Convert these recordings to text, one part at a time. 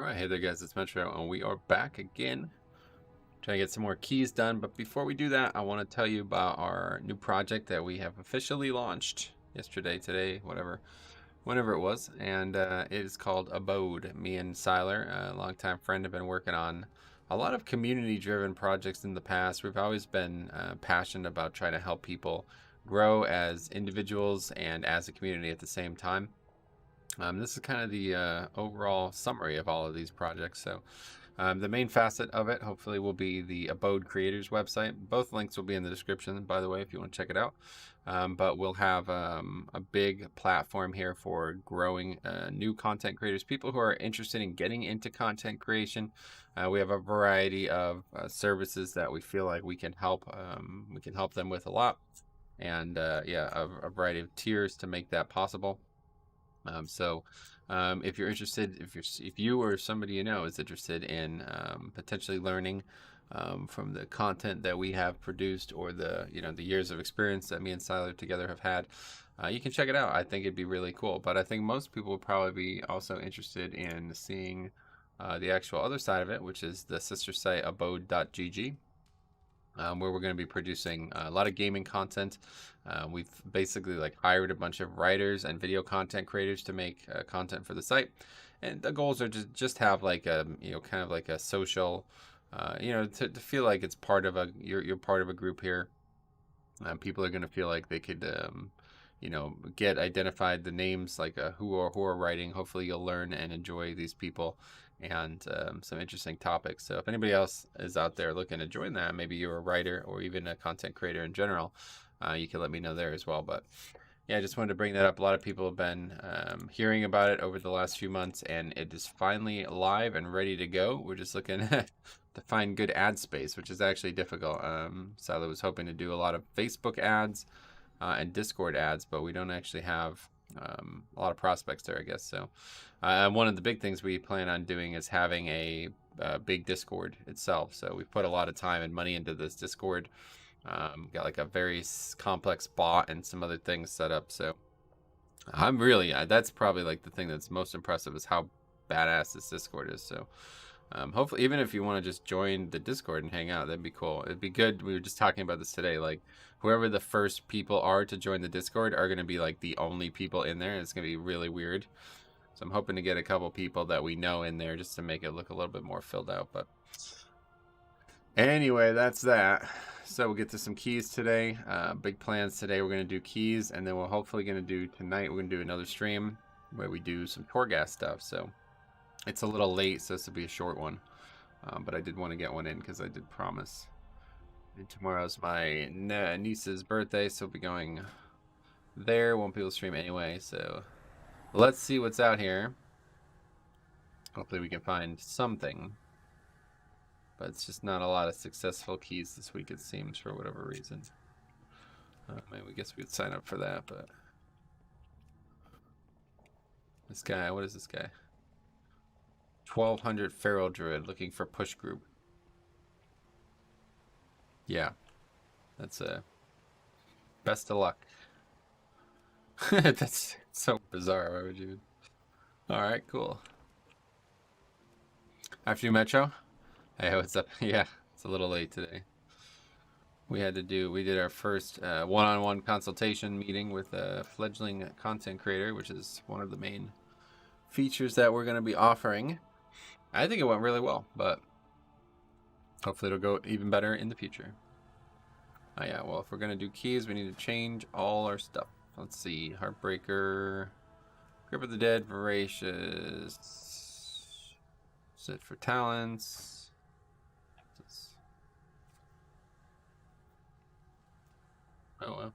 Alright, hey there guys, it's Metro, and we are back again. Trying to get some more keys done, but before we do that, I want to tell you about our new project that we have officially launched yesterday, today, whenever it was, and it is called Abode. Me and Siler, a longtime friend, have been working on a lot of community-driven projects in the past. We've always been passionate about trying to help people grow as individuals and as a community at the same time. This is kind of the overall summary of all of these projects. So the main facet of it, hopefully, will be the Abode Creators website. Both links will be in the description, by the way, if you want to check it out. But we'll have a big platform here for growing new content creators, people who are interested in getting into content creation. We have a variety of services that we feel like we can help them with a lot, and yeah, a variety of tiers to make that possible. If you're interested, if you or somebody you know is interested in potentially learning from the content that we have produced, or the years of experience that me and Siler together have had, you can check it out. I think it'd be really cool. But I think most people would probably be also interested in seeing the actual other side of it, which is the sister site abode.gg. Where we're going to be producing a lot of gaming content. We've basically hired a bunch of writers and video content creators to make content for the site, and the goals are to just have like a kind of like a social, to feel like it's part of you're part of a group here. People are going to feel like they could get identified, the names, like who are writing. Hopefully you'll learn and enjoy these people, and some interesting topics. So if anybody else is out there looking to join that, maybe you're a writer or even a content creator in general, you can let me know there as well. But yeah, I just wanted to bring that up. A lot of people have been hearing about it over the last few months, and it is finally live and ready to go. We're just looking to find good ad space, which is actually difficult. Sally was hoping to do a lot of Facebook ads and Discord ads, but we don't actually have a lot of prospects there, I guess. So one of the big things we plan on doing is having a big Discord itself. So we've put a lot of time and money into this Discord. Got like a very complex bot and some other things set up. So I'm really, that's probably like the thing that's most impressive, is how badass this Discord is. So hopefully, even if you want to just join the Discord and hang out, that'd be cool. It'd be good. We were just talking about this today. Like, whoever the first people are to join the Discord are going to be like the only people in there. It's going to be really weird. So I'm hoping to get a couple people that we know in there just to make it look a little bit more filled out. But anyway, that's that. So we'll get to some keys today. Big plans today. We're going to do keys, and then we're hopefully going to do tonight. We're going to do another stream where we do some Torghast stuff. So it's a little late, so this will be a short one. But I did want to get one in because I did promise. And tomorrow's my niece's birthday, so we'll be going there. Won't be able to stream anyway, so let's see what's out here. Hopefully we can find something. But it's just not a lot of successful keys this week, it seems, for whatever reason. Maybe we guess we could sign up for that, but... This guy, what is this guy? 1200 Feral Druid looking for push group. Yeah. That's best of luck. That's so bizarre. Why would you? Alright, cool. After you, Metro? Hey, what's up? Yeah, it's a little late today. We did our first one-on-one consultation meeting with a fledgling content creator, which is one of the main features that we're going to be offering. I think it went really well, but hopefully it'll go even better in the future. Oh yeah, well, if we're going to do keys, we need to change all our stuff. Let's see. Heartbreaker. Grip of the Dead. Voracious. Sit for talents. Oh well.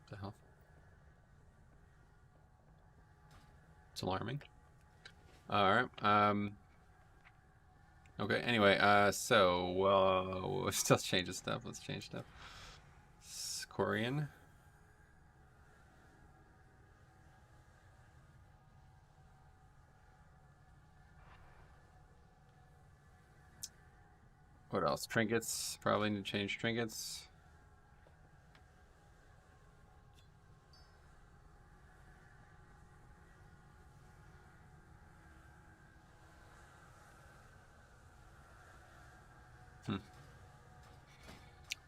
What the hell? It's alarming. Alright. Okay, anyway, so we'll still change stuff. Let's change stuff. Korean. What else? Trinkets. Probably need to change trinkets.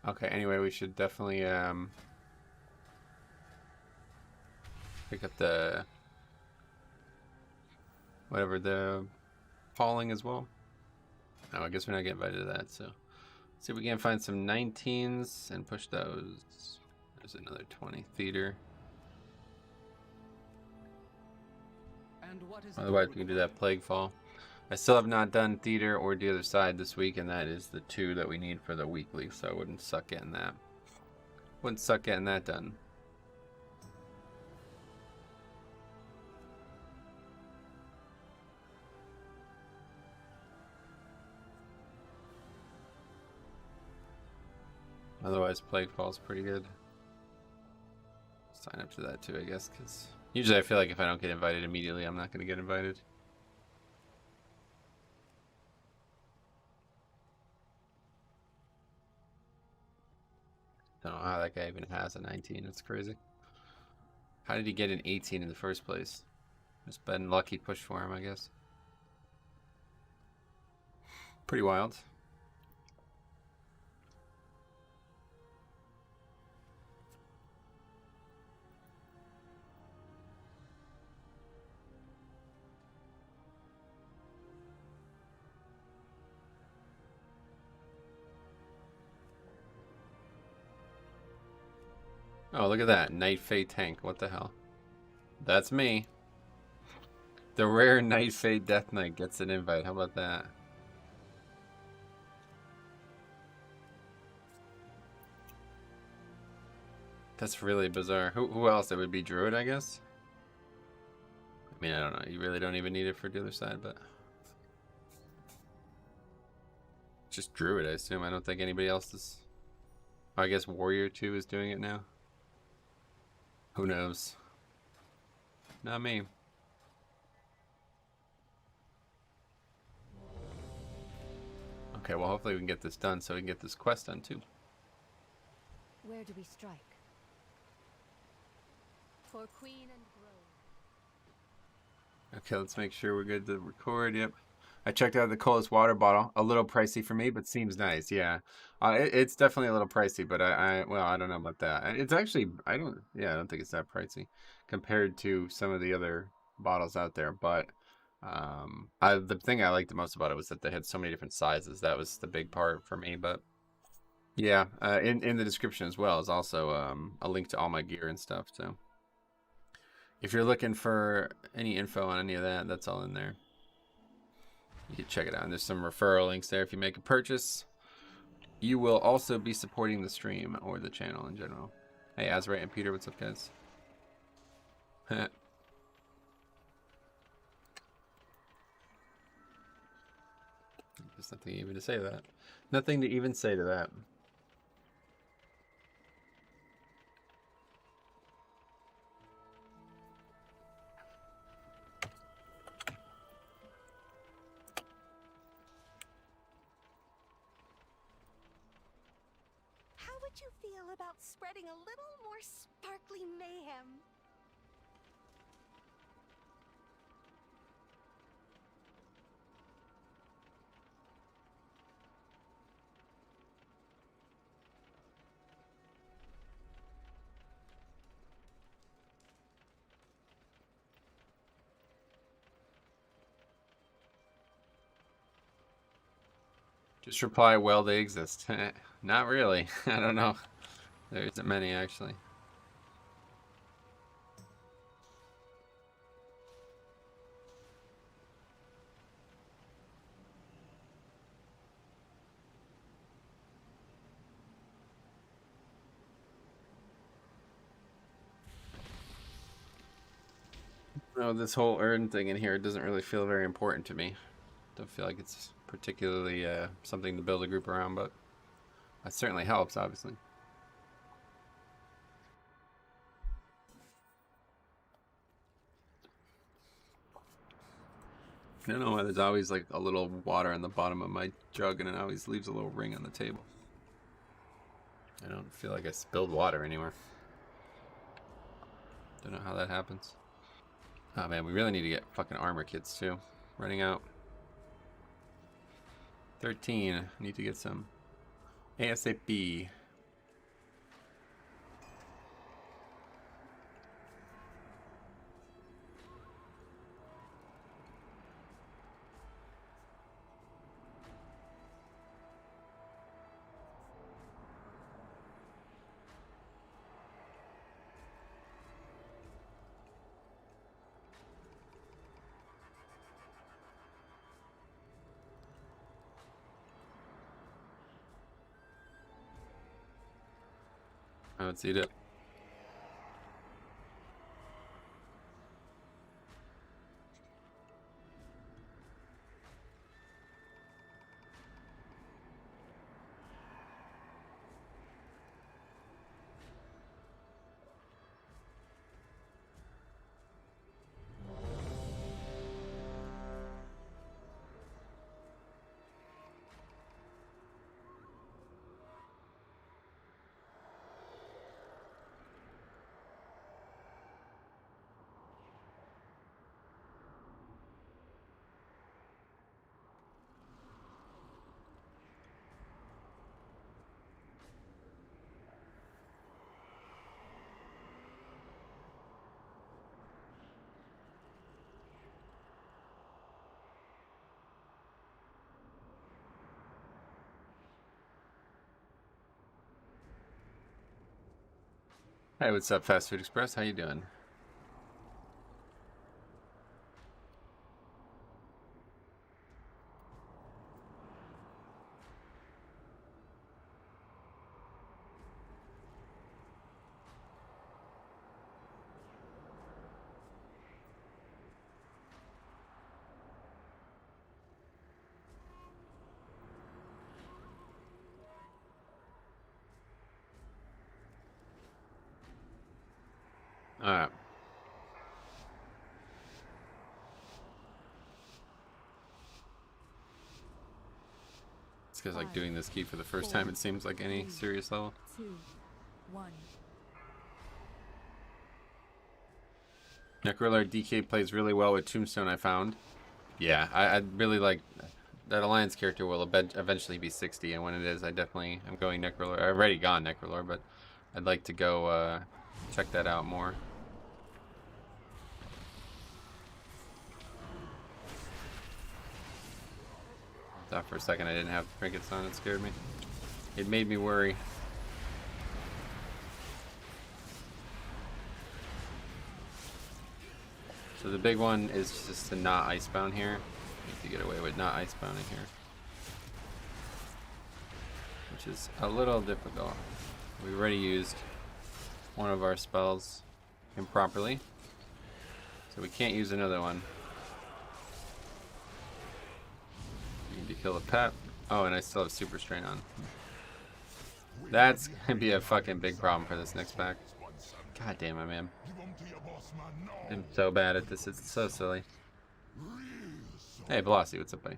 Okay, anyway, we should definitely pick up the whatever the falling as well. Oh, I guess we're not getting invited to that, so let's see if we can find some 19s and push those. There's another 20 theater. Otherwise, we can do that plague fall. I still have not done theater or the other side this week, and that is the 2 that we need for the weekly, so I wouldn't suck getting that. Wouldn't suck getting that done. Otherwise, plague fall's pretty good. Sign up to that too, I guess, because usually I feel like if I don't get invited immediately, I'm not going to get invited. Don't know how that guy even has a 19. It's crazy. How did he get an 18 in the first place? Just been lucky push for him, I guess. Pretty wild. Oh, look at that. Night Fae tank. What the hell? That's me. The rare Night Fae Death Knight gets an invite. How about that? That's really bizarre. Who else? It would be Druid, I guess? I mean, I don't know. You really don't even need it for the other side, but... Just Druid, I assume. I don't think anybody else is... Oh, I guess Warrior 2 is doing it now. Who knows? Not me. Okay, well, hopefully we can get this done so we can get this quest done too. Where do we strike? For Queen and Grove. Okay, let's make sure we're good to record. Yep. I checked out the coldest water bottle. A little pricey for me, but seems nice. Yeah, it's definitely a little pricey, but well, I don't know about that. It's actually, I don't think it's that pricey compared to some of the other bottles out there. But the thing I liked the most about it was that they had so many different sizes. That was the big part for me. But yeah, in the description as well is also a link to all my gear and stuff. So if you're looking for any info on any of that, that's all in there. You can check it out. And there's some referral links there if you make a purchase. You will also be supporting the stream or the channel in general. Hey, Azrite and Peter, what's up, guys? There's nothing even to say to that. Nothing to even say to that. Would you feel about spreading a little more sparkly mayhem? Just reply, well, they exist. Not really. I don't know. There isn't many, actually. No, this whole urn thing in here doesn't really feel very important to me. Don't feel like it's particularly something to build a group around, but it certainly helps, obviously. I don't know why there's always like a little water on the bottom of my jug and it always leaves a little ring on the table. I don't feel like I spilled water anywhere. Don't know how that happens. Oh man, we really need to get fucking armor kits too. Running out. 13. Need to get some. ASAP. Let's eat it. Hey, what's up, Fast Food Express? How you doing? All right. It's because like doing this key for the first time, it seems like any serious level. 2, 1. Necrotic DK plays really well with Tombstone, I found. Yeah, I'd really like that Alliance character will eventually be 60, and when it is, I'm going Necrotic. I've already gone Necrotic, but I'd like to go check that out more. Thought for a second I didn't have trinkets on. It scared me. It made me worry. So the big one is just to not icebound here. Need to get away with not icebounding here, which is a little difficult. We already used one of our spells improperly, so we can't use another one. Need to kill the pet. Oh, and I still have super strain on. That's gonna be a fucking big problem for this next pack. God damn it, man. I'm so bad at this, it's so silly. Hey, Velocity, what's up, buddy?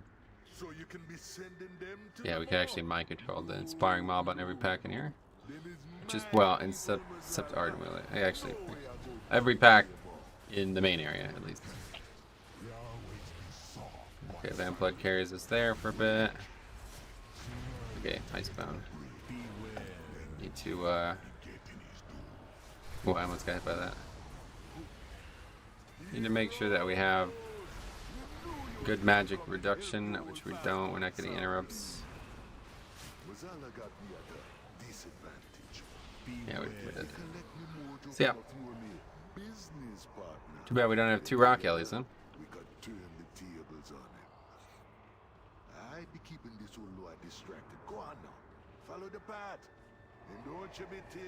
Yeah, we can actually mind control the inspiring mob on every pack in here. Just, well, except Arden will. Actually, every pack in the main area, at least. Okay, Vamplood carries us there for a bit. Okay, Icebound. Need to, oh, I almost got hit by that. Need to make sure that we have good magic reduction, which we don't. We're not getting interrupts. Yeah, we did. So yeah. Too bad we don't have 2 rock alleys, huh?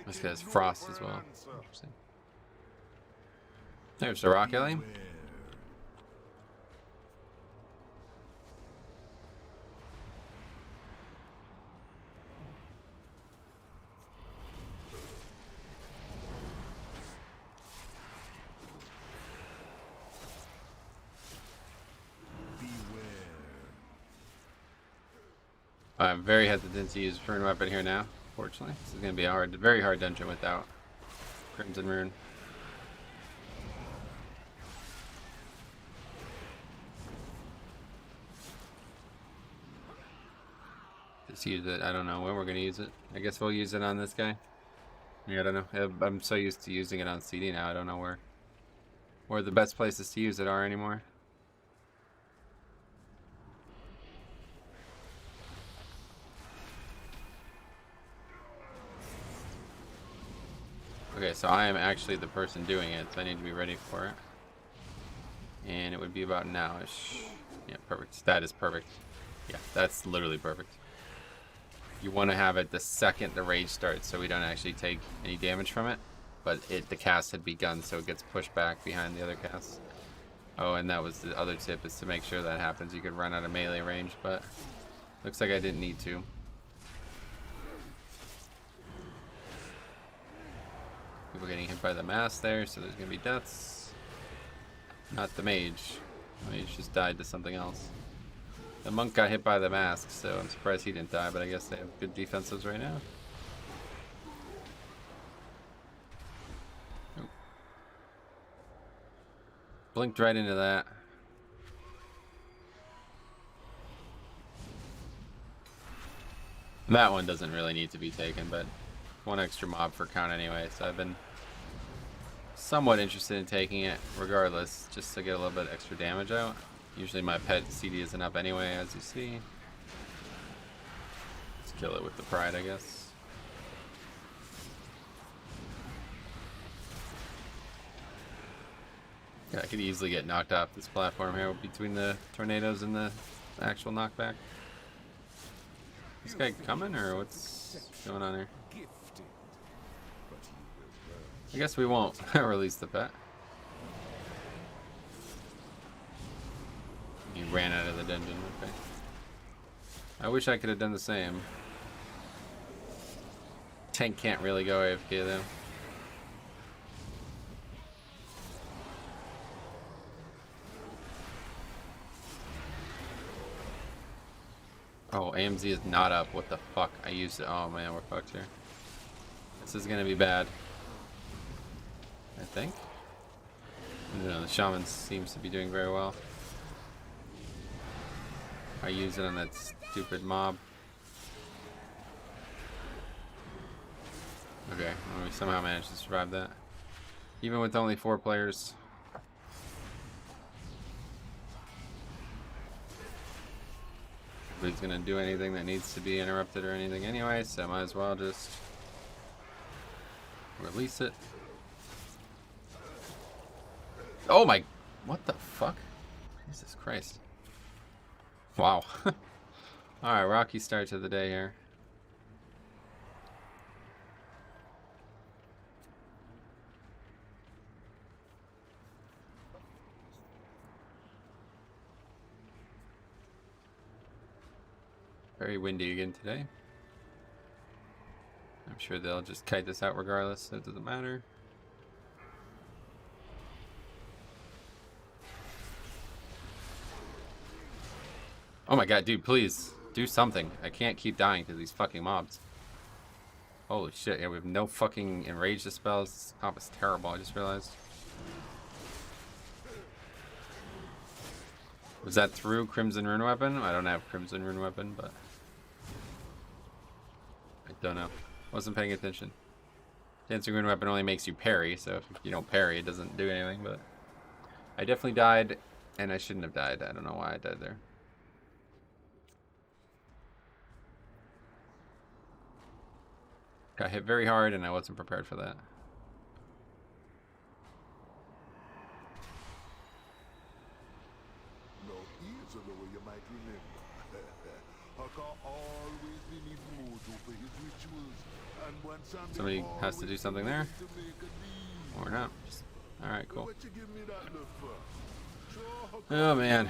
This guy's frost as well. Interesting. There's the rock alley. I'm very hesitant to use Rune Weapon here now, fortunately. This is going to be a very hard dungeon without Crimson Rune. Just use it. I don't know when we're gonna use it. I guess we'll use it on this guy. Yeah, I don't know. I'm so used to using it on CD now. I don't know where the best places to use it are anymore. Okay, so I am actually the person doing it, so I need to be ready for it. And it would be about now-ish. Yeah, perfect. That is perfect. Yeah, that's literally perfect. You want to have it the second the rage starts, so we don't actually take any damage from it. But the cast had begun, so it gets pushed back behind the other casts. Oh, and that was the other tip, is to make sure that happens. You could run out of melee range, but looks like I didn't need to. People getting hit by the mass there, so there's gonna be deaths. Not the mage. The mage just died to something else. The monk got hit by the mask, so I'm surprised he didn't die, but I guess they have good defensives right now. Oh. Blinked right into that. That one doesn't really need to be taken, but one extra mob for count anyway, so I've been somewhat interested in taking it regardless, just to get a little bit extra damage out. Usually my pet CD isn't up anyway, as you see. Let's kill it with the pride, I guess. Yeah, I could easily get knocked off this platform here between the tornadoes and the actual knockback. Is this guy coming, or what's going on here? I guess we won't release the pet. He ran out of the dungeon, okay. I wish I could have done the same. Tank can't really go AFK though. Oh, AMZ is not up. What the fuck? I used it. Oh man, we're fucked here. This is gonna be bad. I think. No, the shaman seems to be doing very well. I use it on that stupid mob. Okay, well, we somehow managed to survive that. Even with only 4 players. Nobody's gonna do anything that needs to be interrupted or anything anyway, so I might as well just release it. Oh my, what the fuck? Jesus Christ. Wow. Alright, rocky start to the day here. Very windy again today. I'm sure they'll just kite this out regardless, so it doesn't matter. Oh my god, dude, please do something. I can't keep dying to these fucking mobs. Holy shit, yeah, we have no fucking enrage dispels. This comp is terrible, I just realized. Was that through Crimson Rune Weapon? I don't have Crimson Rune Weapon, but I don't know. Wasn't paying attention. Dancing Rune Weapon only makes you parry, so if you don't parry, it doesn't do anything, but I definitely died, and I shouldn't have died. I don't know why I died there. Got hit very hard, and I wasn't prepared for that. Somebody has to do something there, or not. All right, cool. Oh man.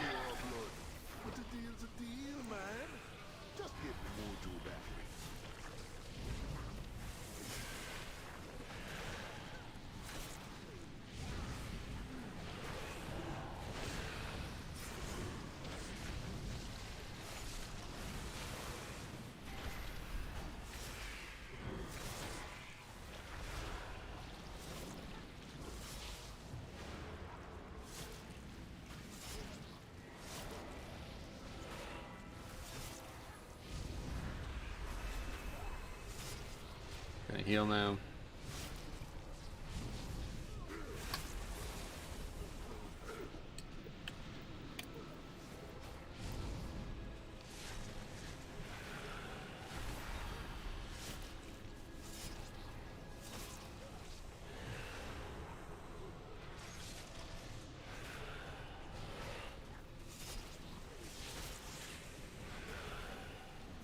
Gonna heal now.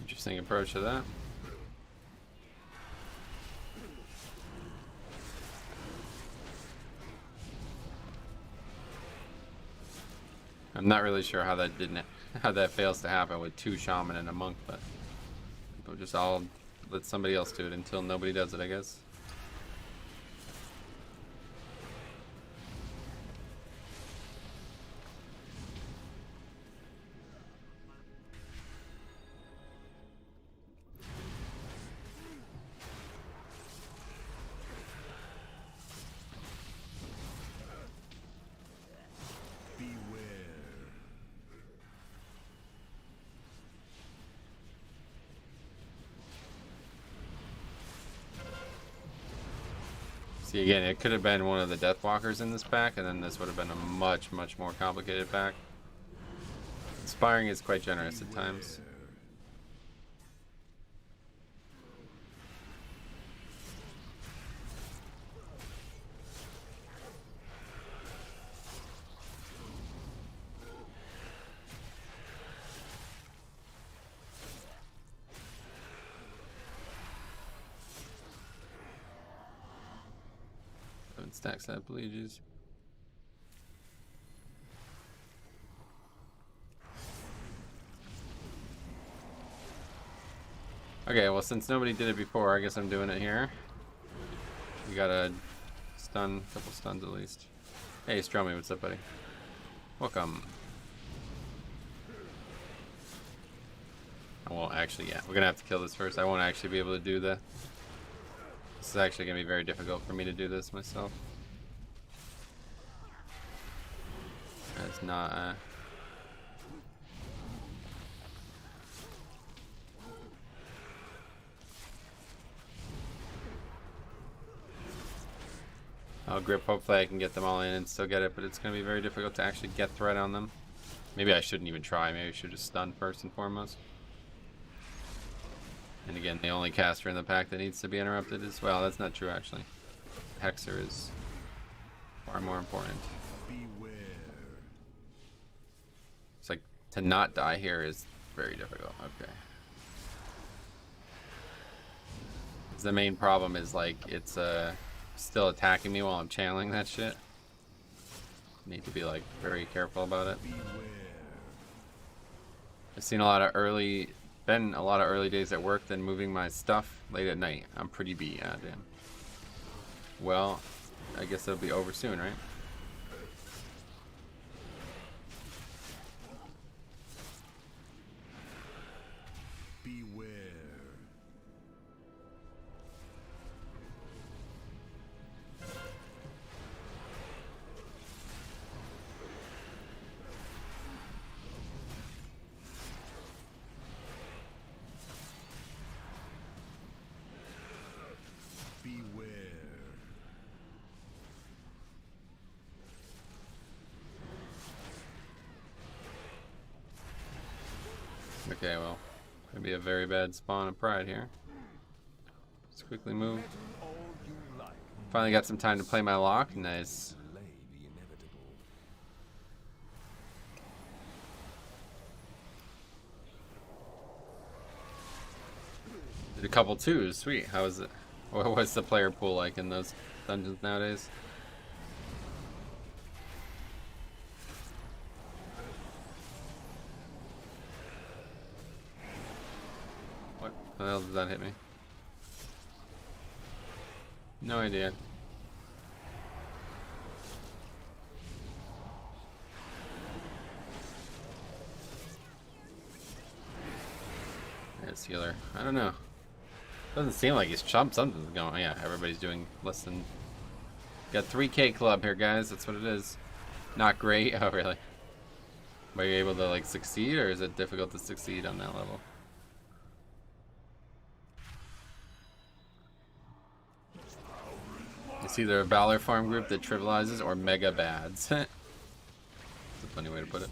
Interesting approach to that. I'm not really sure how that fails to happen with 2 shaman and a monk, but we'll just all let somebody else do it until nobody does it, I guess. See, again, it could have been one of the Deathwalkers in this pack, and then this would have been a much, much more complicated pack. Inspiring is quite generous at times. Stacks that bleaches. Okay, well, since nobody did it before, I guess I'm doing it here. We got a stun, couple stuns at least. Hey, Stromy, what's up, buddy? Welcome. I won't actually, yeah, we're gonna have to kill this first. I won't actually be able to do the. This is actually gonna be very difficult for me to do this myself. That's not. I'll grip. Hopefully, I can get them all in and still get it, but it's gonna be very difficult to actually get threat on them. Maybe I shouldn't even try. Maybe I should just stun first and foremost. And again, the only caster in the pack that needs to be interrupted is, well, that's not true actually. Hexer is far more important. Beware. It's like to not die here is very difficult. Okay. The main problem is like it's still attacking me while I'm channeling that shit. Need to be like very careful about it. I've seen a lot of early days at work than moving my stuff late at night. I'm pretty beat. Ah, damn. Well, I guess it'll be over soon, right? Beware. Okay, well, gonna be a very bad spawn of pride here. Let's quickly move. Finally got some time to play my lock. Nice. Did a couple twos. Sweet. How was it? What's the player pool like in those dungeons nowadays? What the hell did that hit me? No idea. It's healer. I don't know. Doesn't seem like he's chomped. Something's going. Yeah, everybody's doing less than. Got 3K club here, guys. That's what it is. Not great. Oh, really? Were you able to like succeed, or is it difficult to succeed on that level? It's either a Valor farm group that trivializes or mega bads. That's a funny way to put it.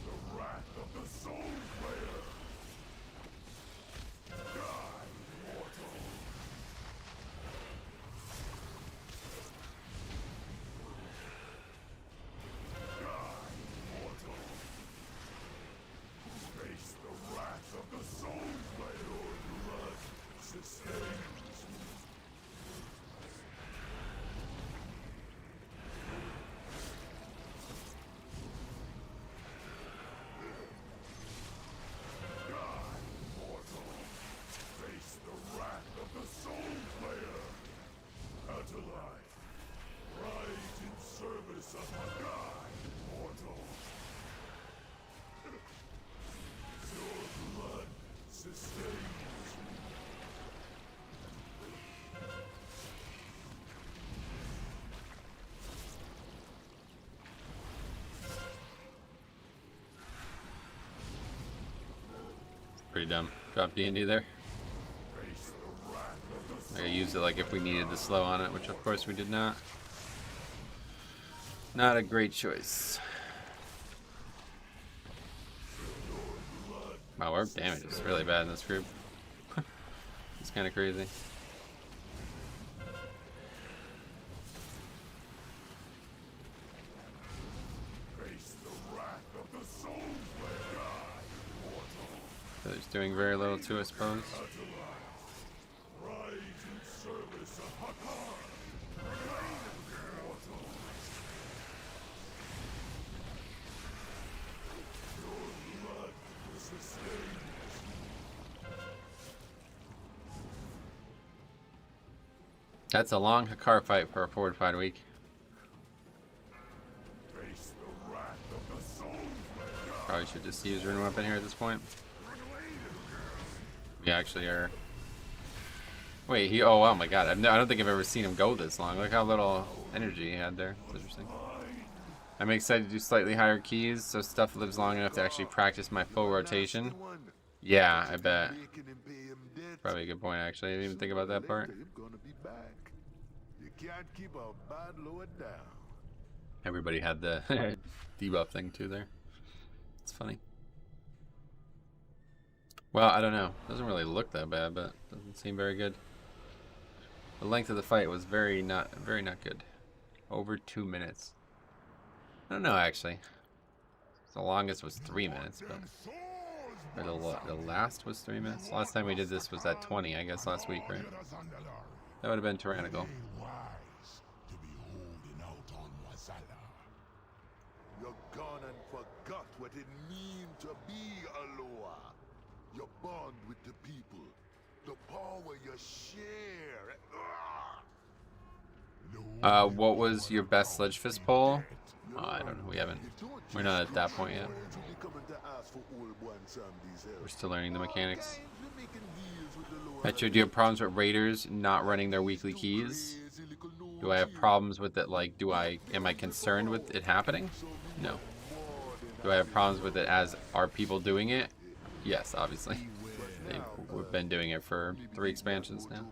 Pretty dumb. Drop D&D there. I used it like if we needed the slow on it, which of course we did not. Not a great choice. Wow, our damage is really bad in this group. It's kind of crazy. So he's doing very little too, I suppose. That's a long Hakar fight for a fortified week. Probably should just use rune weapon here at this point. We actually are. Wait, he. Oh my god! I don't think I've ever seen him go this long. Look how little energy he had there. It's interesting. I'm excited to do slightly higher keys so stuff lives long enough to actually practice my full rotation. Yeah, I bet. Probably a good point, actually. I didn't even think about that part. Everybody had the debuff thing too there. It's funny. Well, I don't know. Doesn't really look that bad, but doesn't seem very good. The length of the fight was very not good. Over 2 minutes. I don't know, actually. The longest was 3 minutes, but the last was 3 minutes. Last time we did this was at 20, I guess, last week, right? That would have been tyrannical. You're gone and forgot what it means to be Aloha. You bond with the people. The power you share. What was your best Sledge Fist pull? I don't know. We're not at that point yet. We're still learning the mechanics. Petro, do you have problems with raiders not running their weekly keys? Do I have problems with it? Like, am I concerned with it happening? No. Do I have problems with it as are people doing it? Yes, obviously. We've been doing it for 3 expansions now.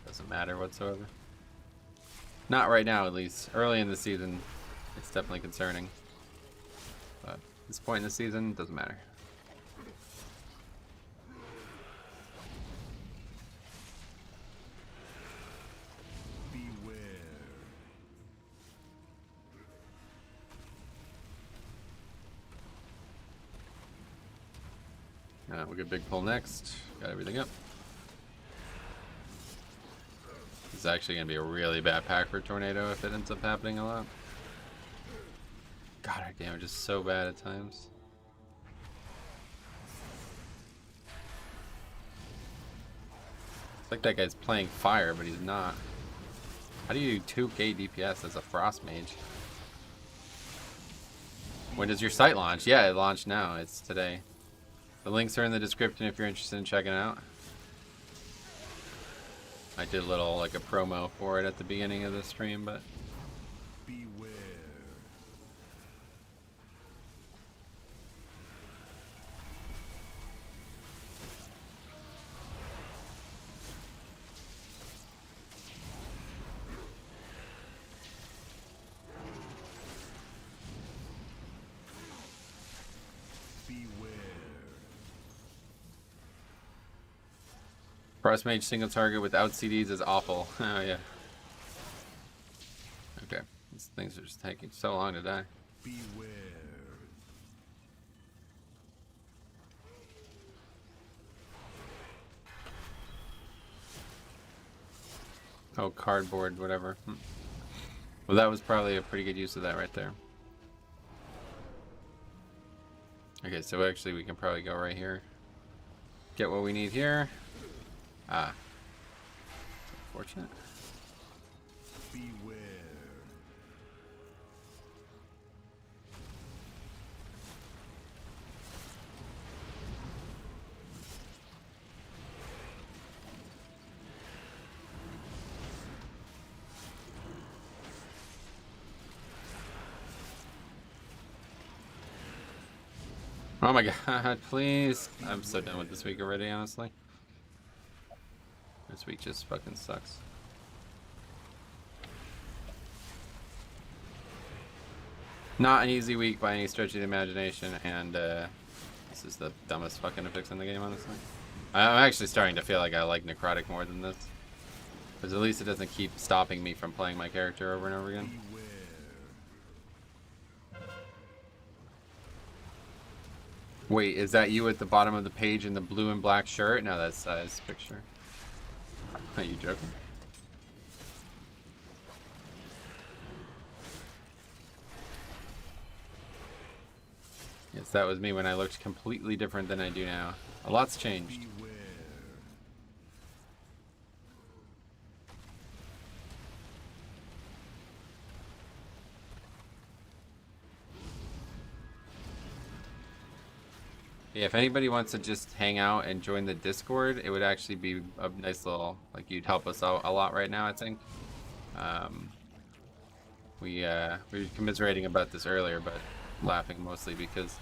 Doesn't matter whatsoever. Not right now, at least. Early in the season, it's definitely concerning. But at this point in the season, doesn't matter. We'll get big pull next. Got everything up. This is actually going to be a really bad pack for Tornado if it ends up happening a lot. God, our damage is so bad at times. It's like that guy's playing fire, but he's not. How do you do 2k DPS as a Frost Mage? When does your site launch? Yeah, it launched now. It's today. The links are in the description if you're interested in checking it out. I did a little, like a promo for it at the beginning of the stream, but... Beware. Cross mage single target without CDs is awful. Oh yeah. Okay. These things are just taking so long to die. Beware. Oh, cardboard, whatever. Well, that was probably a pretty good use of that right there. Okay, so actually we can probably go right here. Get what we need here. Ah. Unfortunate. Beware. Oh my god, please. I'm so done with this week already, honestly. This week just fucking sucks. Not an easy week by any stretch of the imagination, and this is the dumbest fucking Affix in the game, honestly. I'm actually starting to feel like I like Necrotic more than this. Because at least it doesn't keep stopping me from playing my character over and over again. Wait, is that you at the bottom of the page in the blue and black shirt? No, that's his picture. Are you joking? Yes, that was me when I looked completely different than I do now. A lot's changed. Yeah, if anybody wants to just hang out and join the Discord, it would actually be a nice little, like, you'd help us out a lot right now, I think. We were commiserating about this earlier, but laughing mostly because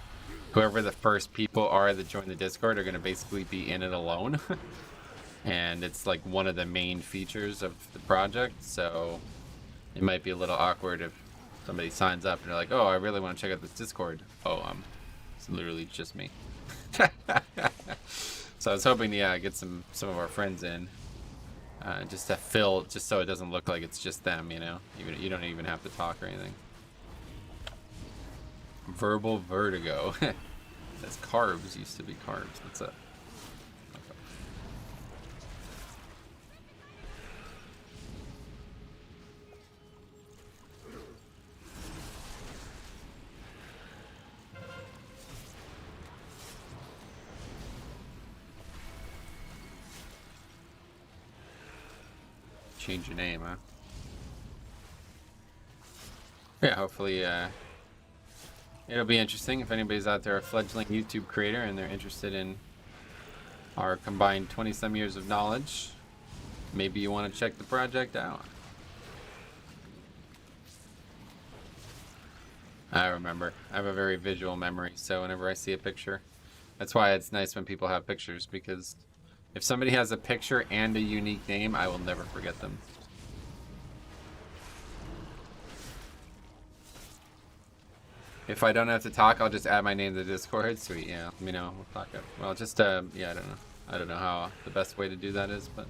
whoever the first people are that join the Discord are going to basically be in it alone. And it's like one of the main features of the project, so it might be a little awkward if somebody signs up and they're like, oh, I really want to check out this Discord. Oh, it's literally just me. So I was hoping to get some of our friends in, just to fill, just so it doesn't look like it's just them, you know. Even you don't even have to talk or anything. Verbal vertigo. That's carbs. Used to be carbs. What's up? Change your name, huh? Yeah, hopefully it'll be interesting if anybody's out there a fledgling YouTube creator and they're interested in our combined 20-some years of knowledge. Maybe you want to check the project out. I remember. I have a very visual memory, so whenever I see a picture, that's why it's nice when people have pictures, because if somebody has a picture and a unique name, I will never forget them. If I don't have to talk, I'll just add my name to the Discord. Sweet, yeah. Let me know. We'll talk up. Well, just yeah, I don't know. I don't know how the best way to do that is, but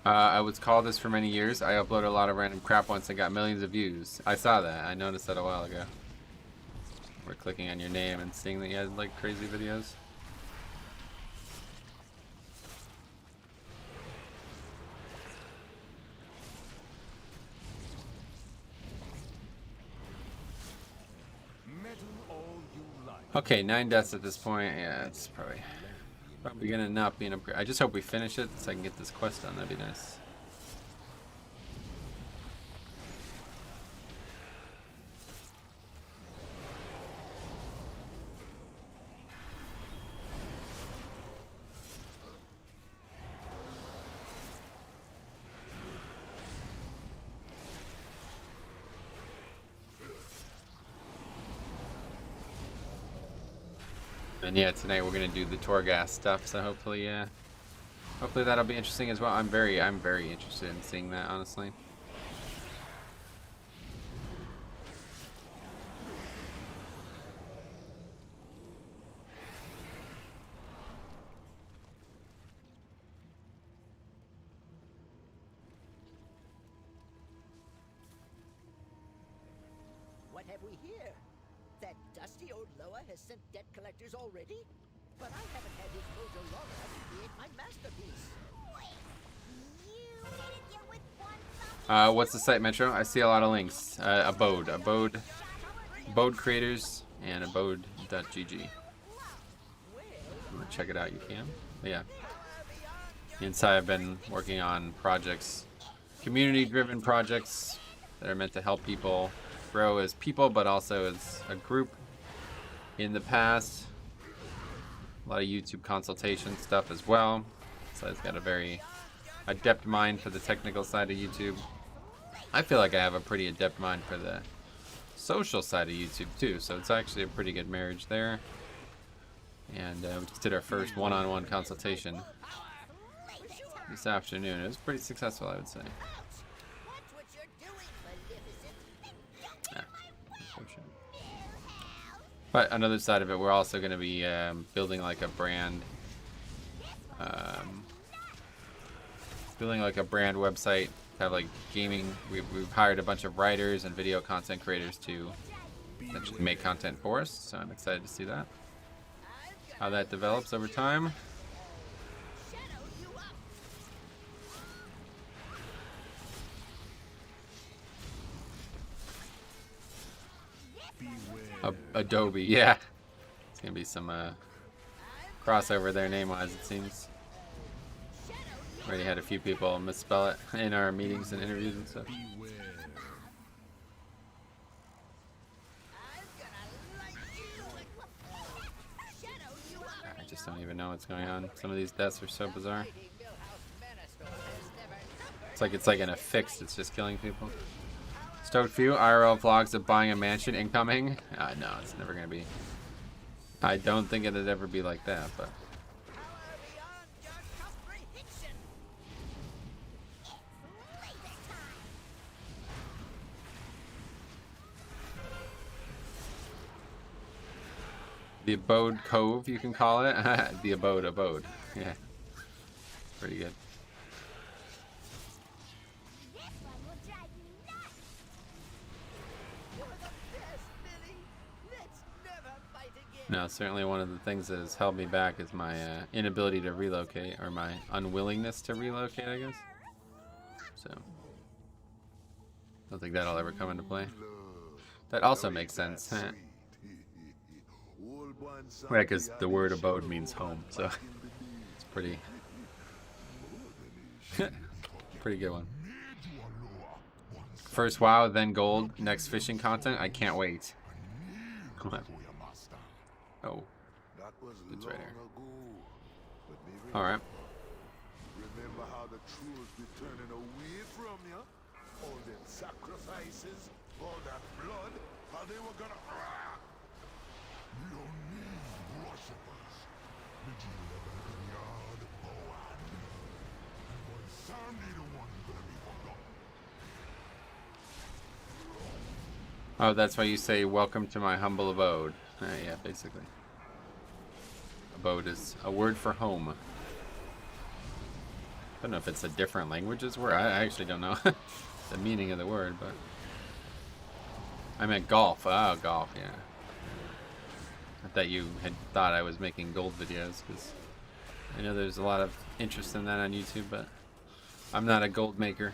I was called this for many years. I uploaded a lot of random crap once and got millions of views. I saw that. I noticed that a while ago. We're clicking on your name and seeing that you had like crazy videos. Okay, 9 deaths at this point. Yeah, it's probably gonna not be an upgrade. I just hope we finish it so I can get this quest done. That'd be nice. And yeah, tonight we're gonna do the Torghast stuff, so hopefully, Hopefully that'll be interesting as well. I'm very interested in seeing that, honestly. What have we here? That dusty old Loa has sent debt collectors already? But I haven't had his mojo long enough to create my masterpiece. You hit it yet with one What's the site, Metro? I see a lot of links. Abode creators, and abode.gg. Check it out, you can. But yeah. Inside, I've been working on projects, community-driven projects that are meant to help people grow as people, but also as a group. In the past, a lot of YouTube consultation stuff as well. So it's got a very adept mind for the technical side of YouTube. I feel like I have a pretty adept mind for the social side of YouTube too, so it's actually a pretty good marriage there. And we just did our first one-on-one consultation this afternoon. It was pretty successful, I would say. Watch what you're doing, Maleficent. Unfortunate. But another side of it, we're also going to be building like a brand, website. Have like gaming. We've hired a bunch of writers and video content creators to essentially make content for us. So I'm excited to see that. How that develops over time. Adobe, yeah. It's gonna be some crossover there name-wise, it seems. Already had a few people misspell it in our meetings and interviews and stuff. I just don't even know what's going on. Some of these deaths are so bizarre. It's like an affix that's just killing people. Stoked few IRL vlogs of buying a mansion incoming. No, it's never gonna be. I don't think it'd ever be like that, but. The Abode Cove, you can call it. The Abode. Yeah. Pretty good. No, certainly one of the things that has held me back is my inability to relocate, or my unwillingness to relocate, I guess. So, don't think that'll ever come into play. That also makes sense. Right, because the word abode means home, so it's pretty good one. First WoW, then gold, next fishing content. I can't wait. Come on. Oh, it's right here. All right. Remember how the trolls be turning away from you? All them sacrifices, all that blood, how they were gonna. Oh, that's why you say welcome to my humble abode. Yeah, basically. Abode is a word for home. I don't know if it's a different languages word. I actually don't know the meaning of the word, but I meant golf. Oh, golf, yeah. I thought you had thought I was making gold videos, because I know there's a lot of interest in that on YouTube, but I'm not a gold maker.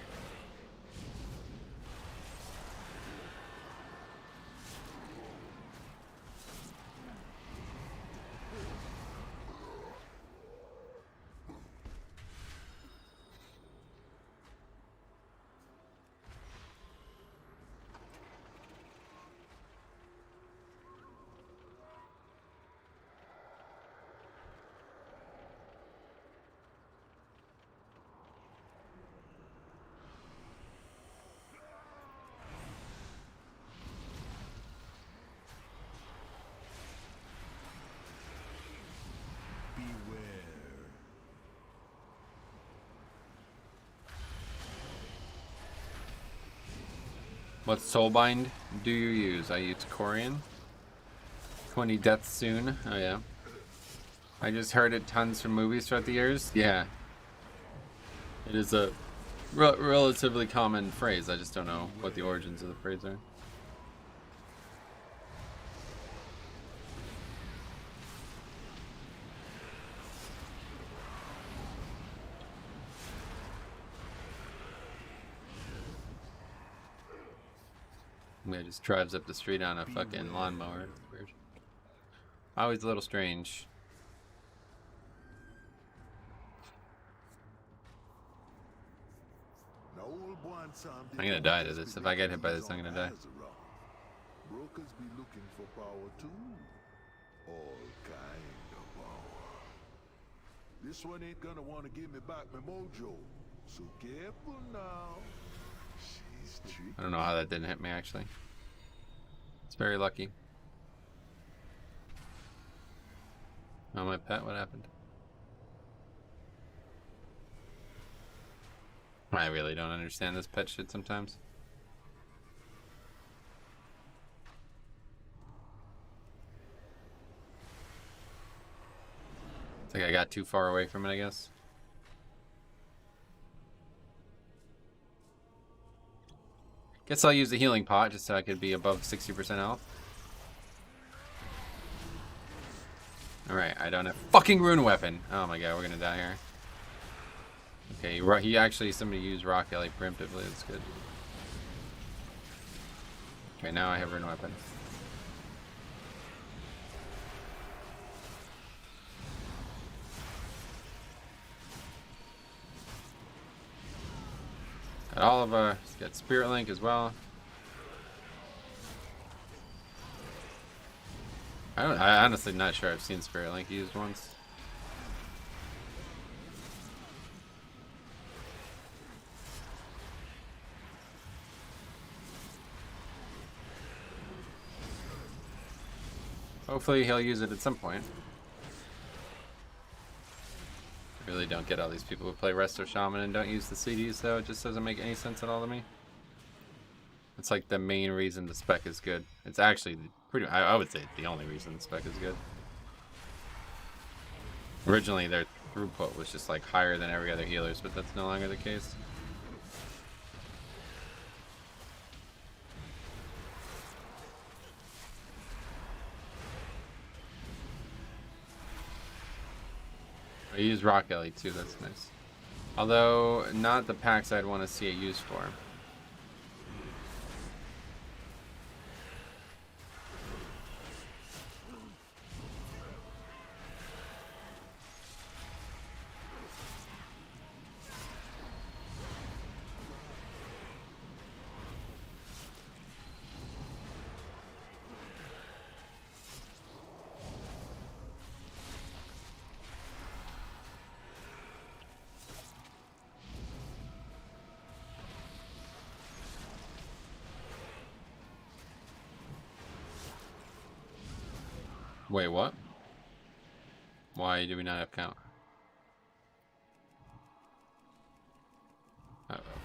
What soulbind do you use? I use Corian. 20 deaths soon. Oh yeah. I just heard it tons from movies throughout the years. Yeah. It is a relatively common phrase. I just don't know what the origins of the phrase are. Yeah, it just drives up the street on a fucking lawnmower. It's weird. Always a little strange. I'm gonna die to this. If I get hit by this, I'm gonna die. Brokers be looking for power too. All kind of power. This one ain't gonna want to give me back my mojo. So careful now. She's tricky. I don't know how that didn't hit me actually. It's very lucky. Oh, my pet, what happened? I really don't understand this pet shit sometimes. It's like I got too far away from it, I guess. Guess I'll use the healing pot just so I could be above 60% health. Alright, I don't have fucking rune weapon. Oh my god, we're gonna die here. Okay, he actually, somebody used rock ellie preemptively, that's good. Okay, now I have rune weapon. Got Oliver, got Spirit Link as well. I honestly not sure I've seen Spirit Link used once. Hopefully he'll use it at some point. I really don't get all these people who play Resto Shaman and don't use the CDs though. It just doesn't make any sense at all to me. It's like the main reason the spec is good. It's actually pretty, I would say the only reason the spec is good. Originally their throughput was just like higher than every other healer's, but that's no longer the case. I use rock ellie too, that's nice. Although, not the packs I'd want to see it used for. Wait, what? Why do we not have count?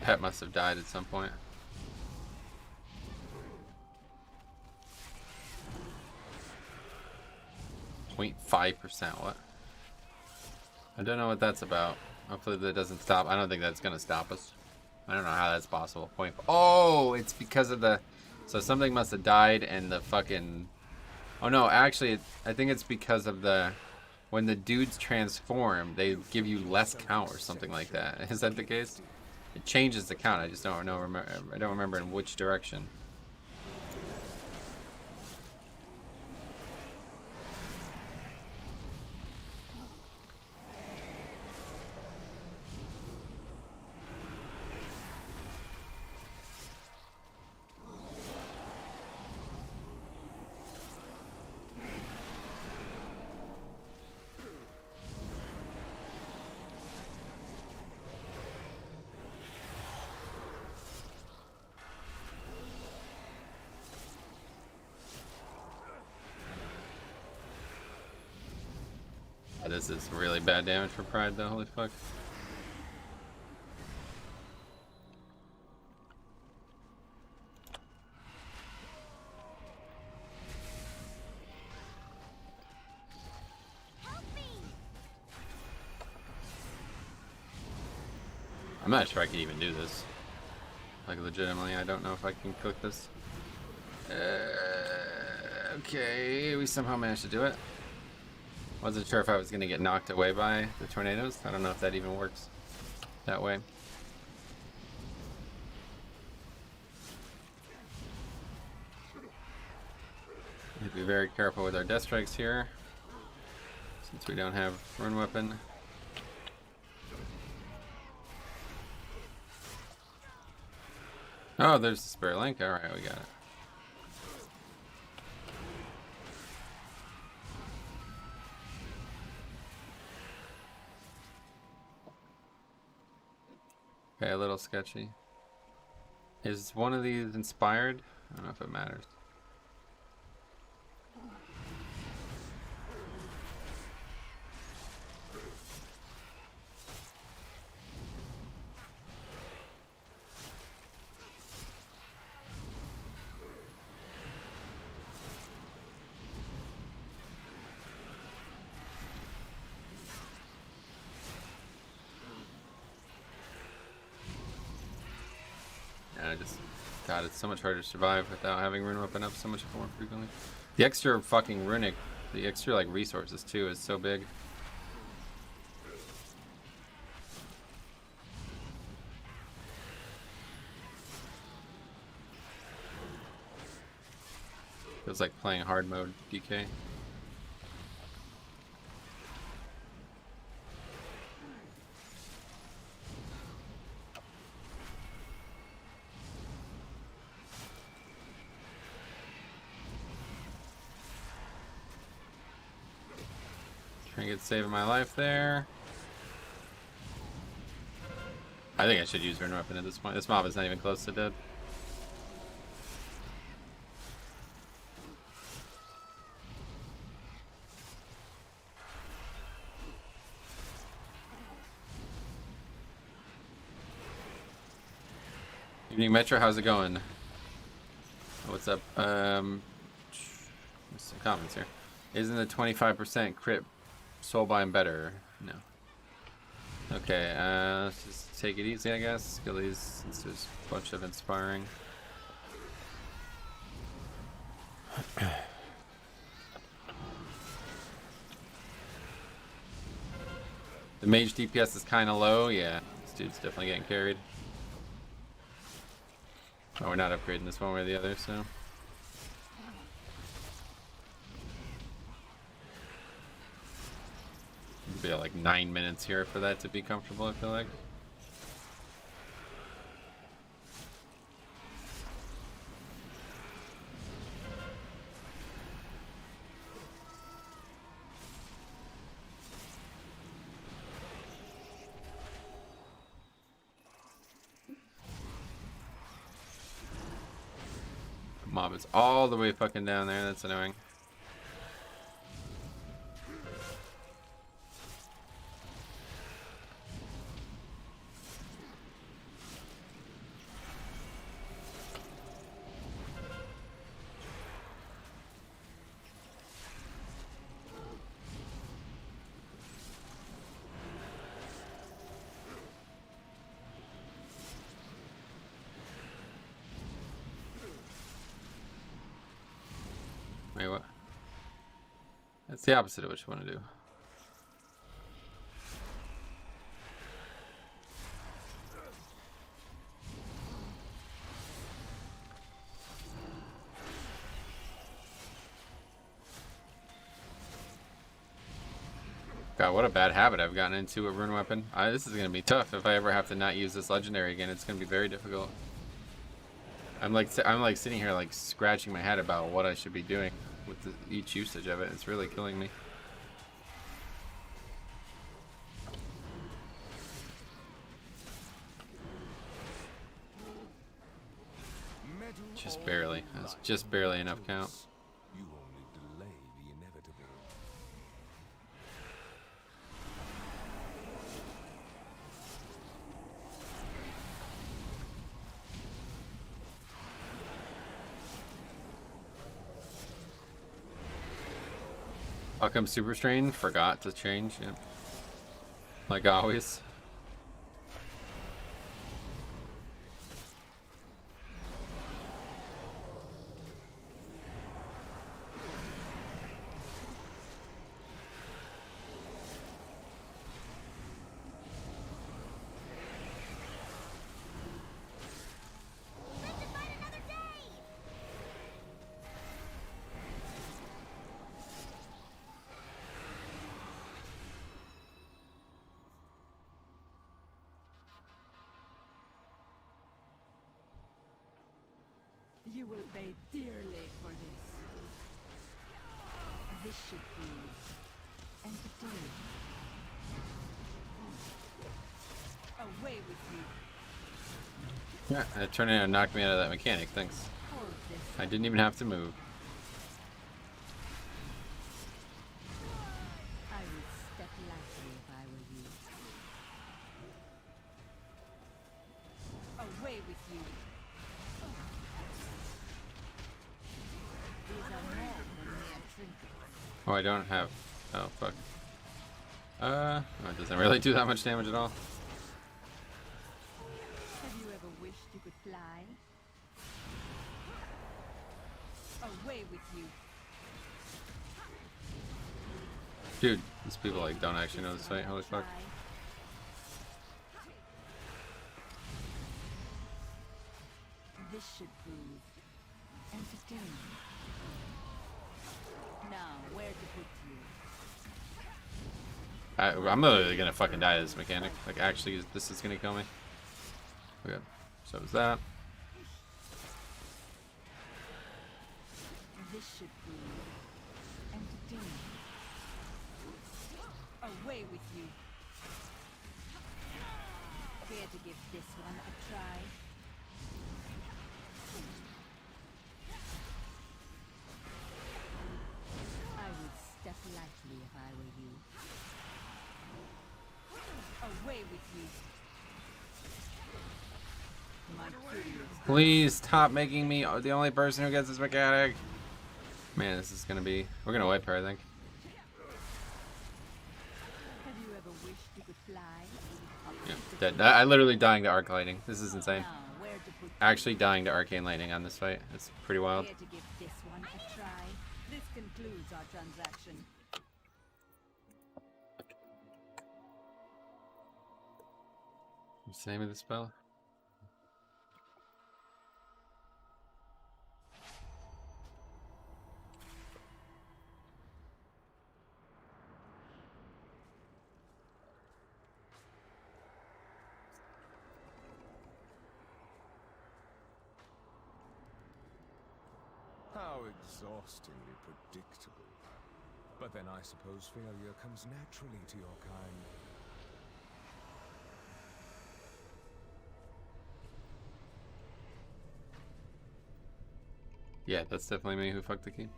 Pet must have died at some point. .5%, what? I don't know what that's about. Hopefully that doesn't stop. I don't think that's gonna stop us. I don't know how that's possible. Oh, it's because of the... So something must have died and the fucking... Oh no, actually, I think it's because of the... When the dudes transform, they give you less count or something like that. Is that the case? It changes the count. I just don't know. I don't remember in which direction. This is really bad damage for Pride though, holy fuck. I'm not sure I can even do this. Like, legitimately, I don't know if I can click this. Okay, we somehow managed to do it. Wasn't sure if I was going to get knocked away by the tornadoes. I don't know if that even works that way. We have to be very careful with our death strikes here, since we don't have rune weapon. Oh, there's the spare link. Alright, we got it. Okay, a little sketchy. Is one of these inspired? I don't know if it matters. God, it's so much harder to survive without having rune weapon up so much more frequently. The extra fucking runic, the extra like resources too is so big. Feels like playing hard mode DK. Trying to get saving my life there. I think I should use rune weapon at this point. This mob is not even close to dead. Evening Metro, how's it going? What's up? There's some comments here. Isn't the 25% crit soulbind better? No. Okay, let's just take it easy, I guess. Kill these since there's a bunch of inspiring. The mage DPS is kind of low. Yeah, this dude's definitely getting carried. Oh, we're not upgrading this one way or the other, so. It'll be like 9 minutes here for that to be comfortable, I feel like. Mob is all the way fucking down there. That's annoying. Wait, what? That's the opposite of what you want to do. God, what a bad habit I've gotten into with rune weapon. This is going to be tough if I ever have to not use this legendary again. It's going to be very difficult. I'm like sitting here like scratching my head about what I should be doing with each usage of it. It's really killing me. Just barely. That's just barely enough count. You only delay the inevitable. How come Super Strain forgot to change? Yeah. Like always. You will pay dearly for this. This should be entertaining. Away with you. Yeah, it turned out and knocked me out of that mechanic. Thanks. Hold this. I didn't even have to move. I would step lightly if I were you. Away with you. These are more than mere trinkets. Oh, I don't have. Oh, fuck. Oh, it doesn't really do that much damage at all. Have you ever wished you could fly? Away with you. Dude, these people like don't actually know this fight. Holy fuck. This should prove entertaining. Now, where to put you? I'm literally gonna fucking die to this mechanic. Like, actually, this is gonna kill me. Okay, so is that. This should prove entertaining. Away with you. Care to give this one a try? I would step lightly if I were you. Away with you. My curious. Please stop making me the only person who gets this mechanic. Man, this is gonna be. We're gonna wipe her, I think. Have you ever wished you could fly? Yeah, dead. I literally dying to arc lightning. This is insane. Now, where to put Actually dying to arcane lightning on this fight. It's pretty wild. Care to give this one a try? This concludes our transaction. What's the name of the spell? How exhaustingly predictable. But then I suppose failure comes naturally to your kind. Yeah, that's definitely me who fucked the key.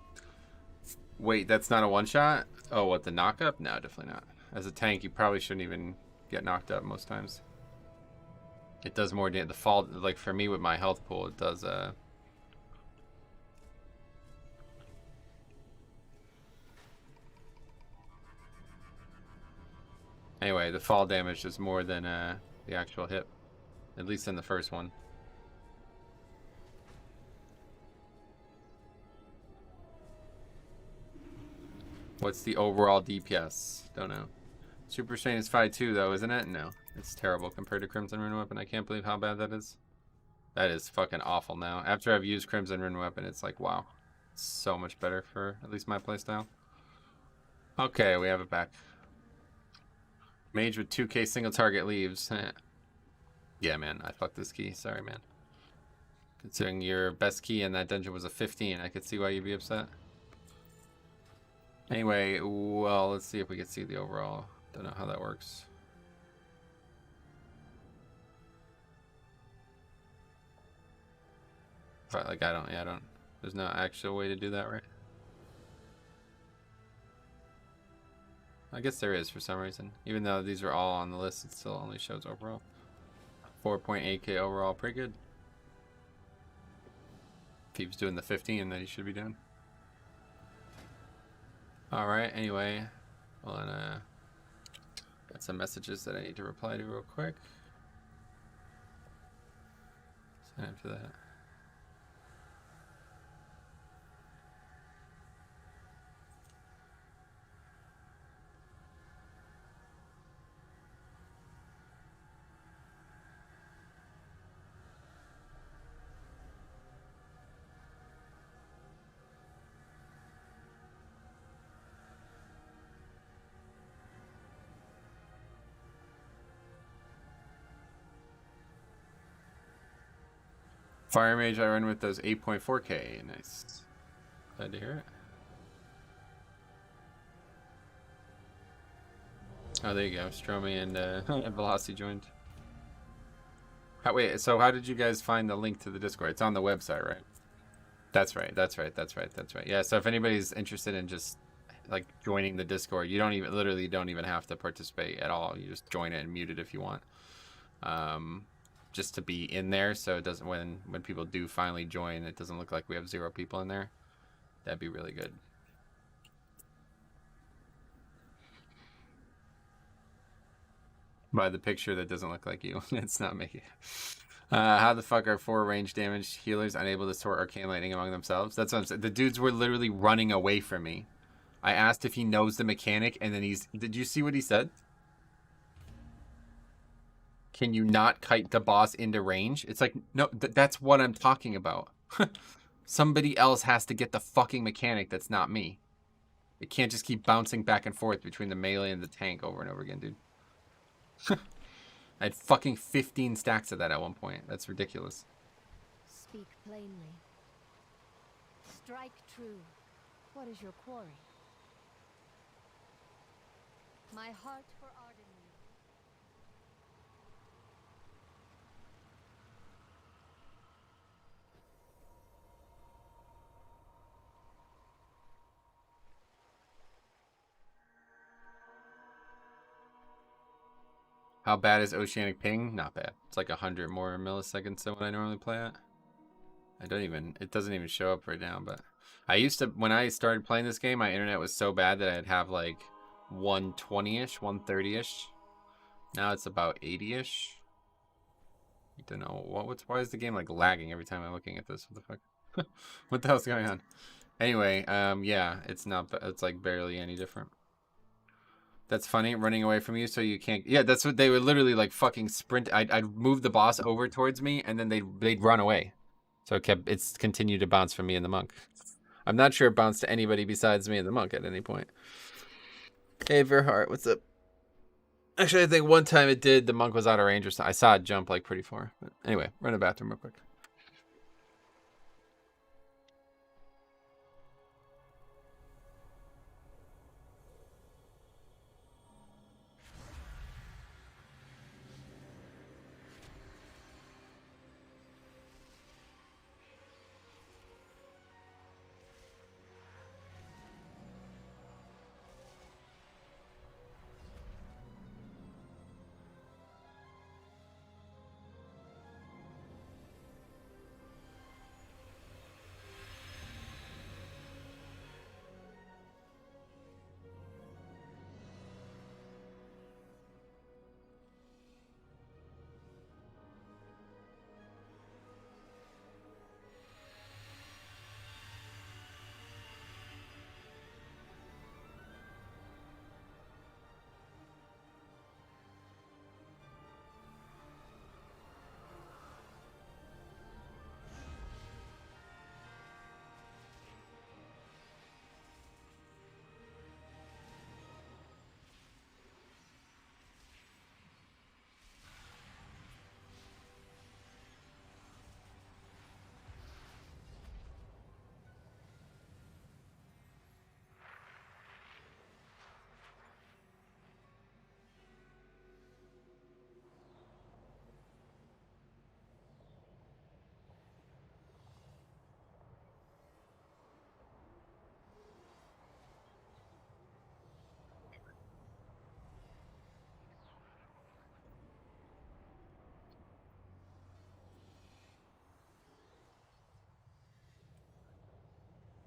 Wait, that's not a one-shot? Oh, what, the knock-up? No, definitely not. As a tank, you probably shouldn't even get knocked up most times. It does more damage. The fall, like for me with my health pool, it does, Anyway, the fall damage is more than the actual hit. At least in the first one. What's the overall DPS? Don't know. Super Strain is 5-2 though, isn't it? No. It's terrible compared to Crimson Rune Weapon. I can't believe how bad that is. That is fucking awful now. After I've used Crimson Rune Weapon, it's like, wow. It's so much better for at least my playstyle. Okay, we have it back. Mage with 2k single target leaves. Yeah, man, I fucked this key. Sorry, man. Considering your best key in that dungeon was a 15, I could see why you'd be upset. Anyway, well, let's see if we can see the overall. Don't know how that works. But like, I don't. There's no actual way to do that, right? I guess there is for some reason. Even though these are all on the list, it still only shows overall. 4.8k overall, pretty good. If he was doing the 15, then he should be doing. Alright, anyway. Hold on, got some messages that I need to reply to real quick. Sign up for that. Fire Mage, I run with those 8.4K. Nice. Glad to hear it. Oh, there you go. Stromy and Velocity joined. Wait, so how did you guys find the link to the Discord? It's on the website, right? That's right. Yeah, so if anybody's interested in just like joining the Discord, you literally don't even have to participate at all. You just join it and mute it if you want. Just to be in there, so it doesn't, when people do finally join, it doesn't look like we have 0 people in there. That'd be really good. By the picture, that doesn't look like you. It's not me. How the fuck are 4 range damage healers unable to sort Arcane Lightning among themselves? That's what I'm saying. The dudes were literally running away from me. I asked if he knows the mechanic, and then did you see what he said? Can you not kite the boss into range? It's like, no, that's what I'm talking about. Somebody else has to get the fucking mechanic that's not me. It can't just keep bouncing back and forth between the melee and the tank over and over again, dude. I had fucking 15 stacks of that at one point. That's ridiculous. Speak plainly. Strike true. What is your quarry? My heart for Arden. How bad is Oceanic Ping? Not bad. It's like 100 more milliseconds than what I normally play at. It doesn't even show up right now, but I used to, when I started playing this game, my internet was so bad that I'd have like 120-ish, 130-ish. Now it's about 80-ish. I don't know. Why is the game like lagging every time I'm looking at this? What the fuck? What the hell's going on? Anyway, yeah, it's like barely any different. That's funny, running away from you so you can't... Yeah, that's what they would literally, like, fucking sprint. I'd move the boss over towards me, and then they'd run away. So it's continued to bounce from me and the monk. I'm not sure it bounced to anybody besides me and the monk at any point. Hey, Verhart, what's up? Actually, I think one time it did. The monk was out of range or something. I saw it jump, like, pretty far. But anyway, run to the bathroom real quick.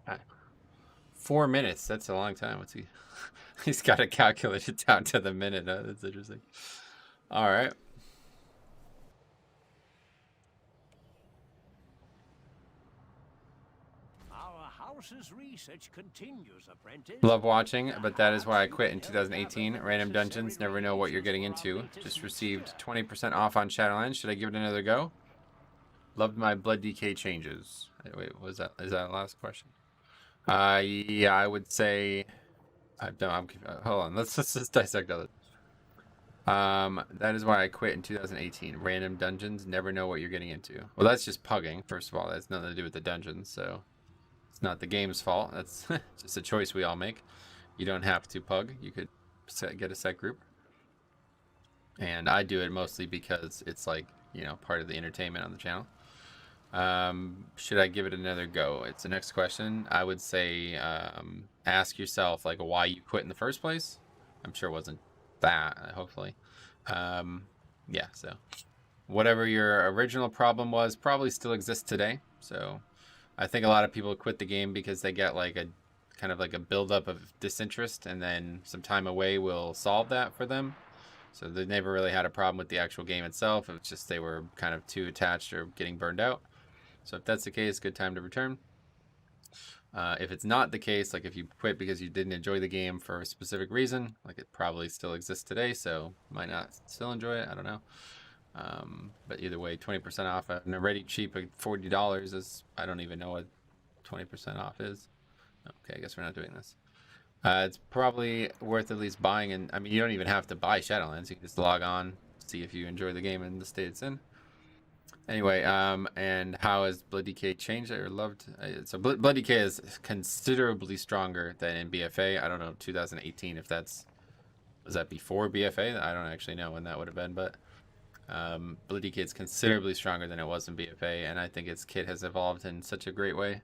Right. 4 minutes. That's a long time. What's he? He's got it calculated down to the minute. That's interesting. All right. Our house's research continues, apprentice. Love watching, but that is why I quit in 2018. Random dungeons, never know what you're getting into. Just received 20% off on Shadowlands. Should I give it another go? Loved my blood DK changes. Wait, is that the last question? Yeah, I would say. Hold on. Let's just dissect other. That is why I quit in 2018. Random dungeons, never know what you're getting into. Well, that's just pugging, first of all. That's nothing to do with the dungeons, so it's not the game's fault. That's just a choice we all make. You don't have to pug. You could get a set group. And I do it mostly because it's like, you know, part of the entertainment on the channel. Should I give it another go? It's the next question. I would say ask yourself like why you quit in the first place. I'm sure it wasn't that, hopefully. Yeah, so whatever your original problem was probably still exists today. So I think a lot of people quit the game because they get like a kind of like a buildup of disinterest, and then some time away will solve that for them. So they never really had a problem with the actual game itself. It was just they were kind of too attached or getting burned out. So if that's the case, good time to return. If it's not the case, like if you quit because you didn't enjoy the game for a specific reason, like it probably still exists today, so might not still enjoy it. I don't know. But either way, 20% off an already cheap $40 is, I don't even know what 20% off is. Okay, I guess we're not doing this. It's probably worth at least buying, and I mean, you don't even have to buy Shadowlands. You can just log on, see if you enjoy the game in the state it's in. Anyway, and how has Blood DK changed or loved? So Blood DK is considerably stronger than in BFA. I don't know, 2018, if that's, was that before BFA? I don't actually know when that would have been, but Blood DK is considerably stronger than it was in BFA, and I think its kit has evolved in such a great way.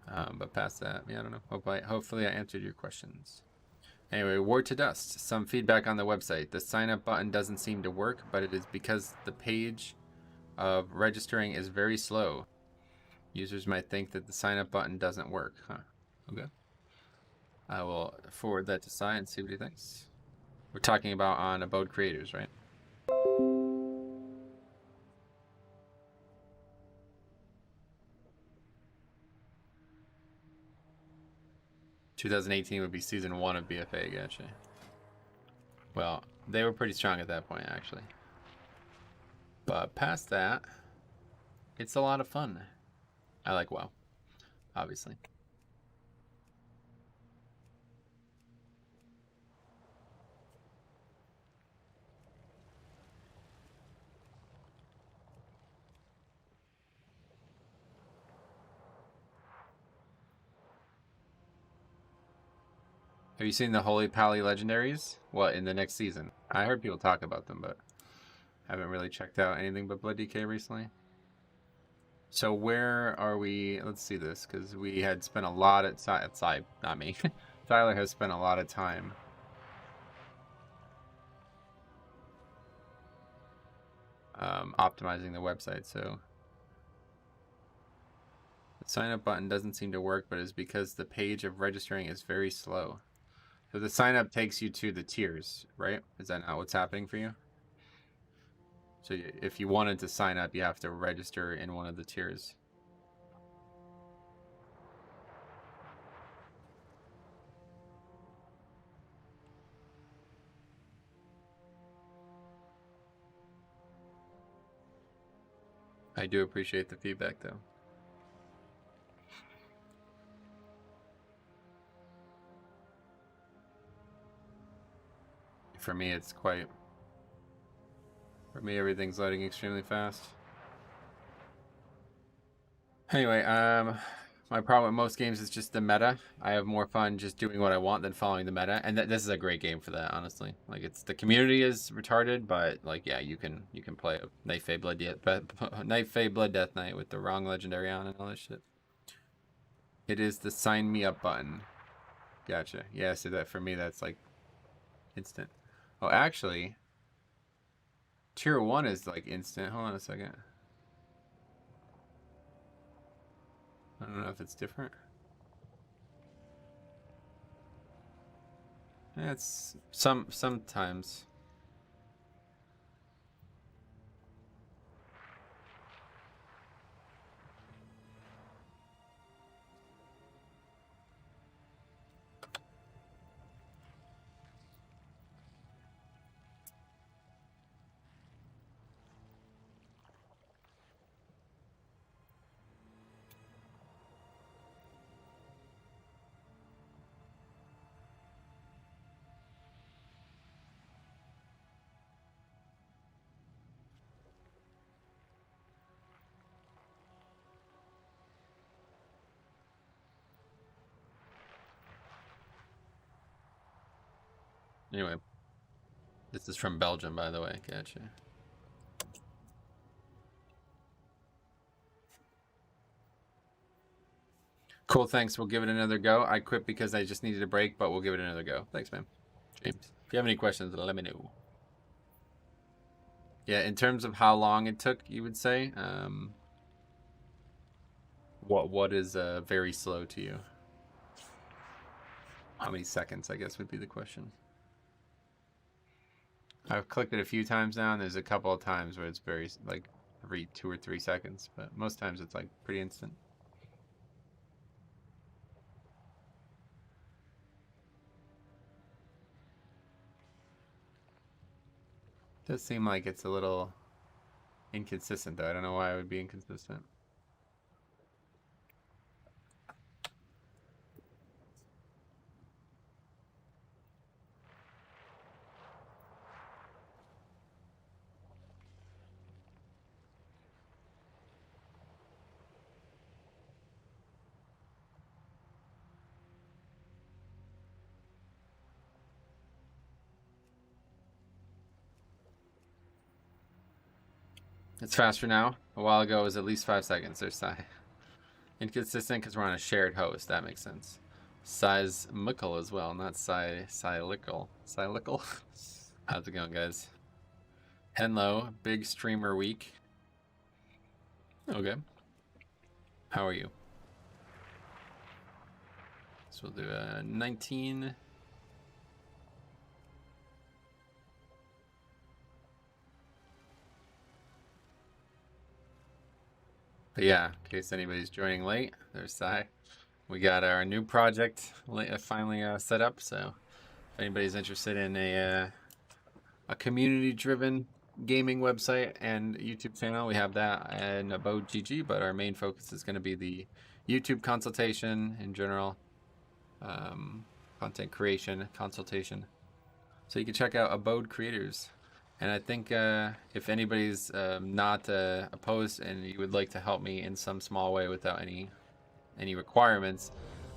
But past that, yeah, I don't know. Hopefully I answered your questions. Anyway, Ward to Dust. Some feedback on the website. The sign up button doesn't seem to work, but it is because the page of registering is very slow. Users might think that the sign up button doesn't work. Huh. Okay. I will forward that to Sai and see what he thinks. We're talking about on Abode Creators, right? (2018) would be season 1 of BFA, gotcha. Well, they were pretty strong at that point, actually. But past that, it's a lot of fun. I like WoW, obviously. Have you seen the Holy Pally Legendaries? What, in the next season? I heard people talk about them, but haven't really checked out anything but Blood DK recently. So where are we? Let's see this, because we had spent a lot of time, not me. Tyler has spent a lot of time optimizing the website, so the sign up button doesn't seem to work, but it's because the page of registering is very slow. So the sign up takes you to the tiers, right? Is that not what's happening for you? So if you wanted to sign up, you have to register in one of the tiers. I do appreciate the feedback, though. For me, it's quite... For me, everything's loading extremely fast. Anyway, my problem with most games is just the meta. I have more fun just doing what I want than following the meta, and this is a great game for that, honestly. Like, it's the community is retarded, but like, yeah, you can play a Night Fae Blood Death Knight with the wrong legendary on and all that shit. It is the sign me up button. Gotcha. Yeah, so that for me, that's like instant. Oh, actually, tier 1 is like instant. Hold on a second. I don't know if it's different. It's sometimes. Anyway, this is from Belgium, by the way. Gotcha. Cool, thanks. We'll give it another go. I quit because I just needed a break, but we'll give it another go. Thanks, man. James, if you have any questions, let me know. Yeah, in terms of how long it took, you would say, what is very slow to you? How many seconds, I guess, would be the question. I've clicked it a few times now, and there's a couple of times where it's very, like, every 2 or 3 seconds, but most times it's, like, pretty instant. Does seem like it's a little inconsistent, though. I don't know why it would be inconsistent. It's faster now. A while ago it was at least 5 seconds. There's inconsistent because we're on a shared host. That makes sense. Seismical as well, not cyclical. Cyclical? How's it going, guys? Henlo, big streamer week. Okay. How are you? So we'll do 19. But yeah, in case anybody's joining late, there's Sai. We got our new project finally set up, so if anybody's interested in a community-driven gaming website and YouTube channel, we have that and Abode GG, but our main focus is going to be the YouTube consultation in general, content creation, consultation. So you can check out Abode Creators. And I think if anybody's not opposed and you would like to help me in some small way without any requirements,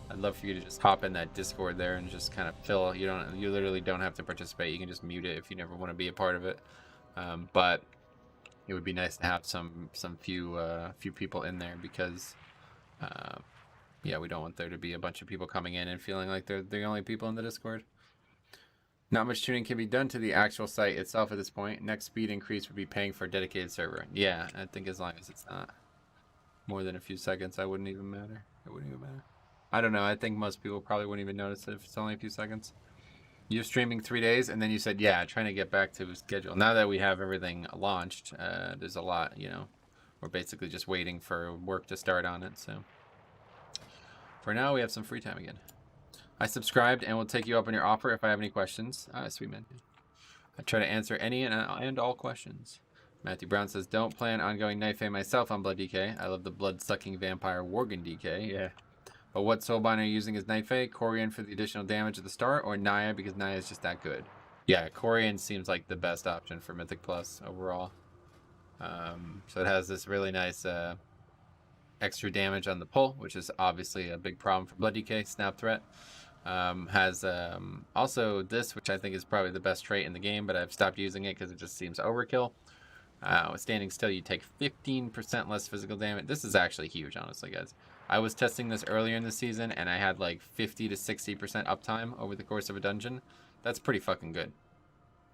I'd love for you to just hop in that Discord there and just kind of fill. You literally don't have to participate. You can just mute it if you never want to be a part of it. But it would be nice to have some few people in there because yeah, we don't want there to be a bunch of people coming in and feeling like they're the only people in the Discord. Not much tuning can be done to the actual site itself at this point. Next speed increase would be paying for a dedicated server. Yeah, I think as long as it's not more than a few seconds, I wouldn't even matter. It wouldn't even matter. I don't know. I think most people probably wouldn't even notice it if it's only a few seconds. You're streaming 3 days, and then you said, yeah, trying to get back to schedule. Now that we have everything launched, there's a lot, you know. We're basically just waiting for work to start on it, so. For now, we have some free time again. I subscribed and will take you up on your offer if I have any questions. Ah, sweet man. I try to answer any and all questions. Matthew Brown says, don't plan on going knife A myself on Blood DK. I love the blood-sucking vampire Worgen DK. Yeah. But what soulbind are you using as knife A? Corian for the additional damage at the start, or Naya because Naya is just that good? Yeah, Corian seems like the best option for Mythic Plus overall. So it has this really nice extra damage on the pull, which is obviously a big problem for Blood DK, Snap Threat. Has also this, which I think is probably the best trait in the game, but I've stopped using it because it just seems overkill. With standing still, you take 15% less physical damage. This is actually huge, honestly, guys. I was testing this earlier in the season, and I had like 50 to 60% uptime over the course of a dungeon. That's pretty fucking good.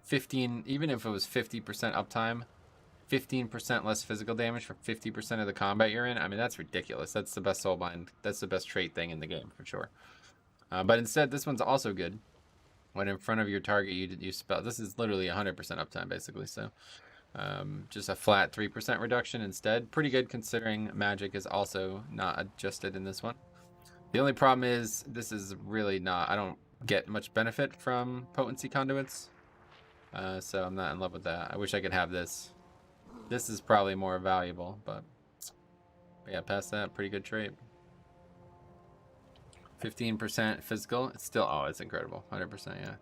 15, even if it was 50% uptime, 15% less physical damage for 50% of the combat you're in. I mean, that's ridiculous. That's the best soulbind. That's the best trait thing in the game, for sure. But instead, this one's also good. When in front of your target, you spell. This is literally 100% uptime, basically. So, just a flat 3% reduction instead. Pretty good considering magic is also not adjusted in this one. The only problem is this is really not. I don't get much benefit from potency conduits, so I'm not in love with that. I wish I could have this. This is probably more valuable, but yeah, past that, pretty good trait. 15% physical. It's still, oh, it's incredible. 100%, yeah.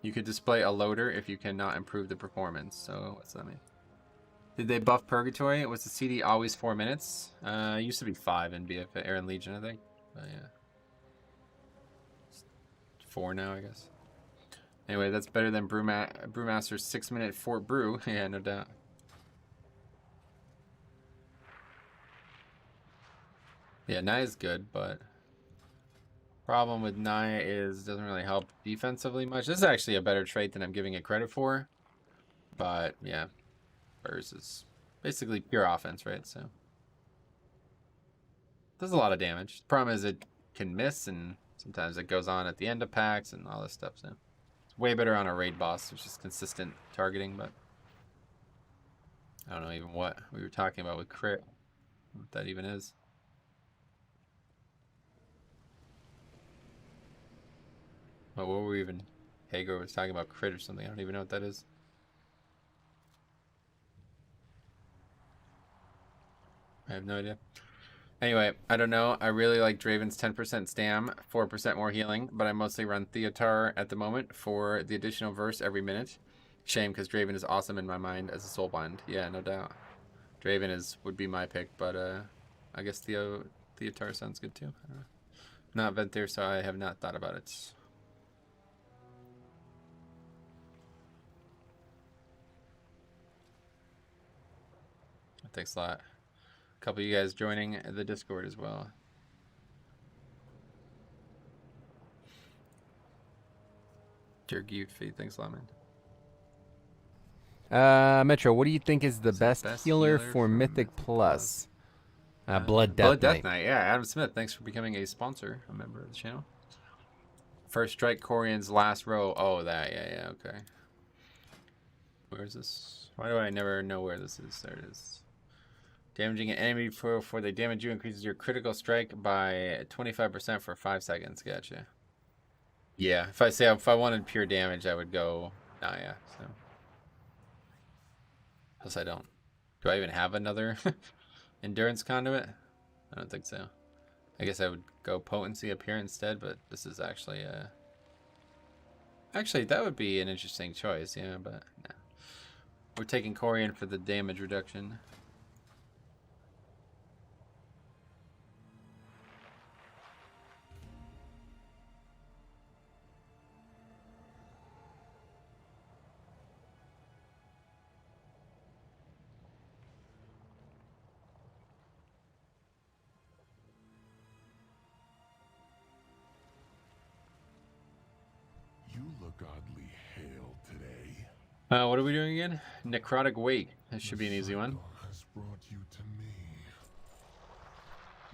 You could display a loader if you cannot improve the performance. So, what's that mean? Did they buff Purgatory? Was the CD always 4 minutes? It used to be 5 in BF Aaron Legion, I think. But yeah. 4 now, I guess. Anyway, that's better than Brewmaster's 6-minute Fort Brew. Yeah, no doubt. Yeah, Naya's good, but problem with Naya is it doesn't really help defensively much. This is actually a better trait than I'm giving it credit for. But yeah, Burrs is basically pure offense, right? So does a lot of damage. The problem is it can miss, and sometimes it goes on at the end of packs and all this stuff. So it's way better on a raid boss, which is consistent targeting. But I don't know even what we were talking about with crit, what that even is. What were we even? Hager was talking about crit or something. I don't even know what that is. I have no idea. Anyway, I don't know. I really like Draven's 10% stam, 4% more healing, but I mostly run Theotar at the moment for the additional verse every minute. Shame, because Draven is awesome in my mind as a soulbind. Yeah, no doubt. Draven would be my pick, but I guess Theotar sounds good too. I don't know. Not Venthyr, so I have not thought about it. Thanks a lot. A couple of you guys joining the Discord as well. Dear Gute feed, thanks a lot, man. Metro, what do you think is the best healer for Mythic Plus? Blood Death Knight. Yeah, Adam Smith, thanks for becoming a sponsor, a member of the channel. First Strike Corian's last row. Oh, that, yeah, okay. Where is this? Why do I never know where this is? There it is. Damaging an enemy before they damage you increases your critical strike by 25% for 5 seconds. Gotcha. Yeah, if I wanted pure damage, I would go Naya. So, plus I don't. Do I even have another endurance conduit? I don't think so. I guess I would go potency up here instead, but this is actually actually that would be an interesting choice. Yeah, but no. We're taking Corian for the damage reduction. Oddly hale today. What are we doing again? Necrotic Wake. This should be an easy one. Has brought you to me.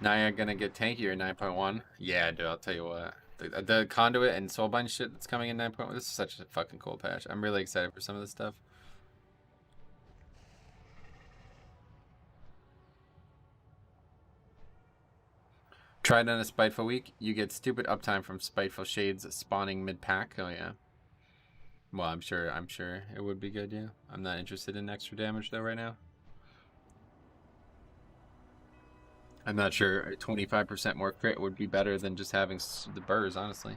Naya gonna get tankier in 9.1. Yeah, dude, I'll tell you what. The conduit and soulbind shit that's coming in 9.1. This is such a fucking cool patch. I'm really excited for some of this stuff. Tried on a Spiteful week. You get stupid uptime from Spiteful Shades spawning mid-pack. Oh yeah. Well, I'm sure it would be good, yeah. I'm not interested in extra damage though right now. I'm not sure 25% more crit would be better than just having the burrs, honestly.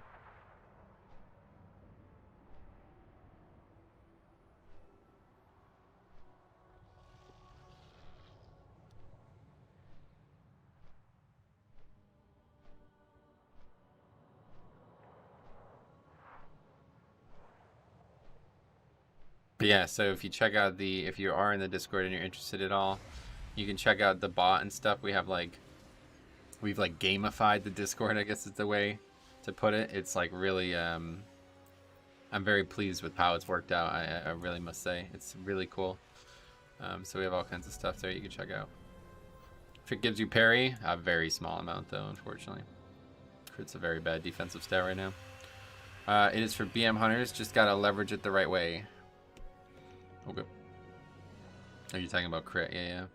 But yeah, so if you check out if you are in the Discord and you're interested at all, you can check out the bot and stuff. We've gamified the Discord, I guess is the way to put it. It's like really, I'm very pleased with how it's worked out. I really must say, it's really cool. So we have all kinds of stuff there you can check out. If it gives you parry, a very small amount though, unfortunately. Crit's a very bad defensive stat right now. It is for BM hunters, just gotta leverage it the right way. Okay. Are you talking about crit? Yeah.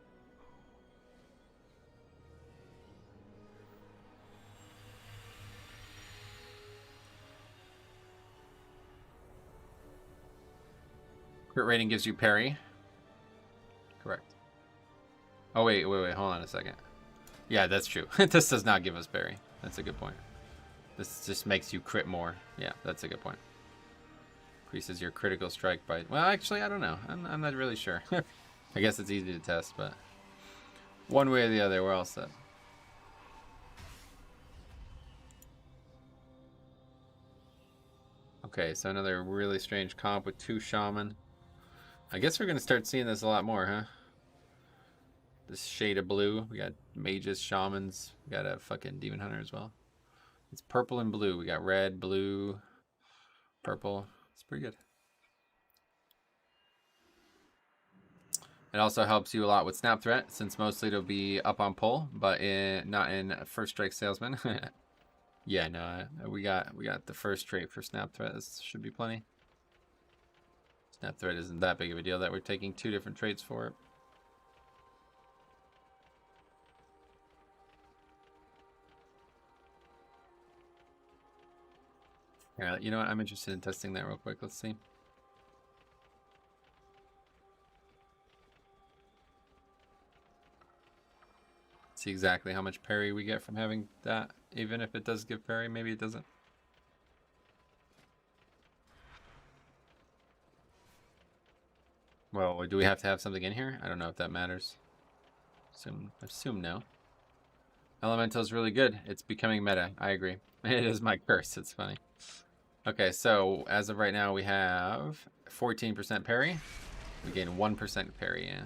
Crit rating gives you parry. Correct. Oh, wait. Hold on a second. Yeah, that's true. This does not give us parry. That's a good point. This just makes you crit more. Yeah, that's a good point. Increases your critical strike by... Well, actually, I don't know. I'm not really sure. I guess it's easy to test, but... One way or the other, we're all set. Okay, so another really strange comp with 2 shaman. I guess we're gonna start seeing this a lot more, huh? This shade of blue. We got mages, shamans. We got a fucking demon hunter as well. It's purple and blue. We got red, blue, purple. It's pretty good. It also helps you a lot with snap threat, since mostly it'll be up on pull, but not in first strike salesman. Yeah, no, we got the first trait for snap threat. This should be plenty. Snap threat isn't that big of a deal that we're taking 2 different traits for it. Yeah, you know what? I'm interested in testing that real quick. Let's see. See exactly how much parry we get from having that. Even if it does give parry, maybe it doesn't. Well, do we have to have something in here? I don't know if that matters. Assume no. Elemental is really good. It's becoming meta. I agree. It is my curse. It's funny. Okay, so as of right now, we have 14% parry. We gain 1% parry, yeah.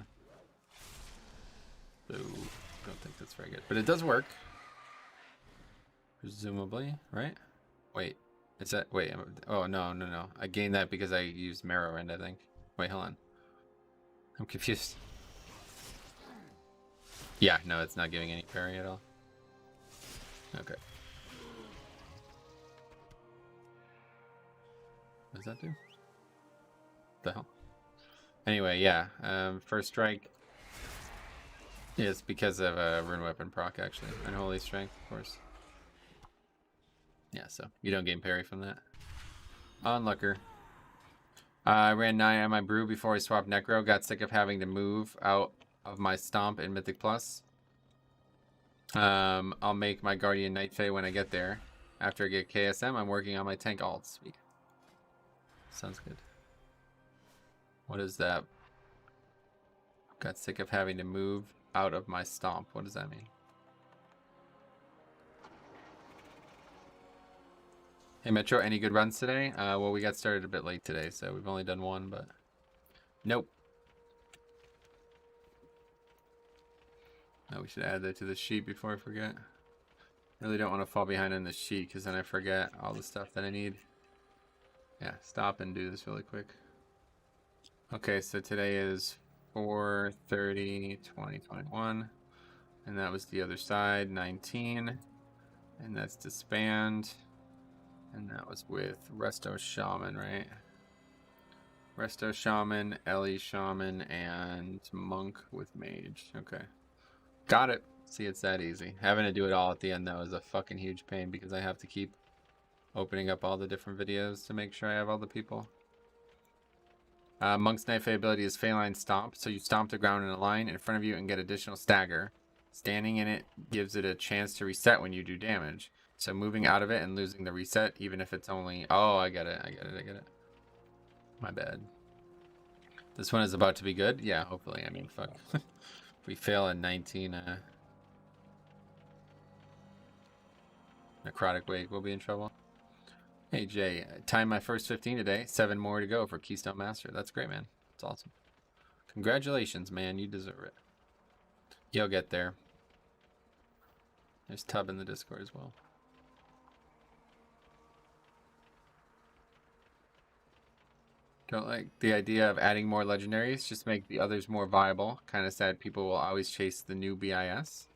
So, don't think that's very good. But it does work. Presumably, right? Wait, is that... Wait, oh, no. I gained that because I used Marrow Rend, I think. Wait, hold on. I'm confused. Yeah, no, it's not giving any parry at all. Okay. What does that do? What the hell? Anyway, yeah. First strike. Yeah, it's because of rune weapon proc, actually. Unholy strength, of course. Yeah, so you don't gain parry from that. Onlooker. I ran 9 on my brew before I swapped Necro. Got sick of having to move out of my stomp in Mythic Plus. I'll make my Guardian Night Fae when I get there. After I get KSM, I'm working on my tank alt. Sweet. Sounds good. What is that? Got sick of having to move out of my stomp. What does that mean? Hey Metro, any good runs today? Well, we got started a bit late today, so we've only done 1, but nope. Oh, we should add that to the sheet before I forget. Really don't want to fall behind on the sheet because then I forget all the stuff that I need. Yeah, stop and do this really quick. Okay, so today is 4/30/2021, and that was the other side, 19, and that's disband, and that was with Resto Shaman, right? Resto Shaman, Ellie Shaman, and Monk with Mage. Okay, got it. See, it's that easy. Having to do it all at the end though is a fucking huge pain because I have to keep opening up all the different videos to make sure I have all the people. Monk's Night Fae ability is Feline Stomp, so you stomp the ground in a line in front of you and get additional stagger. Standing in it gives it a chance to reset when you do damage. So moving out of it and losing the reset, even if it's only... Oh, I get it. My bad. This one is about to be good? Yeah, hopefully. I mean, fuck. If we fail in 19... Necrotic Wake, we'll be in trouble. Hey Jay, timed my first 15 today. 7 more to go for Keystone Master. That's great, man. That's awesome. Congratulations, man. You deserve it. You'll get there. There's Tub in the Discord as well. Don't like the idea of adding more legendaries. Just make the others more viable. Kind of sad people will always chase the new BIS.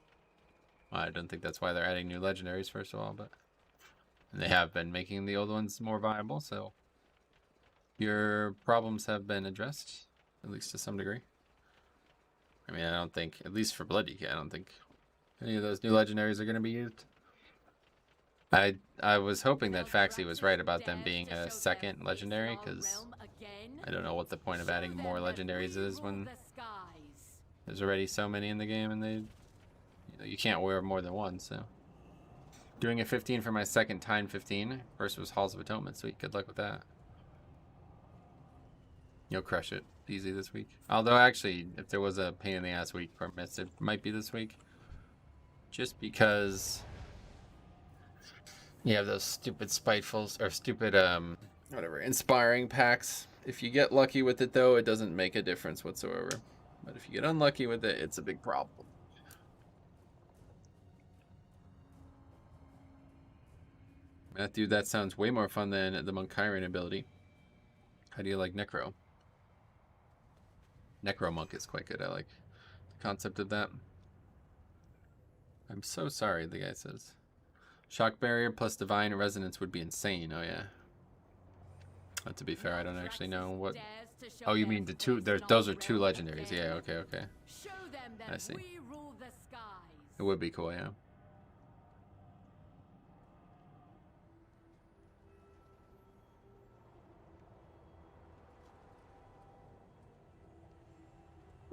Well, I don't think that's why they're adding new legendaries, first of all, but... And they have been making the old ones more viable, so your problems have been addressed, at least to some degree. I mean, I don't think, at least for Blood DK, I don't think any of those new legendaries are going to be used. I was hoping that Faxi was right about them being a second legendary, because I don't know what the point of adding more legendaries is when there's already so many in the game, and you can't wear more than one, so... Doing a 15 for my second time 15. First was Halls of Atonement. Sweet. Good luck with that. You'll crush it easy this week. Although, actually, if there was a pain in the ass week for Mist, it might be this week. Just because you have those stupid spitefuls, or stupid whatever, inspiring packs. If you get lucky with it, though, it doesn't make a difference whatsoever. But if you get unlucky with it, it's a big problem. Matthew, that sounds way more fun than the Monk Chiron ability. How do you like Necro? Necro Monk is quite good. I like the concept of that. I'm so sorry, the guy says. Shock Barrier plus Divine Resonance would be insane. Oh, yeah. But to be fair, I don't actually know what... Oh, you mean the two... Those are two legendaries. Yeah, okay, okay. I see. It would be cool, yeah.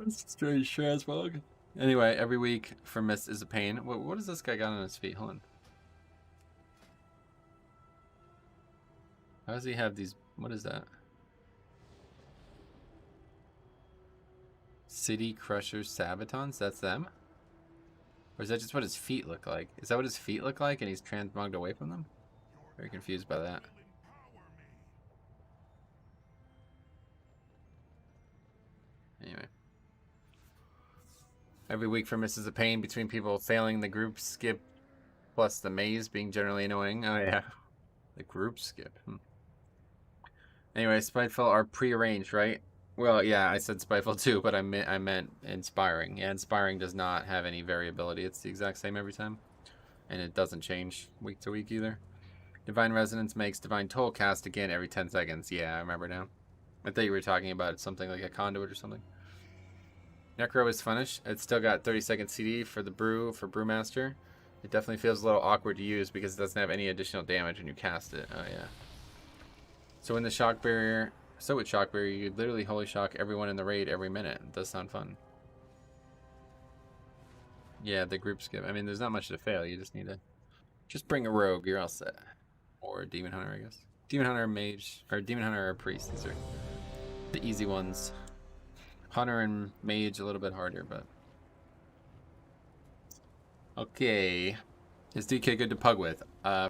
Strange transmog. Anyway, every week for Mist is a pain. What does this guy got on his feet? Hold on. How does he have these? What is that? City Crushers Sabatons? That's them? Or is that just what his feet look like? Is that what his feet look like and he's transmogged away from them? Very confused by that. Anyway. Every week for Mist is a pain between people failing the group skip plus the maze being generally annoying. Oh yeah. The group skip. Anyway, Spiteful are prearranged, right? Well, yeah, I said Spiteful too, but I meant Inspiring. Yeah, Inspiring does not have any variability. It's the exact same every time. And it doesn't change week to week either. Divine Resonance makes Divine Toll cast again every 10 seconds. Yeah, I remember now. I thought you were talking about something like a conduit or something. Necro is funish. It's still got 30-second CD for the Brewmaster. It definitely feels a little awkward to use because it doesn't have any additional damage when you cast it. Oh, yeah. So with Shock Barrier, you literally Holy Shock everyone in the raid every minute. It does sound fun. Yeah, the group skip. I mean, there's not much to fail. You just need to bring a rogue. You're all set. Or a Demon Hunter, I guess. Demon Hunter, Mage, or Demon Hunter or Priest. These are the easy ones. Hunter and Mage a little bit harder, but okay. Is DK good to pug with?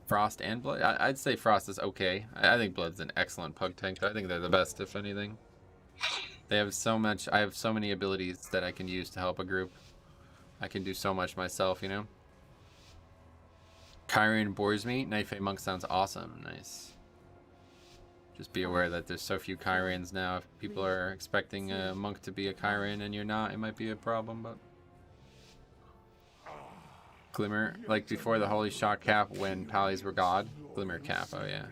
Frost and Blood? I'd say Frost is okay. I think Blood's an excellent pug tank. I think they're the best, if anything. They have so much. I have so many abilities that I can use to help a group. I can do so much myself, you know. Chiron bores me. Nightfay Monk sounds awesome. Nice. Just be aware that there's so few Chirons now. If people are expecting a monk to be a Chiron and you're not, it might be a problem, but... Glimmer, like before the Holy Shock cap when Pallies were God. Glimmer cap, oh yeah.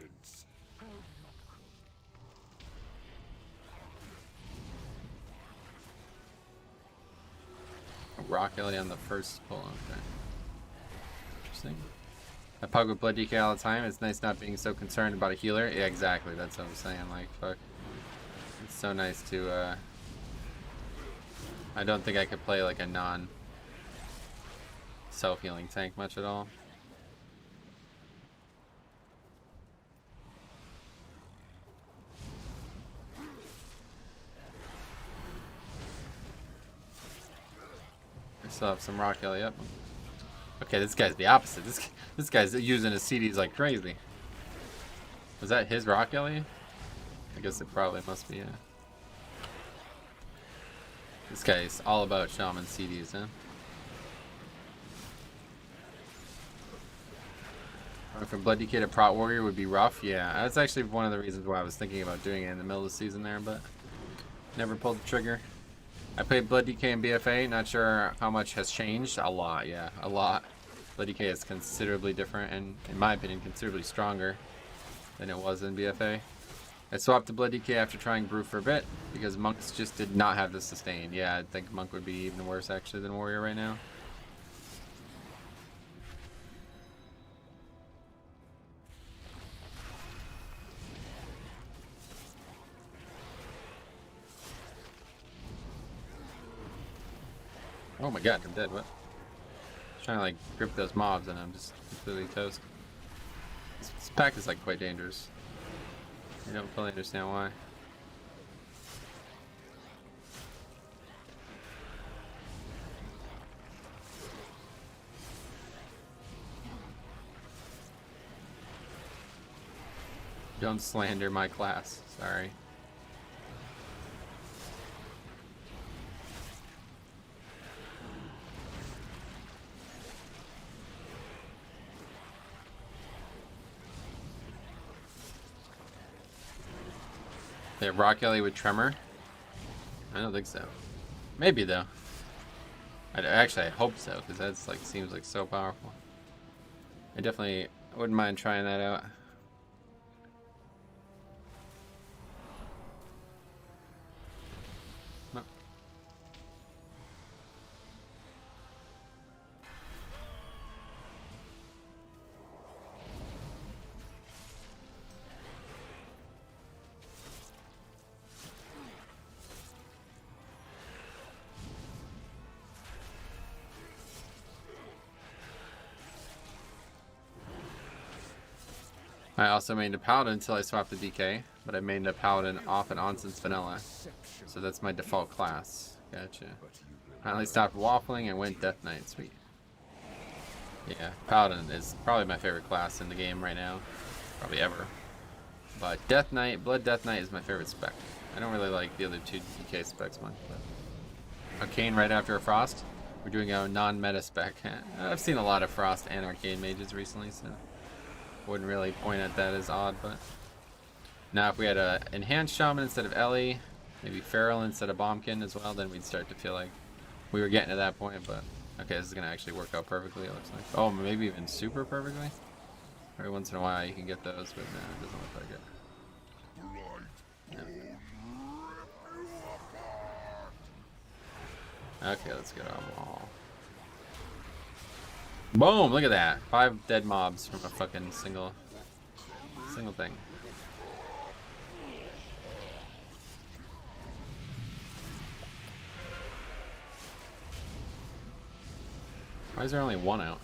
Rock Ellie on the first pull, okay. Interesting. I pug with blood DK all the time. It's nice not being so concerned about a healer. Yeah, exactly. That's what I'm saying. Like, fuck. It's so nice to, I don't think I could play like a self-healing tank much at all. I still have some Rock Ellie up. Okay, this guy's the opposite. This guy's using his CDs like crazy. Was that his Rock Ellie? I guess it probably must be, yeah. This guy's all about Shaman CDs, huh? From Blood DK to Prot Warrior would be rough. Yeah, that's actually one of the reasons why I was thinking about doing it in the middle of the season there, but never pulled the trigger. I played Blood DK and BFA. Not sure how much has changed. A lot, yeah, a lot. Blood DK is considerably different and, in my opinion, considerably stronger than it was in BFA. I swapped to Blood DK after trying Brew for a bit because Monks just did not have the sustain. Yeah, I think Monk would be even worse actually than Warrior right now. Oh my god, I'm dead. What? I'm trying to like grip those mobs and I'm just completely toast. This pack is like quite dangerous. I don't fully understand why. Don't slander my class. Sorry. They have Rock Ellie with Tremor? I don't think so. Maybe though. Actually, I hope so, because that's like seems like so powerful. I definitely wouldn't mind trying that out. No. I also made a Paladin until I swapped the DK, but I made a Paladin off and on since vanilla. So that's my default class. Gotcha. Finally stopped waffling and went Death Knight. Sweet. Yeah, Paladin is probably my favorite class in the game right now. Probably ever. But Death Knight, Blood Death Knight is my favorite spec. I don't really like the other two DK specs much. But Arcane right after a Frost. We're doing a non-meta spec. I've seen a lot of Frost and Arcane mages recently, so wouldn't really point at that as odd. But now if we had a Enhanced Shaman instead of Ellie, maybe Feral instead of Bombkin as well, then we'd start to feel like we were getting to that point. But okay, this is gonna actually work out perfectly, it looks like. Oh, maybe even super perfectly. Every once in a while you can get those, but no, it doesn't look like it. No. Okay, let's get on wall. Boom! Look at that. 5 dead mobs from a fucking single thing. Why is there only one out?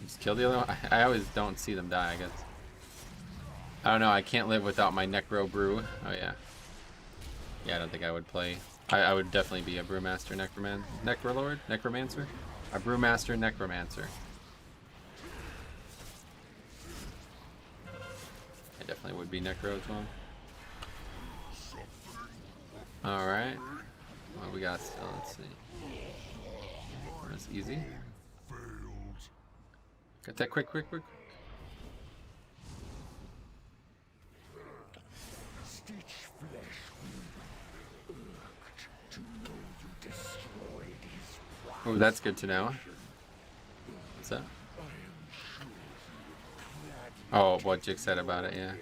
Just kill the other one? I always don't see them die, I guess. I don't know, I can't live without my Necro Brew. Oh yeah. Yeah, I don't think I would play. I would definitely be a Brewmaster Necromancer? A Brewmaster Necromancer. I definitely would be Necro as well. Alright. What we got still? Let's see. That's easy. Got that quick. Oh, that's good to know. What's that? Oh, what Jig said about it, yeah.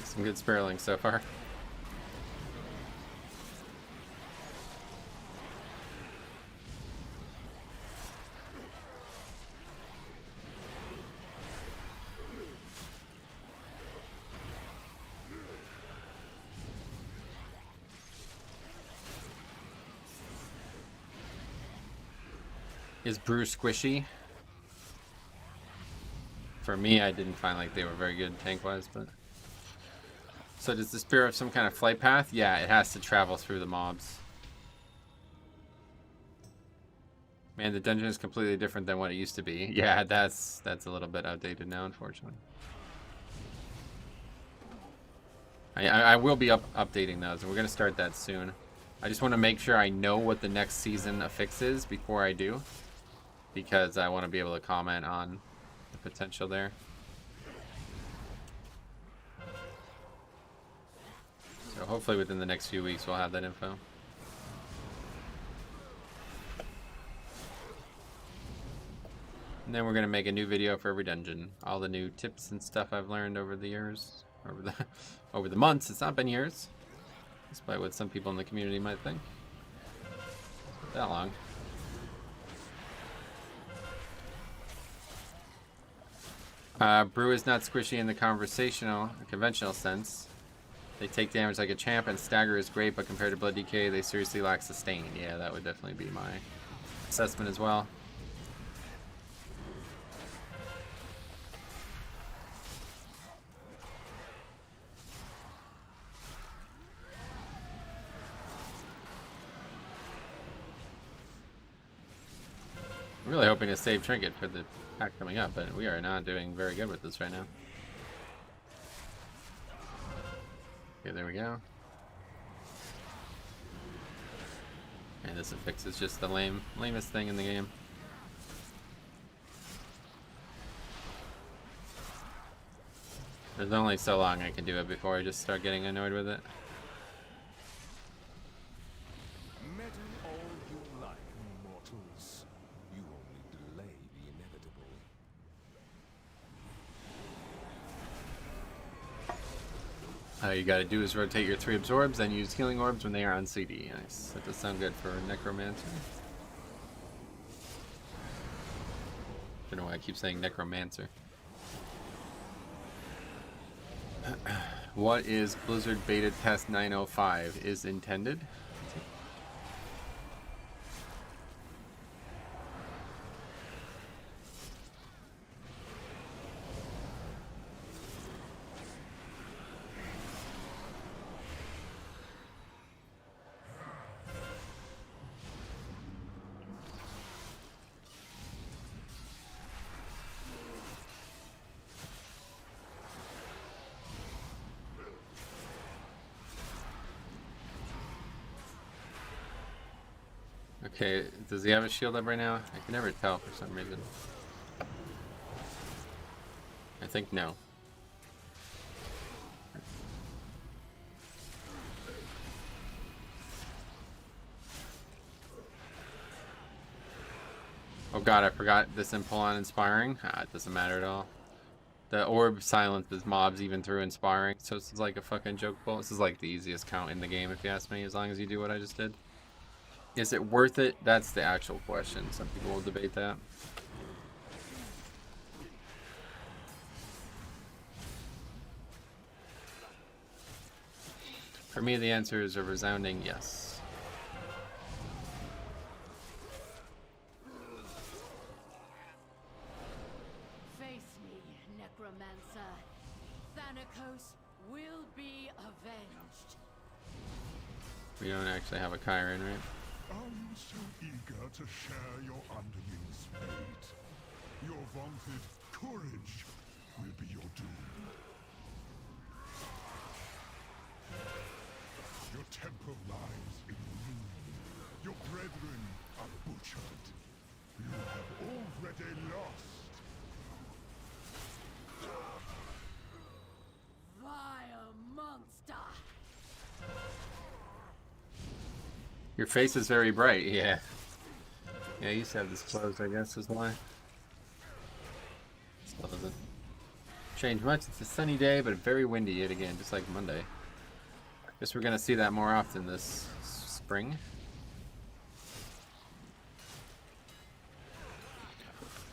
Some good Sparrowling so far. Is Brew squishy? For me, I didn't find like they were very good tank-wise, but... So does the Spear have some kind of flight path? Yeah, it has to travel through the mobs. Man, the dungeon is completely different than what it used to be. Yeah, that's a little bit outdated now, unfortunately. I will be updating those, and we're going to start that soon. I just want to make sure I know what the next season affix is before I do, because I want to be able to comment on the potential there. So hopefully within the next few weeks we'll have that info. And then we're going to make a new video for every dungeon. All the new tips and stuff I've learned over the years. Over the months. It's not been years. Despite what some people in the community might think. Not that long. Brew is not squishy in the conventional sense. They take damage like a champ, and stagger is great, but compared to Blood DK, they seriously lack sustain. Yeah, that would definitely be my assessment as well. I'm really hoping to save Trinket for the pack coming up, but we are not doing very good with this right now. Okay, there we go. And this Affix is just the lamest thing in the game. There's only so long I can do it before I just start getting annoyed with it. Meddle all you like, mortals. You only delay the inevitable. All you gotta do is rotate your 3 absorbs and use healing orbs when they are on CD. Nice. That does sound good for Necromancer. Don't know why I keep saying Necromancer. What is Blizzard Beta Test 905 is intended? Okay, does he have a shield up right now? I can never tell for some reason. I think no. Oh god, I forgot this impulse on Inspiring. It doesn't matter at all. The orb silences mobs even through Inspiring, so this is like a fucking joke bowl. This is like the easiest count in the game if you ask me, as long as you do what I just did. Is it worth it? That's the actual question. Some people will debate that. For me, the answer is a resounding yes. Face me, Necromancer. Thanatos will be avenged. We don't actually have a Chiron, right? Are you so eager to share your underling's fate? Your vaunted courage will be your doom. Your temple lies in ruin. Your brethren are butchered. You have already lost. Vile monster! Your face is very bright, yeah. Yeah, I used to have this closed, I guess, is why. Still doesn't change much. It's a sunny day, but very windy yet again, just like Monday. Guess we're gonna see that more often this spring.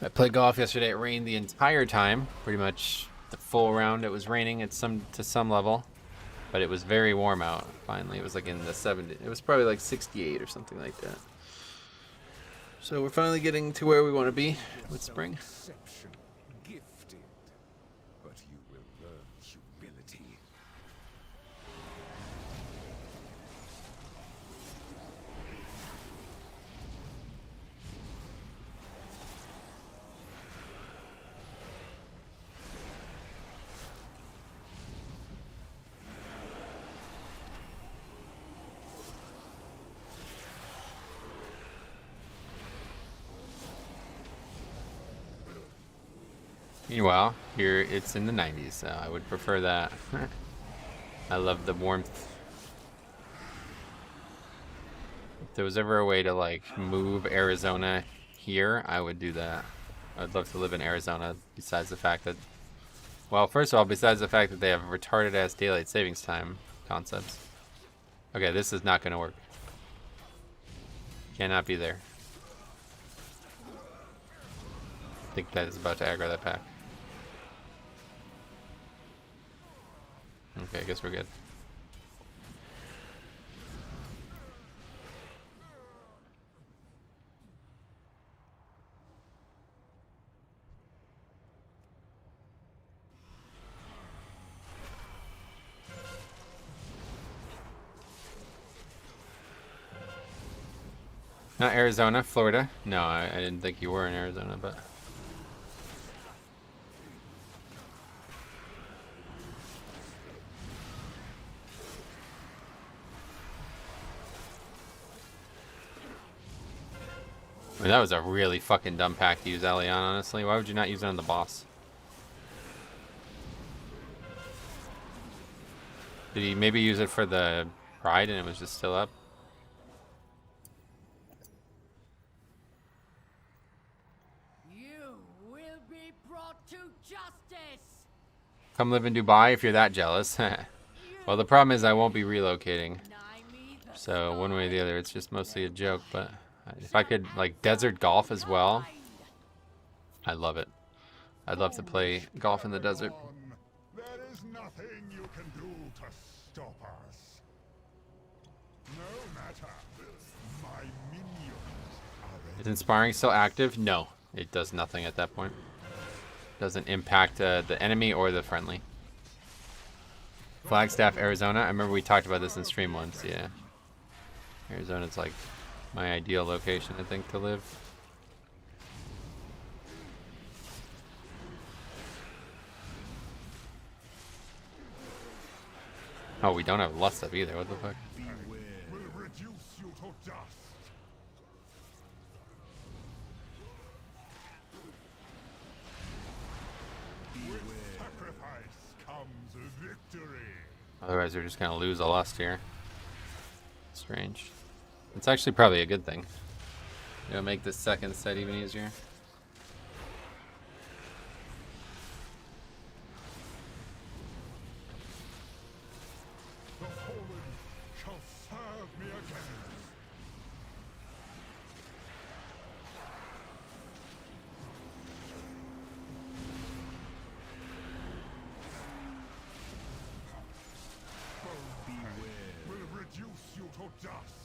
I played golf yesterday. It rained the entire time, pretty much the full round. It was raining at to some level. But it was very warm out, finally. It was like in the 70s. It was probably like 68 or something like that. So we're finally getting to where we want to be with spring. Exception, gifted, but you will learn humility. Meanwhile, here it's in the 90s, so I would prefer that. I love the warmth. If there was ever a way to like move Arizona here, I would do that. I'd love to live in Arizona, besides the fact that, well, first of all, besides the fact that they have retarded ass daylight savings time concepts. Okay, this is not gonna work. Cannot be there. I think that is about to aggro that pack. Okay, I guess we're good. Not Arizona, Florida. No, I didn't think you were in Arizona, but... I mean, that was a really fucking dumb pack to use Allion, honestly. Why would you not use it on the boss? Did he maybe use it for the Pride and it was just still up? You will be brought to justice. Come live in Dubai if you're that jealous. Well, the problem is I won't be relocating. So one way or the other, it's just mostly a joke, but if I could, like, desert golf as well, I love it. I'd love to play golf in the desert. There is nothing you can do to stop us. No matter. My minions are Is Inspiring still active? No, it does nothing at that point. Doesn't impact the enemy or the friendly. Flagstaff, Arizona. I remember we talked about this in stream once. Yeah, Arizona's like my ideal location, I think, to live. Oh, we don't have lust up either. What the fuck? will reduce you to dust. With sacrifice comes victory. Otherwise, we're just gonna lose a lust here. Strange. It's actually probably a good thing. It'll make the second set even easier. The fallen shall serve me again. Will reduce you to dust.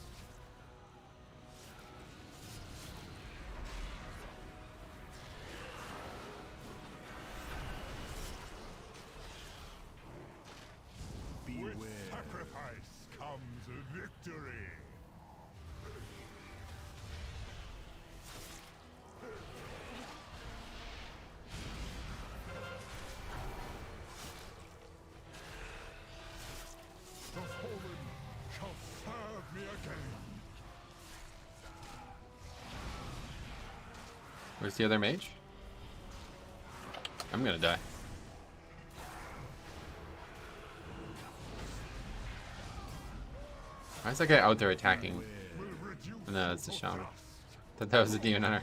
With sacrifice comes victory. The fallen shall serve me again. Where's the other mage? I'm gonna die. Why is that guy out there attacking? No, it's a shaman. Thought that was a demon hunter.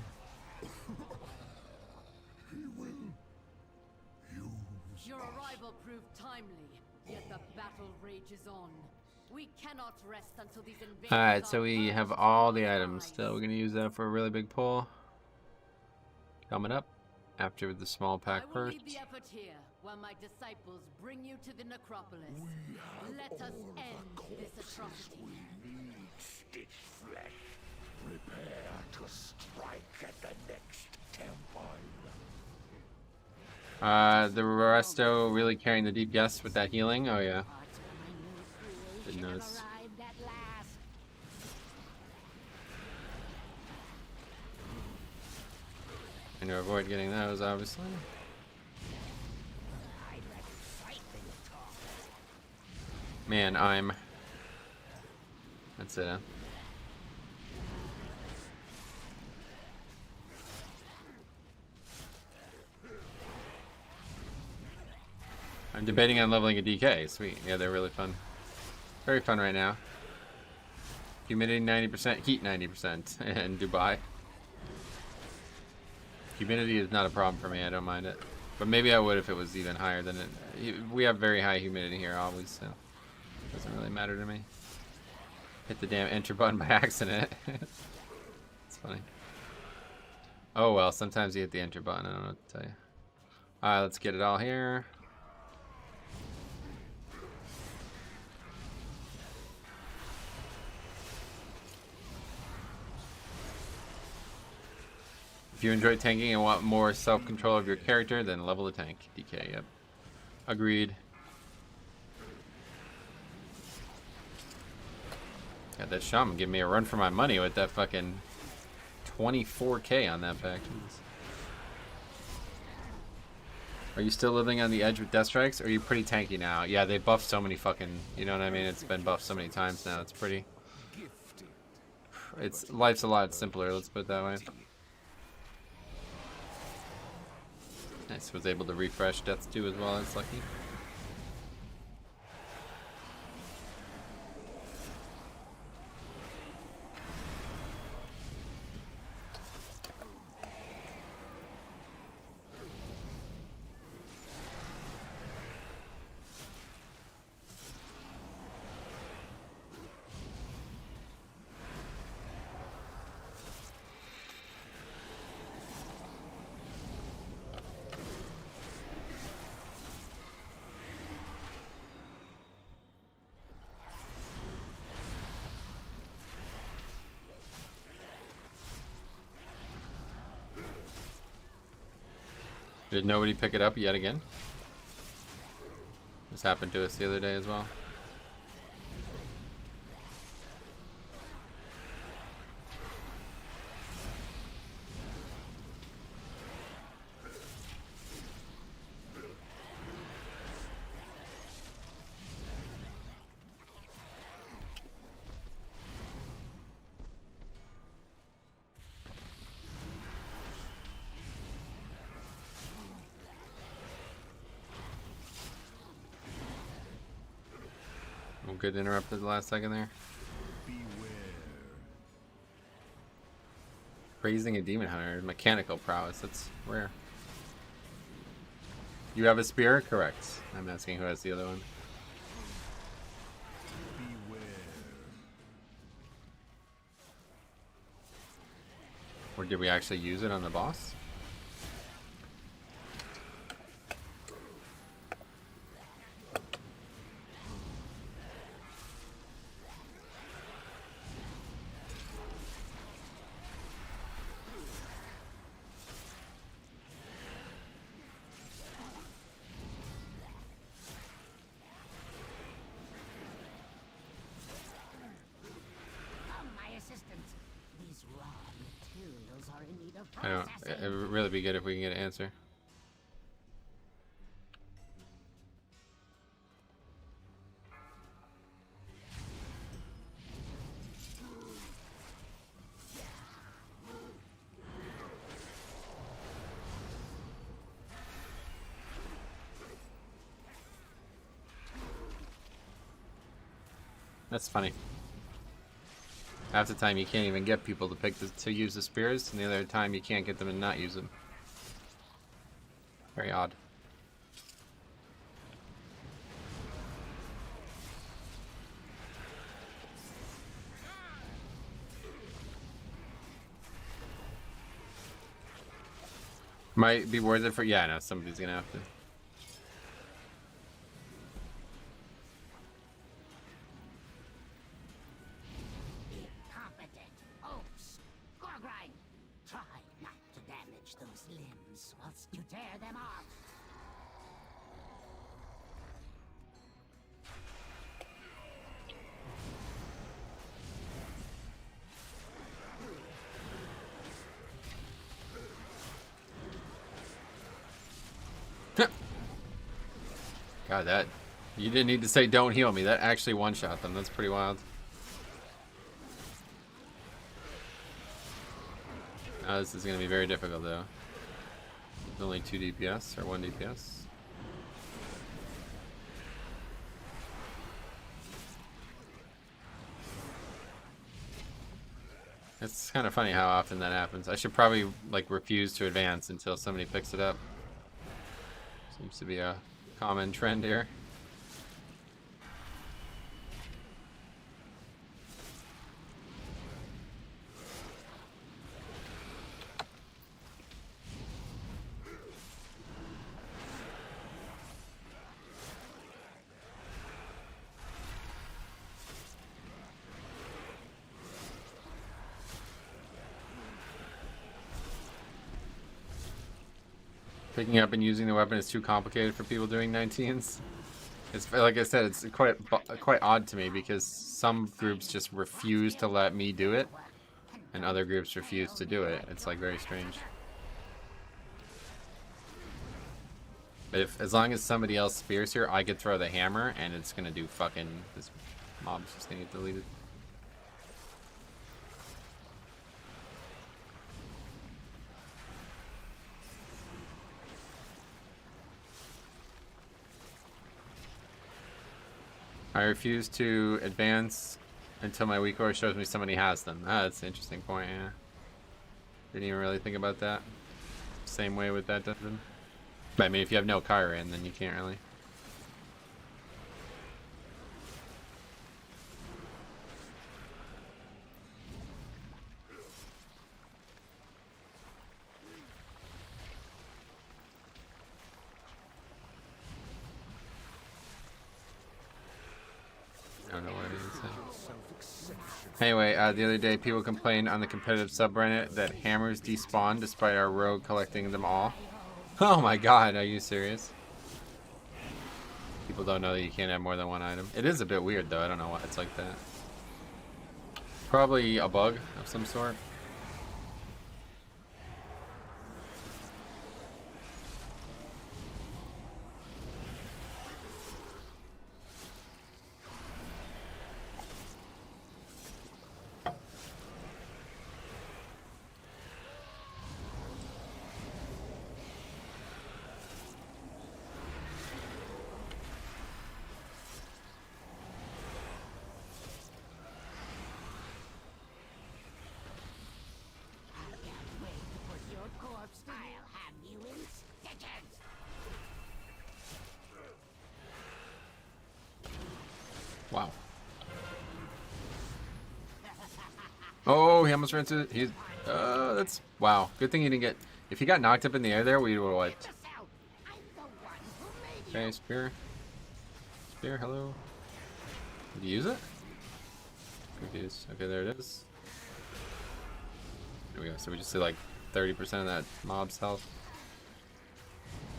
Your arrival proved timely, yet the battle rages on. We cannot rest until these invaders Alright, so are we burst have from all our the items sides. still. We're gonna use that for a really big pull. Coming up after the small pack I will first. lead the effort here, while my disciples bring you to the necropolis. Let us end this atrocity. Stitch flesh. Prepare to strike at the next temple. The Resto really carrying the DPS with that healing. Oh yeah. Didn't notice. And to avoid getting those, obviously. Man, that's it, huh? I'm debating on leveling a DK. Sweet. Yeah, they're really fun. Very fun right now. Humidity 90%, heat 90% in Dubai. Humidity is not a problem for me. I don't mind it. But maybe I would if it was even higher than it. We have very high humidity here always, so it doesn't really matter to me. Hit the damn enter button by accident. It's funny. Oh well, sometimes you hit the enter button. I don't know what to tell you. Alright, let's get it all here. If you enjoy tanking and want more self-control of your character, then level the tank. DK, yep. Agreed. Got that shaman give me a run for my money with that fucking 24k on that pack. Jeez. Are you still living on the edge with death strikes? Or are you pretty tanky now? Yeah, they buffed so many fucking, you know what I mean? It's been buffed so many times now. It's pretty. Life's a lot simpler. Let's put it that way. Nice. Was able to refresh deaths too as well. That's lucky. Did nobody pick it up yet again? This happened to us the other day as well. Good interrupted the last second there. Raising a demon hunter, mechanical prowess, that's rare. You have a spear? Correct. I'm asking who has the other one. Or did we actually use it on the boss? It would really be good if we can get an answer. That's funny. Half the time you can't even get people to use the spears, and the other time you can't get them to not use them. Very odd. Might be worth it for, yeah, no, somebody's gonna have to. God, that... You didn't need to say don't heal me. That actually one-shot them. That's pretty wild. Now this is going to be very difficult, though. It's only 2 DPS, or 1 DPS. It's kind of funny how often that happens. I should probably, like, refuse to advance until somebody picks it up. Seems to be a common trend here. Picking up and using the weapon is too complicated for people doing 19s. It's like I said, it's quite odd to me because some groups just refuse to let me do it, and other groups refuse to do it. It's like very strange. But if, as long as somebody else spears here, I could throw the hammer and it's gonna do fucking, this mob's just gonna get deleted. I refuse to advance until my weak aura shows me somebody has them. Ah, that's an interesting point, yeah. Didn't even really think about that. Same way with that dungeon. But I mean, if you have no Kyran, then you can't really. I don't know what it is. Anyway, the other day people complained on the competitive subreddit that hammers despawn despite our rogue collecting them all. Oh my god, are you serious? People don't know that you can't have more than one item. It is a bit weird though, I don't know why it's like that. Probably a bug of some sort. Wow. Oh, he almost ran through. He's. That's wow. Good thing he didn't get. If he got knocked up in the air there, we would have wiped. Okay, spear. Spear, hello. Did you use it? Confused. Okay, there it is. There we go. So we just did like 30% of that mob's health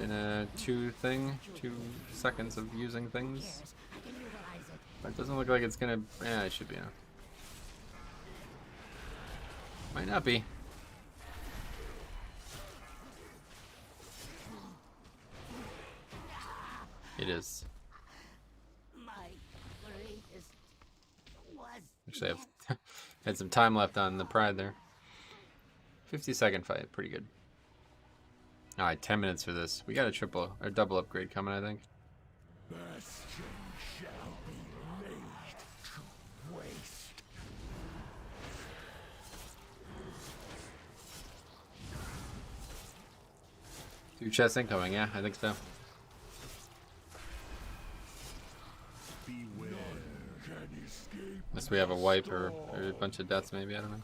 in a 2 seconds of using things. It doesn't look like it's gonna. Yeah, it should be. Might not be. It is. Actually, I've had some time left on the pride there. 50-second fight, pretty good. All right, 10 minutes for this. We got a triple or double upgrade coming, I think. Two chests incoming, yeah, I think so. Unless we have a wipe or a bunch of deaths, maybe, I don't know.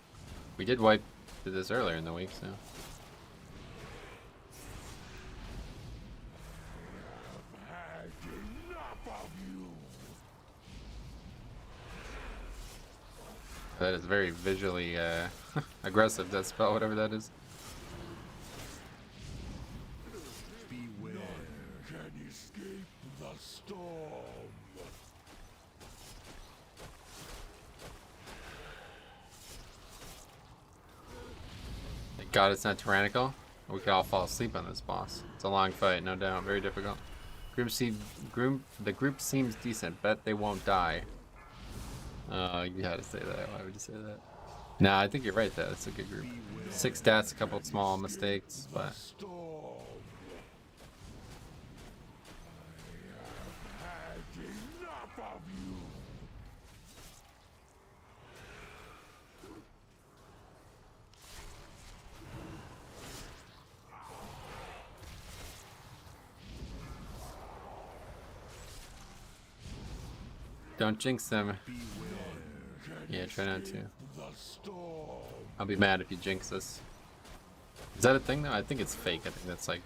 We did wipe this earlier in the week, so. That is very visually aggressive, that spell, whatever that is. Thank God it's not tyrannical. We could all fall asleep on this boss. It's a long fight, no doubt. Very difficult. The group seems decent. Bet they won't die. You had to say that. Why would you say that? Nah, I think you're right though. It's a good group. 6 stats, a couple small mistakes, but. Don't jinx them. Yeah, try not to. I'll be mad if you jinx us. Is that a thing though? I think it's fake. I think that's like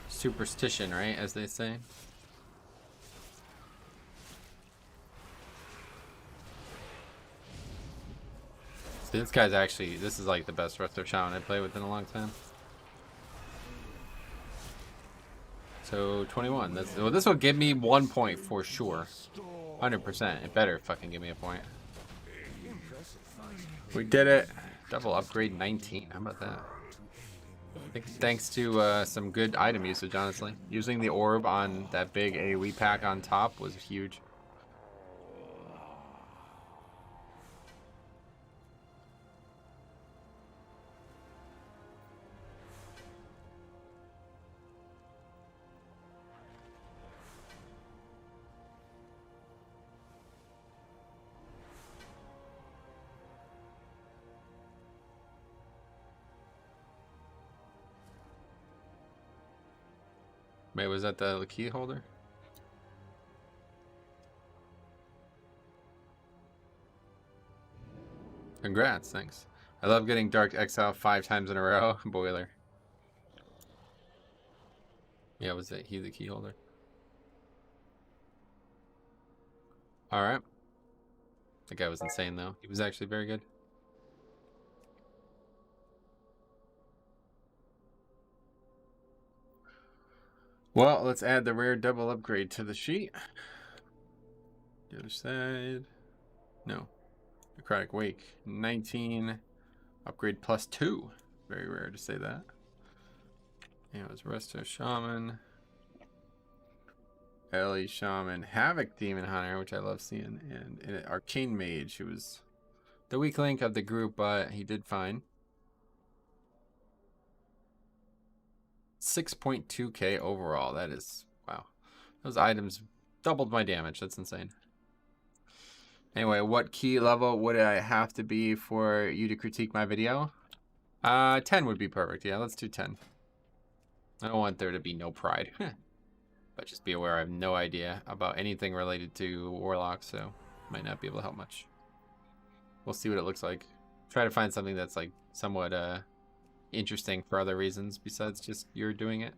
superstition, right? As they say. So this guy's actually, this is like the best Resto Shaman I played with in a long time. So 21. That's, well, this will give me 1 point for sure. 100%. It better fucking give me a point. We did it. Double upgrade 19. How about that? I think thanks to some good item usage, honestly. Using the orb on that big AoE pack on top was huge. Wait, was that the key holder? Congrats, thanks. I love getting Dark Exile 5 times in a row. Boiler. Yeah, was he the key holder? Alright. That guy was insane, though. He was actually very good. Well, let's add the rare double upgrade to the sheet. The other side. No. Necrotic Wake. 19. Upgrade plus 2. Very rare to say that. And it was Resto Shaman. Ellie Shaman. Havoc Demon Hunter, which I love seeing. And an Arcane Mage, who was the weak link of the group, but he did fine. 6.2k overall. That is, wow. Those items doubled my damage. That's insane. Anyway, what key level would I have to be for you to critique my video? 10 would be perfect. Yeah, let's do 10. I don't want there to be no pride. But just be aware I have no idea about anything related to Warlock, so might not be able to help much. We'll see what it looks like. Try to find something that's like somewhat interesting for other reasons besides just you're doing it.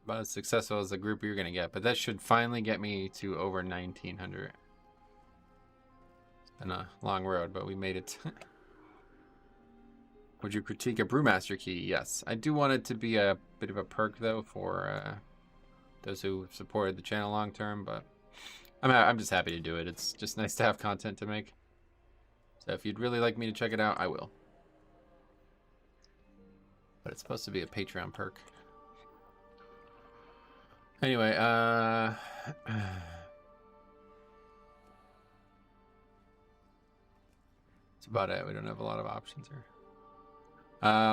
About as successful as the group you're gonna get, but that should finally get me to over 1900. It's been a long road, but we made it. Would you critique a Brewmaster key? Yes. I do want it to be a bit of a perk though for those who supported the channel long term, but I'm just happy to do it. It's just nice to have content to make. So if you'd really like me to check it out, I will. But it's supposed to be a Patreon perk. Anyway, that's about it. We don't have a lot of options here.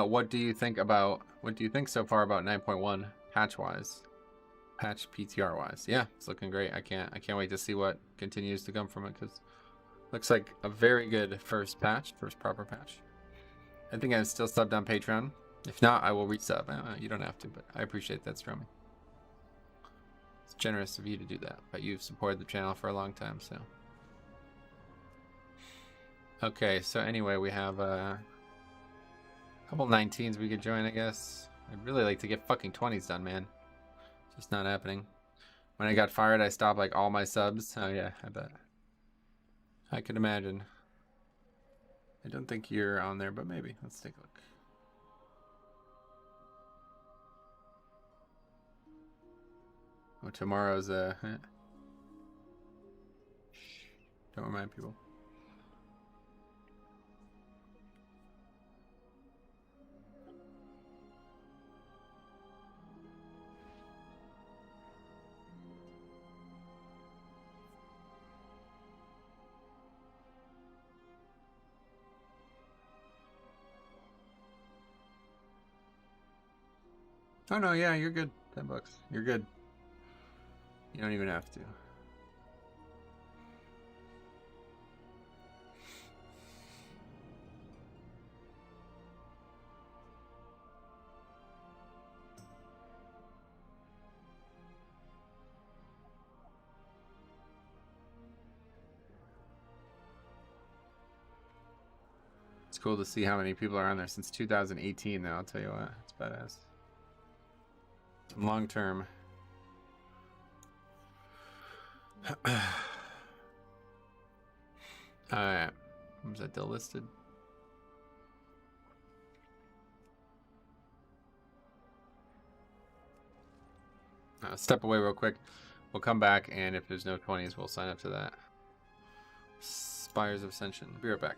What do you think so far about 9.1 patch wise? Patch PTR wise. Yeah, it's looking great. I can't wait to see what continues to come from it, because looks like a very good first proper patch. I think I'm still subbed on Patreon. If not, I will resub. You don't have to, but I appreciate that, Stromy. It's generous of you to do that, but you've supported the channel for a long time, so. Okay, so anyway, we have a couple 19s we could join, I guess. I'd really like to get fucking 20s done, man. It's just not happening. When I got fired, I stopped like all my subs. Oh yeah, I bet. I could imagine. I don't think you're on there, but maybe. Let's take a look. Oh, tomorrow's don't remind people. Oh no, yeah, you're good. $10. You're good. You don't even have to. It's cool to see how many people are on there since 2018 now, I'll tell you what. It's badass. Some long term. Alright. Was that still listed? Step away real quick. We'll come back, and if there's no 20s, we'll sign up to that. Spires of Ascension. Be right back.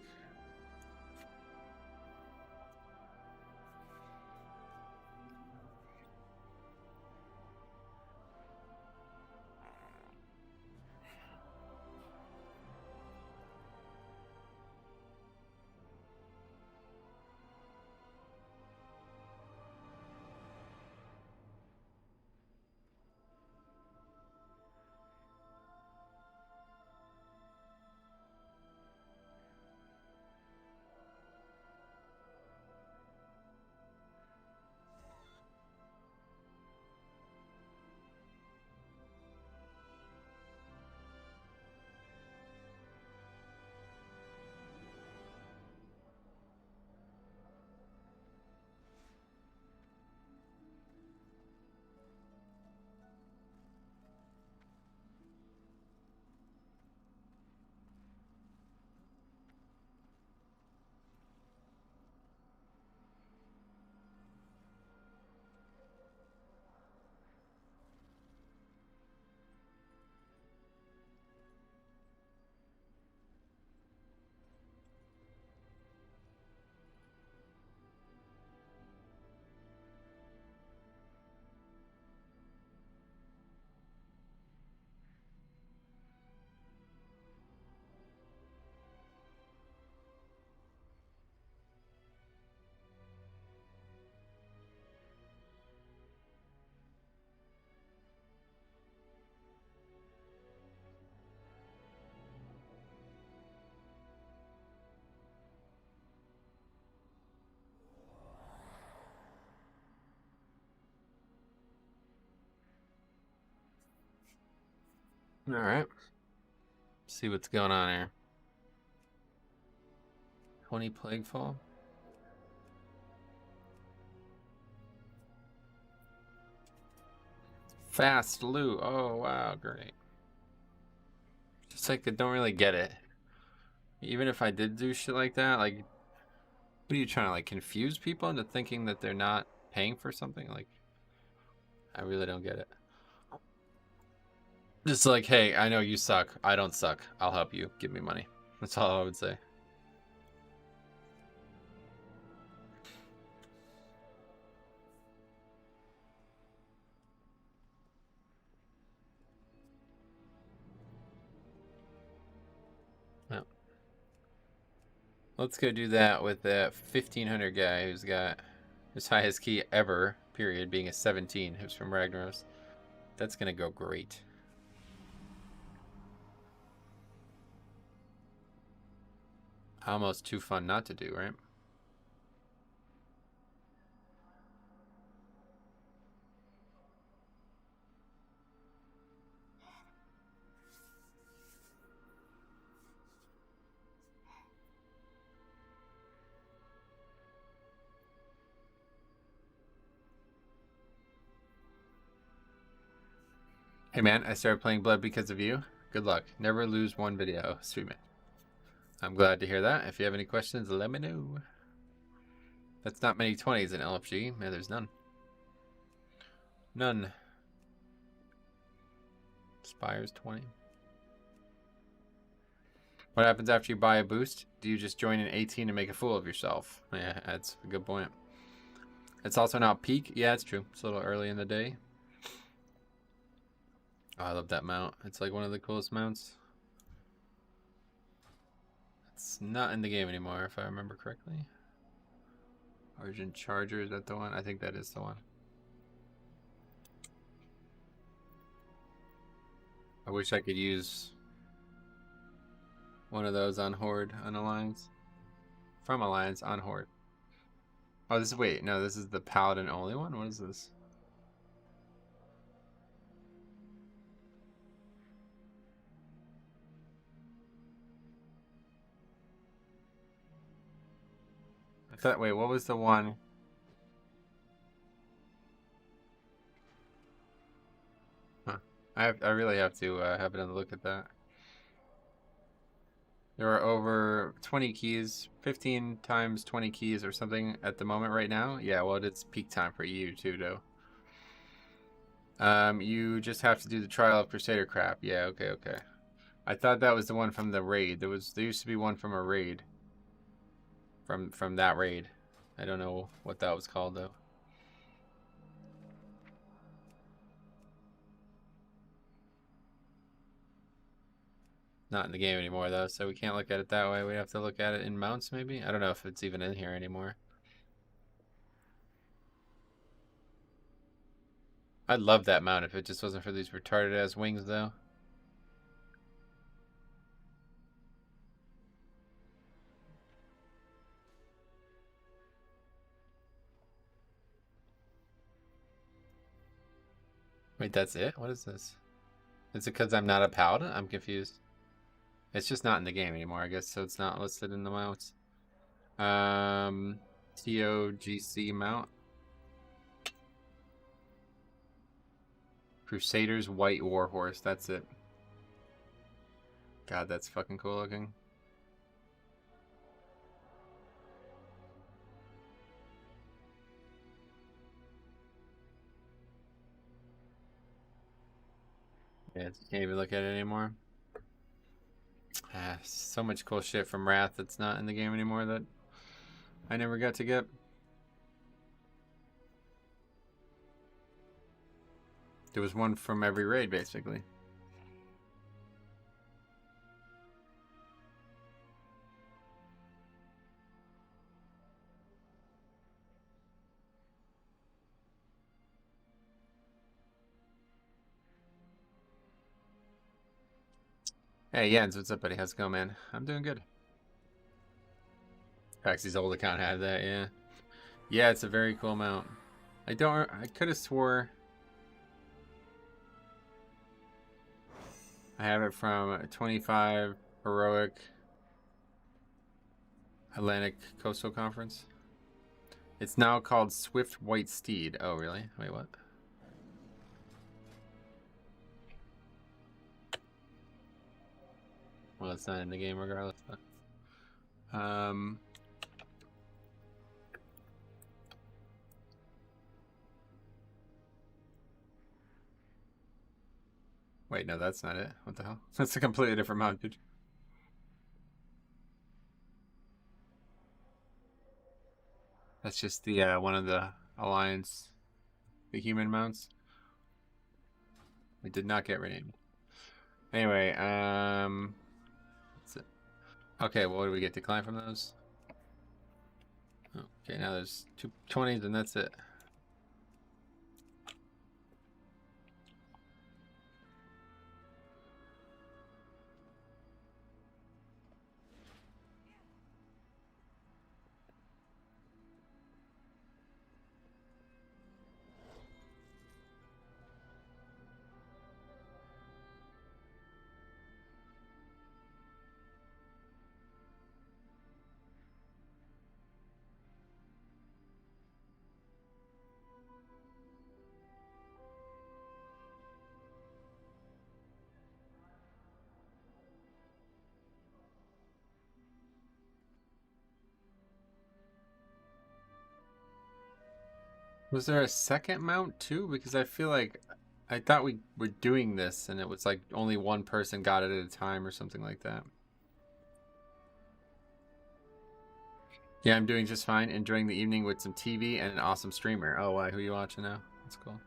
All right. See what's going on here. 20 Plaguefall. Fast loot. Oh, wow. Great. Just like I don't really get it. Even if I did do shit like that, like, what are you trying to, like, confuse people into thinking that they're not paying for something? Like, I really don't get it. Just like, hey, I know you suck. I don't suck. I'll help you. Give me money. That's all I would say. No. Let's go do that with that 1500 guy who's got his highest key ever, period, being a 17, who's from Ragnaros. That's going to go great. Almost too fun not to do, right? Hey man, I started playing Blood because of you. Good luck. Never lose one video. Stream it. I'm glad to hear that. If you have any questions, let me know. That's not many 20s in LFG. Man, there's none. None. Spires 20. What happens after you buy a boost? Do you just join an 18 and make a fool of yourself? Yeah, that's a good point. It's also not peak. Yeah, it's true. It's a little early in the day. Oh, I love that mount. It's like one of the coolest mounts. It's not in the game anymore, if I remember correctly. Argent Charger, is that the one? I think that is the one. I wish I could use one of those on Horde on Alliance. From Alliance on Horde. Oh, this is, wait, no, this is the Paladin only one? What is this? I thought, wait, what was the one? Huh. I really have to have another look at that. There are over 20 keys, 15 times 20 keys or something at the moment right now. Yeah, well, it's peak time for EU too, though. You just have to do the Trial of Crusader crap. Yeah, okay, okay. I thought that was the one from the raid. There used to be one from a raid. From that raid. I don't know what that was called though. Not in the game anymore though, so we can't look at it that way. We have to look at it in mounts maybe? I don't know if it's even in here anymore. I'd love that mount if it just wasn't for these retarded ass wings though. Wait, that's it? What is this? Is it because I'm not a paladin? I'm confused. It's just not in the game anymore, I guess, so it's not listed in the mounts. TOGC mount. Crusader's White Warhorse, that's it. God, that's fucking cool looking. Yeah, you can't even look at it anymore. Ah, so much cool shit from Wrath that's not in the game anymore that I never got to get. There was one from every raid, basically. Hey, Jens, what's up, buddy? How's it going, man? I'm doing good. Paxy's old account had that, yeah. Yeah, it's a very cool mount. I could have swore I have it from 25 Heroic Atlantic Coastal Conference. It's now called Swift White Steed. Oh, really? Wait, what? Well, it's not in the game regardless, but... Wait, no, that's not it. What the hell? That's a completely different mount, dude. That's just the one of the Alliance, the human mounts. We did not get renamed. Anyway, that's it. Okay, well, what do we get? Decline from those? Okay, now there's 220s and that's it. Was there a second mount too? Because I feel like I thought we were doing this and it was like only one person got it at a time or something like that. Yeah, I'm doing just fine. Enjoying the evening with some TV and an awesome streamer. Oh, wow. Who are you watching now? That's cool.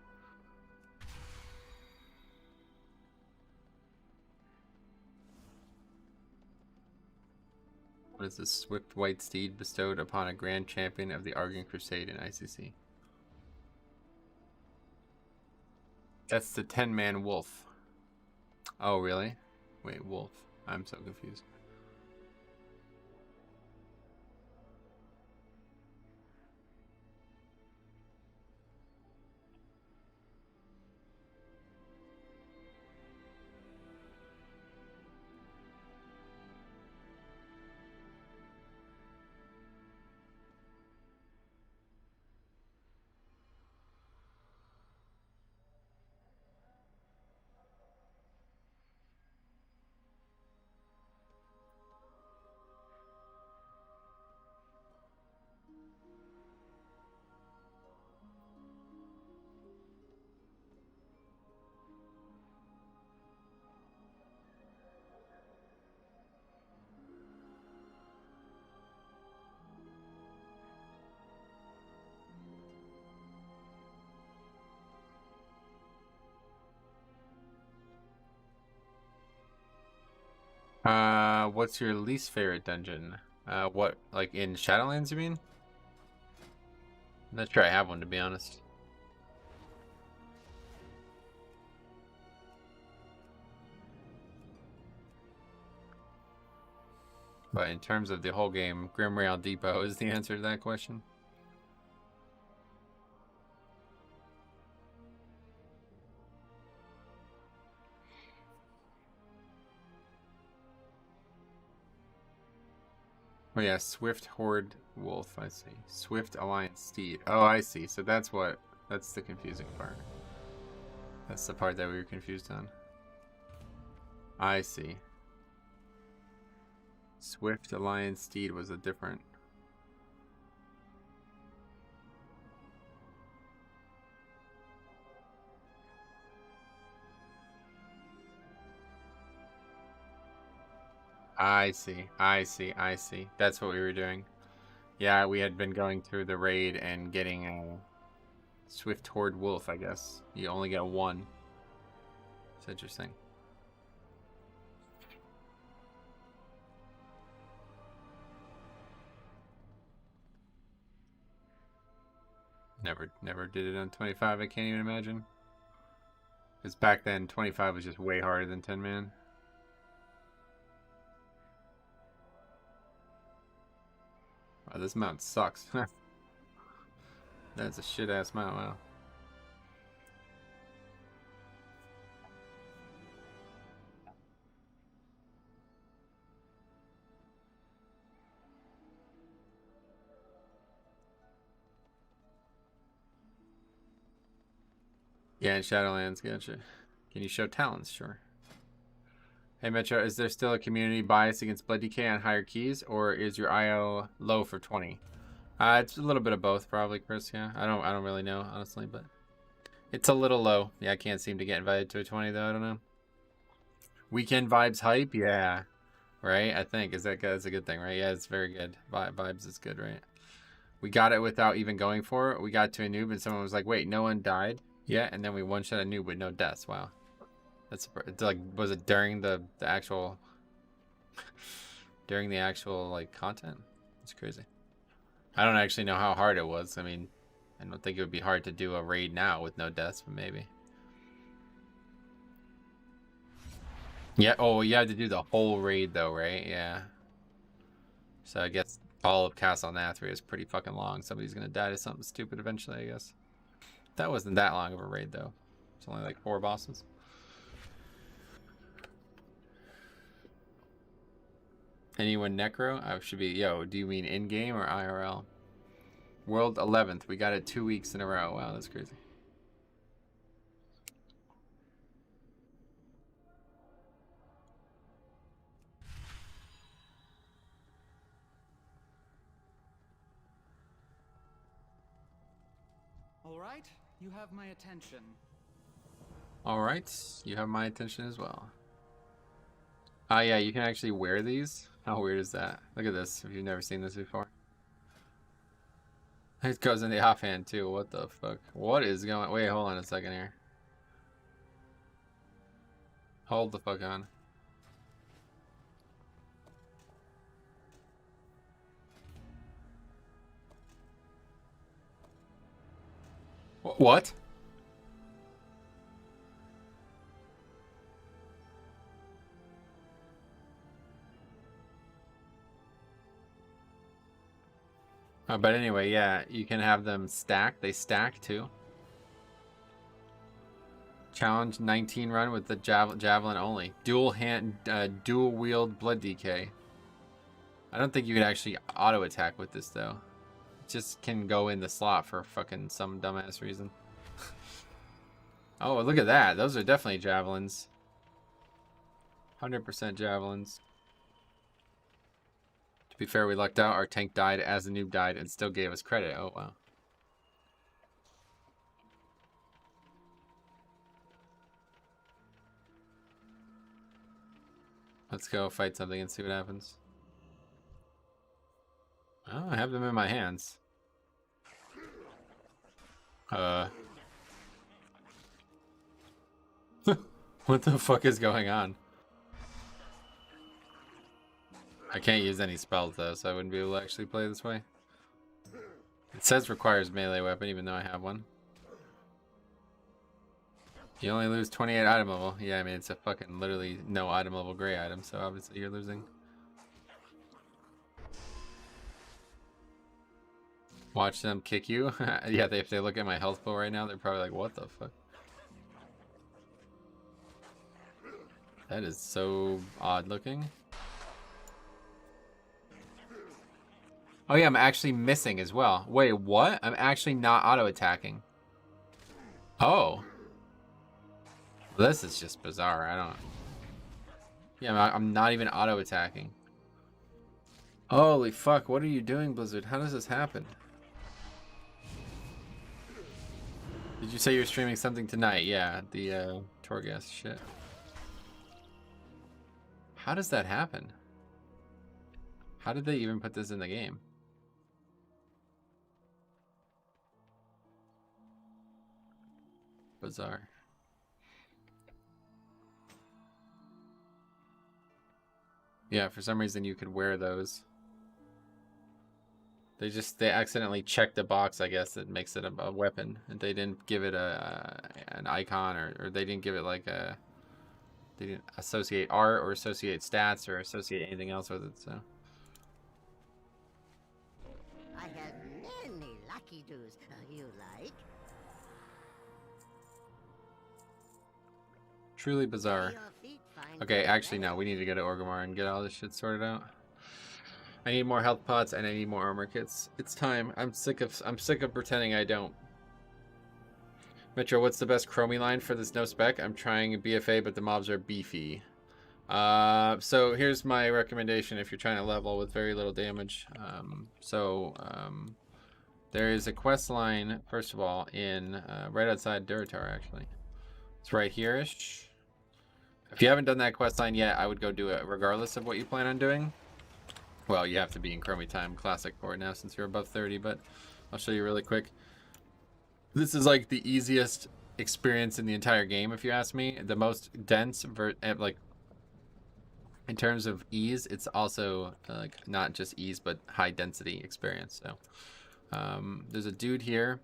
What is this? Swift White Steed bestowed upon a grand champion of the Argent Crusade in ICC. That's the 10-man wolf. Oh, really? Wait, wolf. I'm so confused. What's your least favorite dungeon? What, like in Shadowlands, you mean? I'm not sure I have one, to be honest. But in terms of the whole game, Grimrail Depot is the answer to that question. Oh yeah, Swift Horde Wolf, I see. Swift Alliance Steed. Oh, I see. So that's the confusing part. That's the part that we were confused on. I see. Swift Alliance Steed was a different... I see. That's what we were doing. Yeah, we had been going through the raid and getting a Swift Horde Wolf, I guess. You only get one. It's interesting. Never did it on 25, I can't even imagine. Because back then, 25 was just way harder than 10-man. Oh, this mount sucks. That's a shit-ass mount, wow. Yeah, in Shadowlands, gotcha. Can you show talents? Sure. Hey Metro, is there still a community bias against Blood Decay on higher keys, or is your IO low for 20? It's a little bit of both, probably, Chris. Yeah, I don't really know, honestly, but it's a little low. Yeah, I can't seem to get invited to a 20 though. I don't know. Weekend vibes hype, yeah, right. I think that's a good thing, right? Yeah, it's very good. Vibes is good, right? We got it without even going for it. We got to a noob, and someone was like, "Wait, no one died." Yeah, and then we one-shot a noob with no deaths. Wow. That's like, was it during the actual during the actual like content? It's crazy. I don't actually know how hard it was. I mean, I don't think it would be hard to do a raid now with no deaths, but maybe. Yeah, oh, you had to do the whole raid though, right? Yeah. So I guess all of Castle Nathria is pretty fucking long. Somebody's gonna die to something stupid eventually, I guess. That wasn't that long of a raid though. It's only like 4 bosses. Anyone Necro? I should be, yo, do you mean in-game or IRL? World 11th. We got it 2 weeks in a row. Wow, that's crazy. All right, you have my attention. All right, you have my attention as well. Ah, yeah, you can actually wear these. How weird is that? Look at this, if you've never seen this before. It goes in the offhand too. What the fuck? What is going? Wait, hold on a second here. Hold the fuck on. What? But anyway, yeah, you can have them stack. They stack too. Challenge 19 run with the javelin only. Dual wield blood decay. I don't think you can actually auto attack with this though. It just can go in the slot for fucking some dumbass reason. Oh, look at that. Those are definitely javelins. 100% javelins. To be fair, we lucked out. Our tank died as the noob died and still gave us credit. Oh, wow. Let's go fight something and see what happens. Oh, I have them in my hands. What the fuck is going on? I can't use any spells though, so I wouldn't be able to actually play this way. It says requires melee weapon, even though I have one. You only lose 28 item level. Yeah, I mean, it's a fucking literally no item level gray item, so obviously you're losing. Watch them kick you. Yeah, if they look at my health pool right now, they're probably like, what the fuck? That is so odd looking. Oh yeah, I'm actually missing as well. Wait, what? I'm actually not auto-attacking. Oh. This is just bizarre. I don't... Yeah, I'm not even auto-attacking. Holy fuck, what are you doing, Blizzard? How does this happen? Did you say you're streaming something tonight? Yeah, the Torghast shit. How does that happen? How did they even put this in the game? Bizarre. Yeah, for some reason you could wear those. They accidentally checked a box, I guess, that makes it a weapon, and they didn't give it an icon, or they didn't give it like a... They didn't associate art or associate stats or associate anything else with it, so... I have many lucky doos. You like? Truly bizarre. Okay, actually no, we need to go to Orgrimmar and get all this shit sorted out. I need more health pots and I need more armor kits. It's time. I'm sick of pretending I don't. Metro, what's the best Chromie line for this no spec? I'm trying BFA, but the mobs are beefy. So here's my recommendation if you're trying to level with very little damage. There is a quest line, first of all, in right outside Duratar, actually. It's right here-ish. If you haven't done that quest line yet, I would go do it regardless of what you plan on doing. Well, you have to be in Chromie Time Classic for it now since you're above 30, but I'll show you really quick. This is like the easiest experience in the entire game, if you ask me. The most dense, like, in terms of ease, it's also like not just ease, but high density experience. So there's a dude here.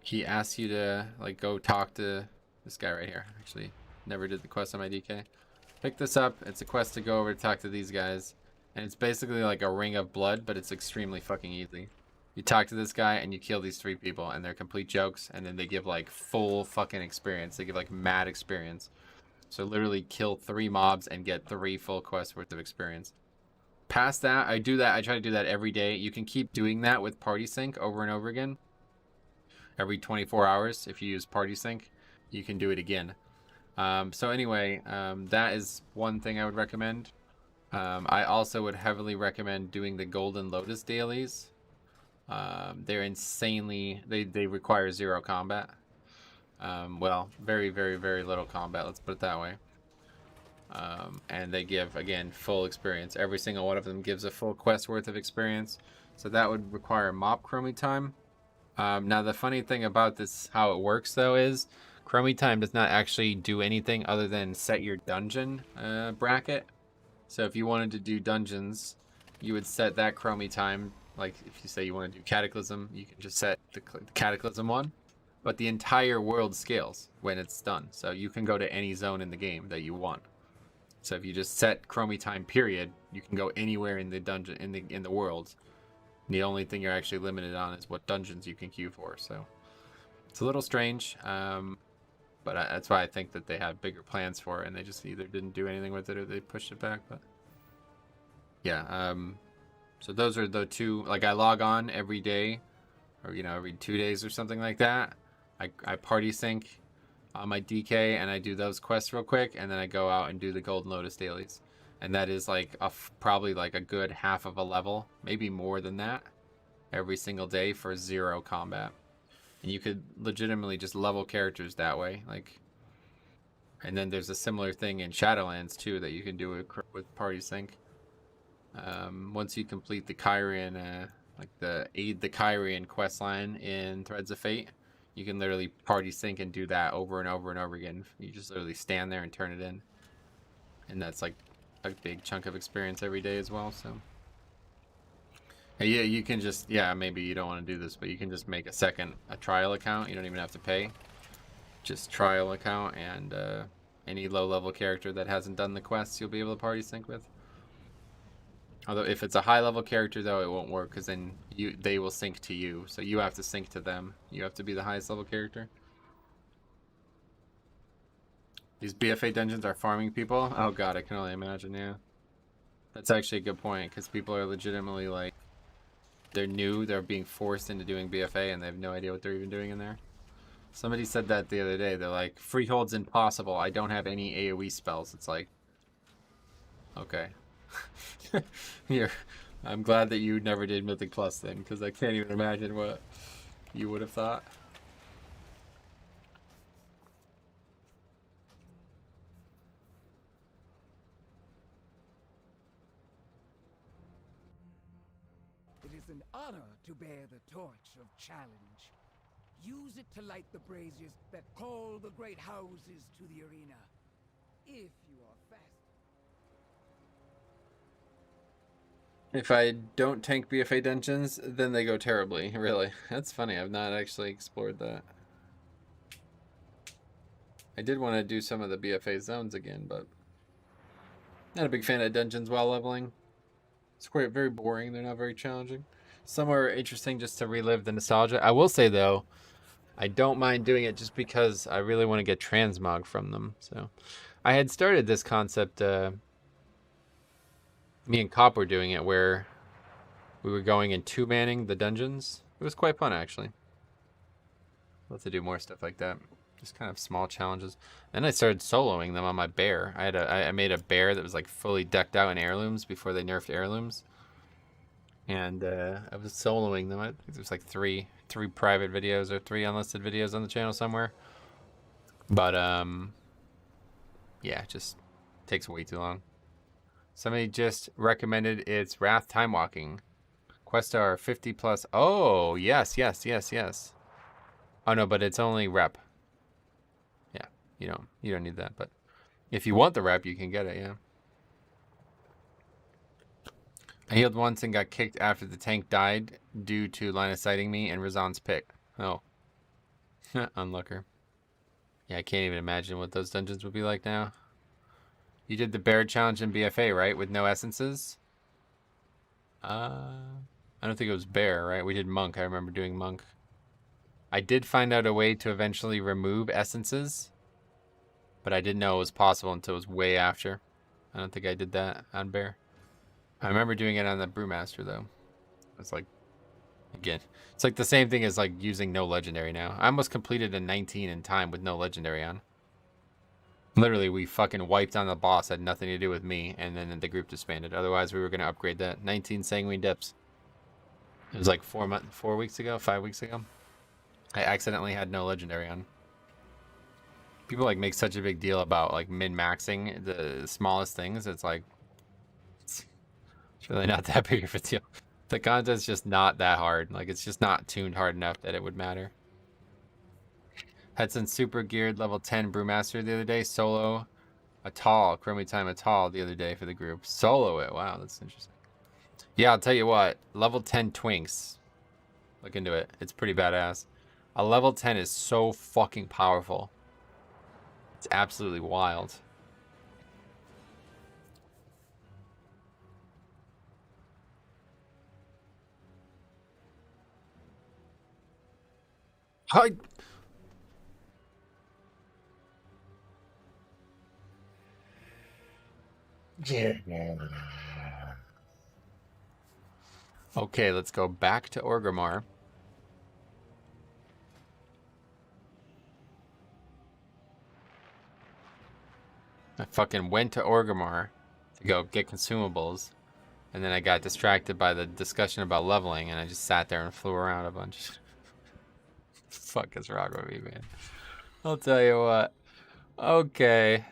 He asks you to like go talk to this guy right here. Actually, never did the quest on my DK. Pick this up. It's a quest to go over to talk to these guys. And it's basically like a ring of blood, but it's extremely fucking easy. You talk to this guy and you kill these 3 people and they're complete jokes, and then they give like full fucking experience. They give like mad experience. So literally kill 3 mobs and get 3 full quests worth of experience. Past that, I try to do that every day. You can keep doing that with Party Sync over and over again. Every 24 hours, if you use Party Sync, you can do it again. So anyway, that is one thing I would recommend. I also would heavily recommend doing the Golden Lotus dailies. They're insanely... They require 0 combat. Well, very, very, very little combat, let's put it that way. And they give, again, full experience. Every single one of them gives a full quest worth of experience. So that would require mop Chromie time. Now, the funny thing about this, how it works, though, is Chromie time does not actually do anything other than set your dungeon bracket. So if you wanted to do dungeons, you would set that Chromie time. Like if you say you want to do Cataclysm, you can just set the Cataclysm one. But the entire world scales when it's done. So you can go to any zone in the game that you want. So if you just set Chromie time period, you can go anywhere in the dungeon in the world. The only thing you're actually limited on is what dungeons you can queue for. So it's a little strange. But that's why I think that they have bigger plans for it, and they just either didn't do anything with it or they pushed it back. But yeah, so those are the 2. Like I log on every day, or every 2 days or something like that. I Party Sync on my DK and I do those quests real quick, and then I go out and do the Golden Lotus dailies, and that is like probably like a good half of a level, maybe more than that, every single day for 0 combat. And you could legitimately just level characters that way, like. And then there's a similar thing in Shadowlands too that you can do with Party Sync. Once you complete the Kyrian, like the Aid the Kyrian quest line in Threads of Fate, you can literally Party Sync and do that over and over and over again. You just literally stand there and turn it in, and that's like a big chunk of experience every day as well. So yeah, you can just, yeah, maybe you don't want to do this, but you can just make a trial account. You don't even have to pay. Just trial account, and any low-level character that hasn't done the quests, you'll be able to party sync with. Although if it's a high-level character, though, it won't work, because then they will sync to you. So you have to sync to them. You have to be the highest level character. These BFA dungeons are farming people? Oh god, I can only imagine, yeah. That's actually a good point, because people are legitimately, like, they're new, they're being forced into doing BFA, and they have no idea what they're even doing in there. Somebody said that the other day. They're like, Freehold's impossible. I don't have any AoE spells. It's like, okay. Here, I'm glad that you never did Mythic Plus then, because I can't even imagine what you would have thought. It is an honor to bear the torch of challenge. Use it to light the braziers that call the great houses to the arena. If you are fast. If I don't tank BFA dungeons, then they go terribly, really. That's funny, I've not actually explored that. I did want to do some of the BFA zones again, but not a big fan of dungeons while leveling. It's quite very boring, they're not very challenging. Some are interesting just to relive the nostalgia. I will say, though, I don't mind doing it just because I really want to get transmog from them. So I had started this concept, me and Cop were doing it, where we were going and two-manning the dungeons. It was quite fun, actually. I'll have to do more stuff like that. Just kind of small challenges. Then I started soloing them on my bear. I made a bear that was like fully decked out in heirlooms before they nerfed heirlooms. And I was soloing them. I think there's like three private videos or 3 unlisted videos on the channel somewhere. But yeah, it just takes way too long. Somebody just recommended it's Wrath Time Walking. Quest are 50 plus. Oh, yes. Oh no, but it's only rep. Yeah, you don't need that, but if you want the rep, you can get it, yeah. I healed once and got kicked after the tank died due to line of sighting me and Razan's pick. Oh. Unlooker. Yeah, I can't even imagine what those dungeons would be like now. You did the bear challenge in BFA, right? With no essences? I don't think it was bear, right? We did monk. I remember doing monk. I did find out a way to eventually remove essences, but I didn't know it was possible until it was way after. I don't think I did that on bear. I remember doing it on the Brewmaster, though. It's like, again, it's like the same thing as like using no legendary now. I almost completed a 19 in time with no legendary on. Literally, we fucking wiped on the boss, had nothing to do with me, and then the group disbanded. Otherwise, we were going to upgrade that. 19 Sanguine Dips. It was like 4 weeks ago, 5 weeks ago. I accidentally had no legendary on. People like make such a big deal about like min-maxing the smallest things. It's like, it's really not that big of a deal. The content's just not that hard. Like, it's just not tuned hard enough that it would matter. Had some super geared level 10 Brewmaster the other day. Solo Chromie Time Atoll the other day for the group. Solo it. Wow, that's interesting. Yeah, I'll tell you what. Level 10 Twinks. Look into it. It's pretty badass. A level 10 is so fucking powerful. It's absolutely wild. Hi. Okay, let's go back to Orgrimmar. I fucking went to Orgrimmar to go get consumables, and then I got distracted by the discussion about leveling, and I just sat there and flew around a bunch. Fuck is wrong with me, man? I'll tell you what. Okay.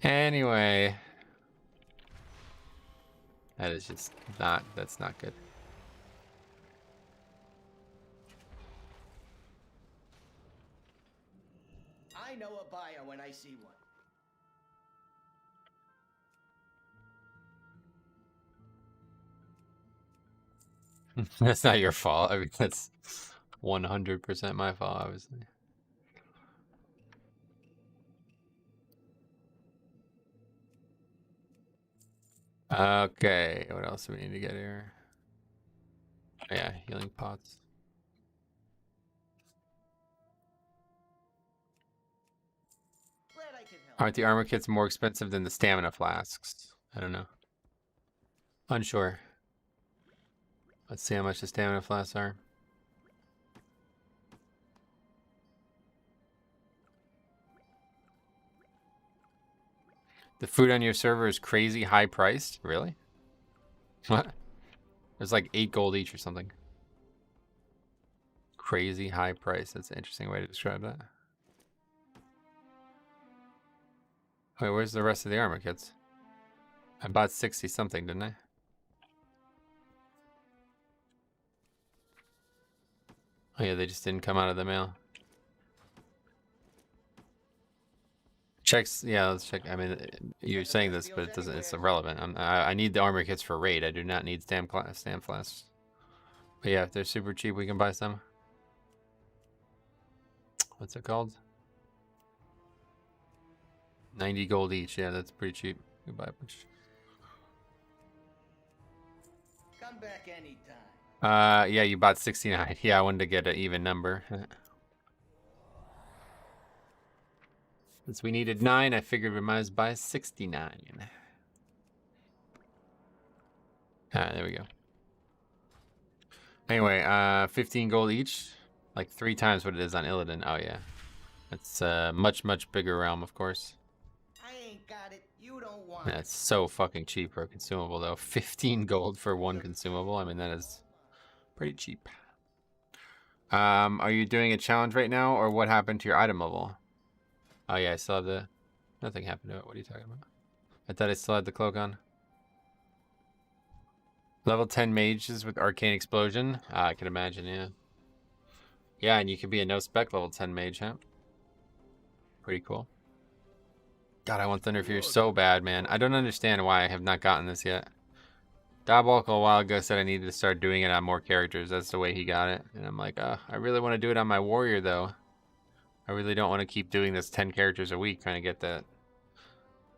Anyway. That is just not, that's not good. I know a buyer when I see one. That's not your fault. I mean, that's 100% my fault, obviously. Okay, what else do we need to get here? Oh, yeah, healing pots. Aren't the armor kits more expensive than the stamina flasks? I don't know. Unsure. Let's see how much the stamina flasks are. The food on your server is crazy high priced? Really? What? There's like 8 gold each or something. Crazy high price. That's an interesting way to describe that. Wait, where's the rest of the armor kits? I bought 60 something, didn't I? Oh yeah, they just didn't come out of the mail. Checks, yeah, let's check. I mean, you're saying this, but it doesn't. It's irrelevant. I need the armor kits for raid. I do not need stamp flasks. But yeah, if they're super cheap, we can buy some. What's it called? 90 gold each. Yeah, that's pretty cheap. You buy a bunch. Come back anytime. Yeah, you bought 69. Yeah, I wanted to get an even number. Since we needed 9, I figured we might as well buy 69. Ah, there we go. Anyway, 15 gold each. Like 3 times what it is on Illidan. Oh, yeah. It's a much, much bigger realm, of course. I ain't got it. You don't want That's so fucking cheap for a consumable, though. 15 gold for 1 consumable. I mean, that is pretty cheap. Are you doing a challenge right now, or what happened to your item level? Oh, yeah, I still have the... Nothing happened to it. What are you talking about? I thought I still had the cloak on. Level 10 mages with Arcane Explosion. I can imagine, yeah. Yeah, and you can be a no-spec level 10 mage, huh? Pretty cool. God, I want Thunder Fury so bad, man. I don't understand why I have not gotten this yet. Diabolical a while ago said I needed to start doing it on more characters. That's the way he got it. And I'm like, I really want to do it on my warrior, though. I really don't want to keep doing this 10 characters a week trying to get that.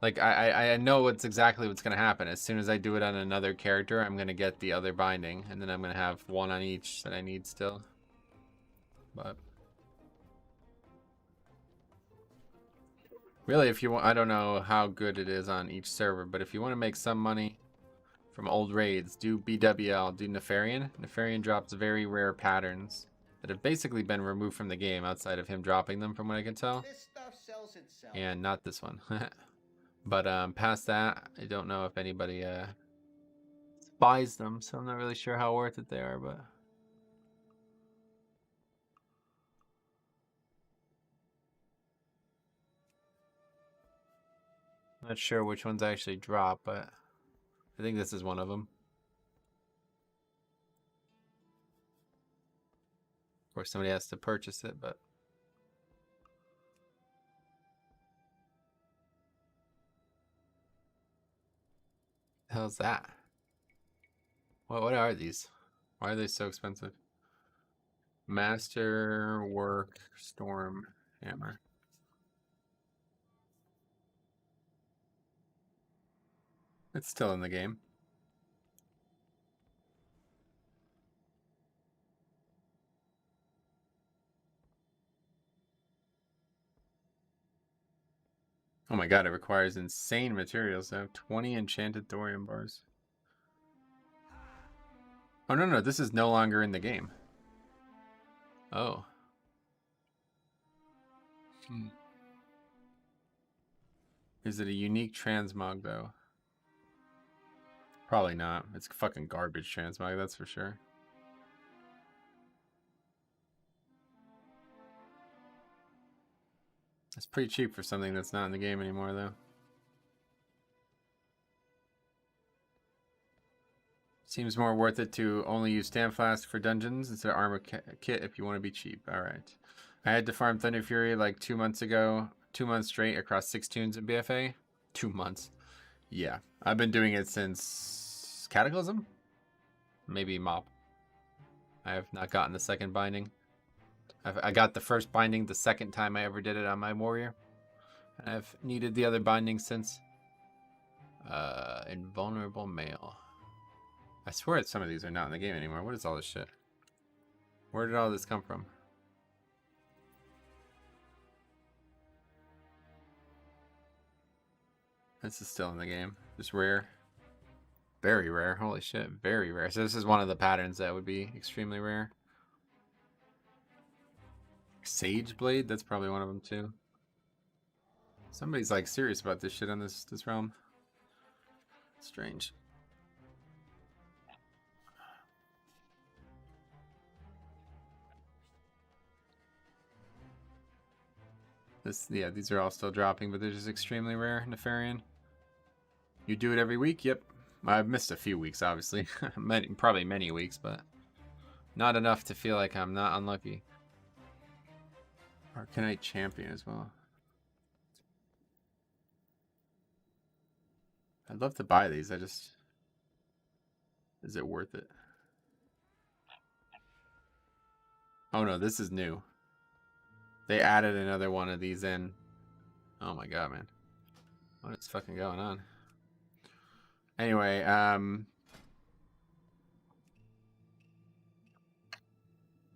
Like, I know exactly what's going to happen. As soon as I do it on another character, I'm going to get the other binding. And then I'm going to have 1 on each that I need still. But really, if you want, I don't know how good it is on each server, but if you want to make some money from old raids, do BWL, do Nefarian. Nefarian drops very rare patterns that have basically been removed from the game outside of him dropping them, from what I can tell. This stuff sells itself. And not this one. But past that, I don't know if anybody buys them, so I'm not really sure how worth it they are, but not sure which ones actually drop, but I think this is one of them. Of course, somebody has to purchase it, but the hell's that? What are these? Why are they so expensive? Masterwork Storm Hammer. It's still in the game. Oh my god, it requires insane materials to have 20 enchanted thorium bars. Oh no, this is no longer in the game. Oh. Is it a unique transmog though? Probably not. It's fucking garbage transmog, that's for sure. It's pretty cheap for something that's not in the game anymore, though. Seems more worth it to only use Stamp Flask for dungeons instead of armor kit if you want to be cheap. Alright. I had to farm Thunder Fury like 2 months ago. 2 months straight across 6 tunes in BFA. 2 months. Yeah. I've been doing it since Cataclysm? Maybe Mop. I have not gotten the second binding. I got the first binding the second time I ever did it on my warrior. And I've needed the other binding since. Invulnerable male. I swear that some of these are not in the game anymore. What is all this shit? Where did all this come from? This is still in the game. Just rare. Very rare. Holy shit. Very rare. So this is one of the patterns that would be extremely rare. Sage Blade? That's probably one of them too. Somebody's like serious about this shit on this realm. Strange. Yeah, these are all still dropping, but they're just extremely rare. Nefarian. You do it every week? Yep. I've missed a few weeks, obviously. Probably many weeks, but not enough to feel like I'm not unlucky. Arcanite Champion as well. I'd love to buy these. Is it worth it? Oh no, this is new. They added another one of these in. Oh my god, man. What is fucking going on? Anyway,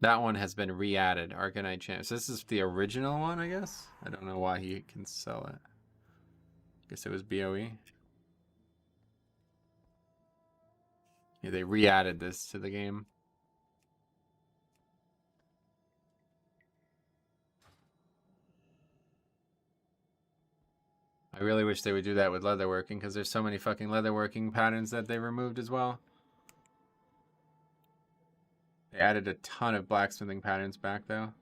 that one has been re-added, Arcanite Champ. So this is the original one, I guess? I don't know why he can sell it. I guess it was BOE. Yeah, they re-added this to the game. I really wish they would do that with leatherworking, because there's so many fucking leatherworking patterns that they removed as well. They added a ton of blacksmithing patterns back, though.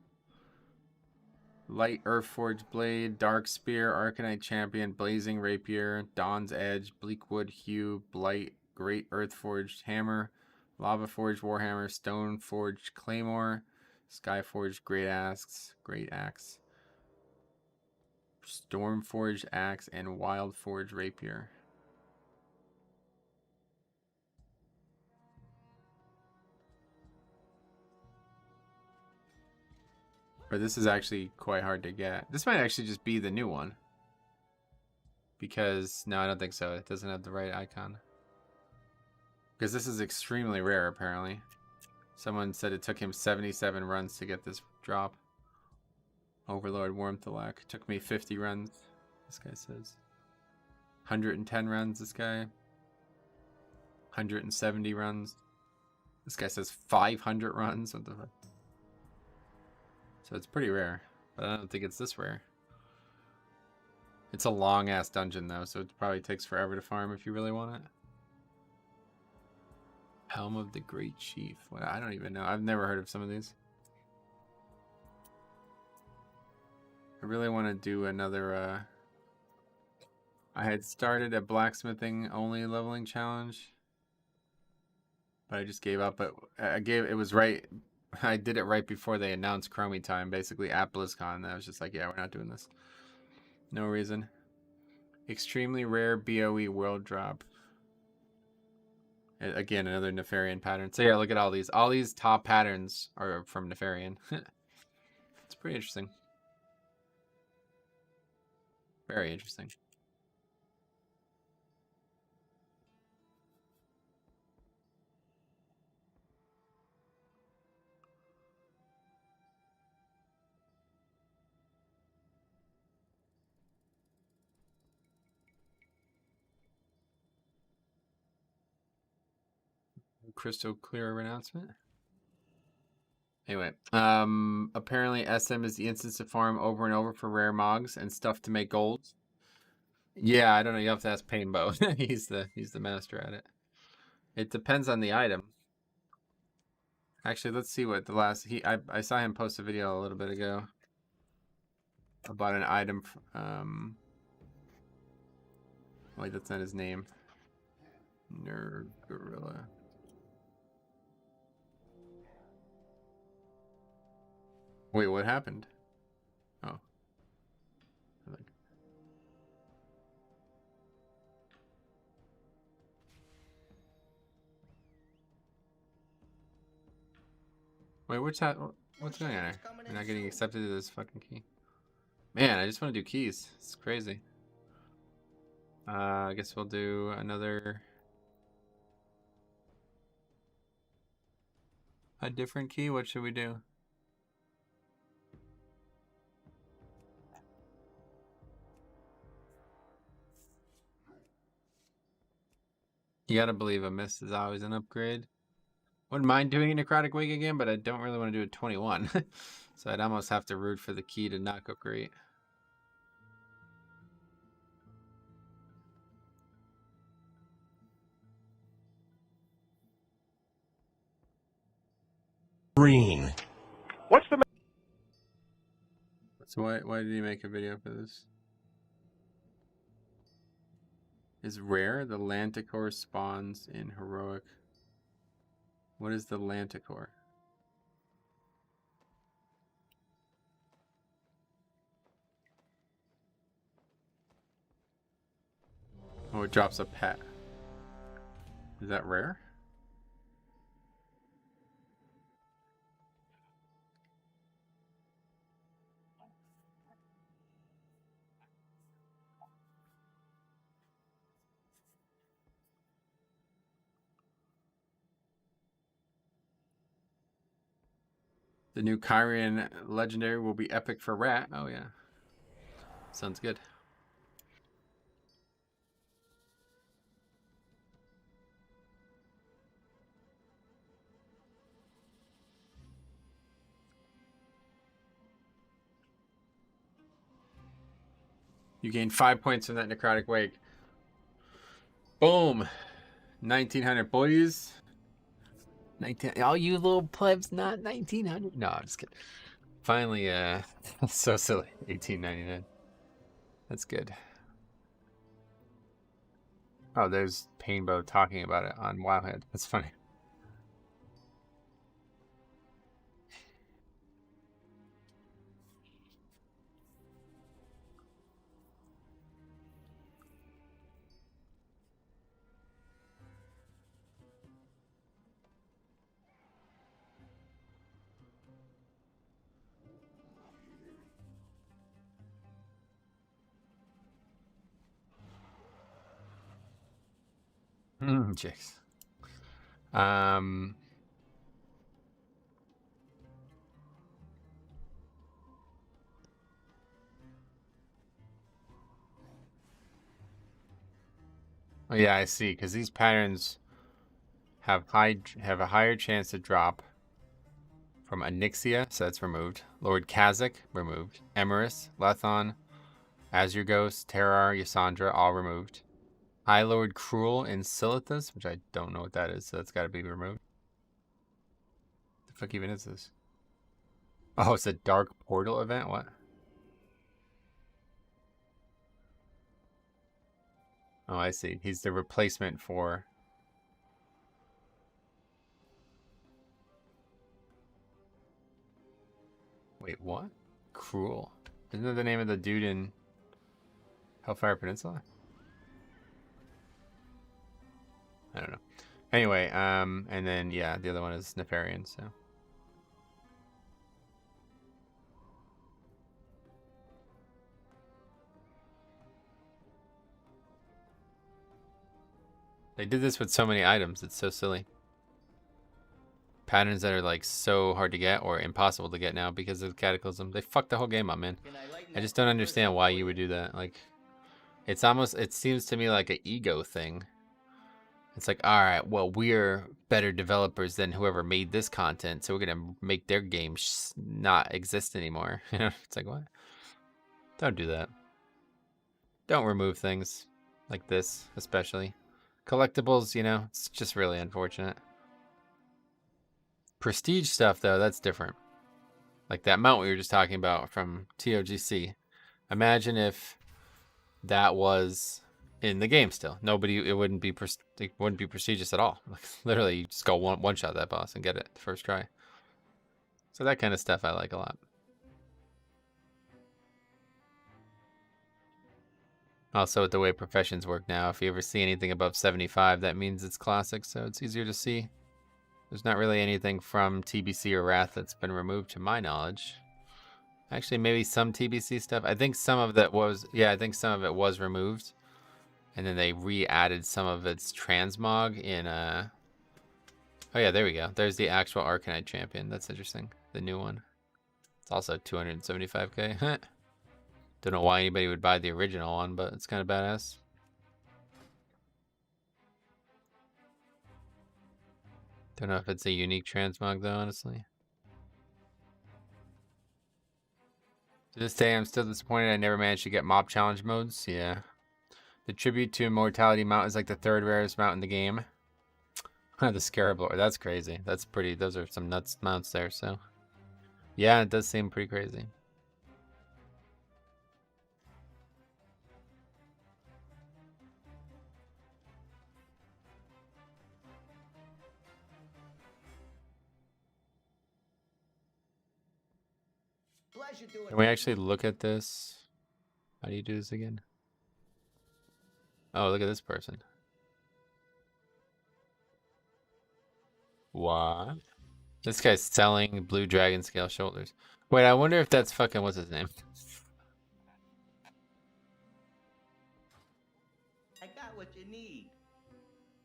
Light Earthforged Blade, Dark Spear, Arcanite Champion, Blazing Rapier, Dawn's Edge, Bleakwood Hue, Blight, Great Earthforged Hammer, Lava Forged Warhammer, Stone Forged Claymore, Skyforged Great Axe, Stormforged Axe, and Wildforged Rapier. But this is actually quite hard to get. This might actually just be the new one. Because, no, I don't think so. It doesn't have the right icon. Because this is extremely rare, apparently. Someone said it took him 77 runs to get this drop. Overlord Wormthalak. Took me 50 runs, this guy says. 110 runs, this guy. 170 runs. This guy says 500 runs. What the fuck? So it's pretty rare. But I don't think it's this rare. It's a long-ass dungeon, though, so it probably takes forever to farm if you really want it. Helm of the Great Chief. Well, I don't even know. I've never heard of some of these. I really want to do another, I had started a blacksmithing only leveling challenge, but I just gave up. But it was right. I did it right before they announced Chromie time, basically at BlizzCon. And I was just like, yeah, we're not doing this. No reason. Extremely rare BOE world drop. Again, another Nefarian pattern. So yeah, look at all these. All these top patterns are from Nefarian. It's pretty interesting. Very interesting. Crystal clear announcement. Anyway, apparently SM is the instance to farm over and over for rare mogs and stuff to make gold. Yeah, I don't know. You have to ask Painbow. he's the master at it. It depends on the item. Actually, let's see what the last I saw him post a video a little bit ago about an item. Wait, that's not his name. Nerd Gorilla. Wait, what happened? Oh. Wait, what's going on here? We're not getting accepted to this fucking key. Man, I just want to do keys. It's crazy. I guess we'll do another... a different key? What should we do? You gotta believe a mist is always an upgrade. Wouldn't mind doing a Necrotic Wig again, but I don't really want to do a 21. So I'd almost have to root for the key to not go great. Green. What's the... So why did he make a video for this? Is rare? The Lanticore spawns in heroic. What is the Lanticore? Oh, it drops a pet. Is that rare? The new Kyrian legendary will be epic for Rat. Oh yeah. Sounds good. You gain 5 points from that Necrotic Wake. Boom. 1900 boys. 19. All you little plebs, not 1900. No, I'm just kidding. Finally, so silly. 1899. That's good. Oh, there's Painbow talking about it on Wowhead. That's funny. Chicks. Oh yeah, I see. Because these patterns have a higher chance to drop from Onyxia, so that's removed. Lord Kazakh, removed. Emerus, Lethon, Azure Ghost, Terrar, Ysandra, all removed. High Lord Cruel in Silithus, which I don't know what that is, so that's got to be removed. The fuck even is this? Oh, it's a Dark Portal event? What? Oh, I see. He's the replacement for... Wait, what? Cruel. Isn't that the name of the dude in Hellfire Peninsula? I don't know. Anyway, and then, yeah, the other one is Nefarian, so. They did this with so many items. It's so silly. Patterns that are, like, so hard to get or impossible to get now because of Cataclysm. They fucked the whole game up, man. I just don't understand why you would do that. Like, it's almost, it seems to me like an ego thing. It's like, all right, well, we're better developers than whoever made this content, so we're going to make their game not exist anymore. You know, it's like, what? Don't do that. Don't remove things like this, especially. Collectibles, you know, it's just really unfortunate. Prestige stuff, though, that's different. Like that mount we were just talking about from TOGC. Imagine if that was... in the game still. It wouldn't be prestigious at all. Like, literally, you just go one shot that boss and get it the first try. So that kind of stuff I like a lot. Also, with the way professions work now, if you ever see anything above 75, that means it's classic, so it's easier to see There's not really anything from TBC or Wrath that's been removed to my knowledge. Actually, maybe some TBC stuff. I think some of that was, yeah, I think some of it was removed. And then they re-added some of its transmog in, oh yeah, there we go. There's the actual Arcanite champion. That's interesting. The new one. It's also 275k. Don't know why anybody would buy the original one, but it's kind of badass. Don't know if it's a unique transmog though, honestly. To this day, I'm still disappointed I never managed to get mob challenge modes. Yeah. The tribute to immortality mount is like the 3rd rarest mount in the game. The Scarab Lord, that's crazy. That's pretty, those are some nuts mounts there, so. Yeah, it does seem pretty crazy. Pleasure doing. Can we actually look at this? How do you do this again? Oh, look at this person. What? This guy's selling blue dragon scale shoulders. Wait, I wonder if that's fucking, what's his name? I got what you need.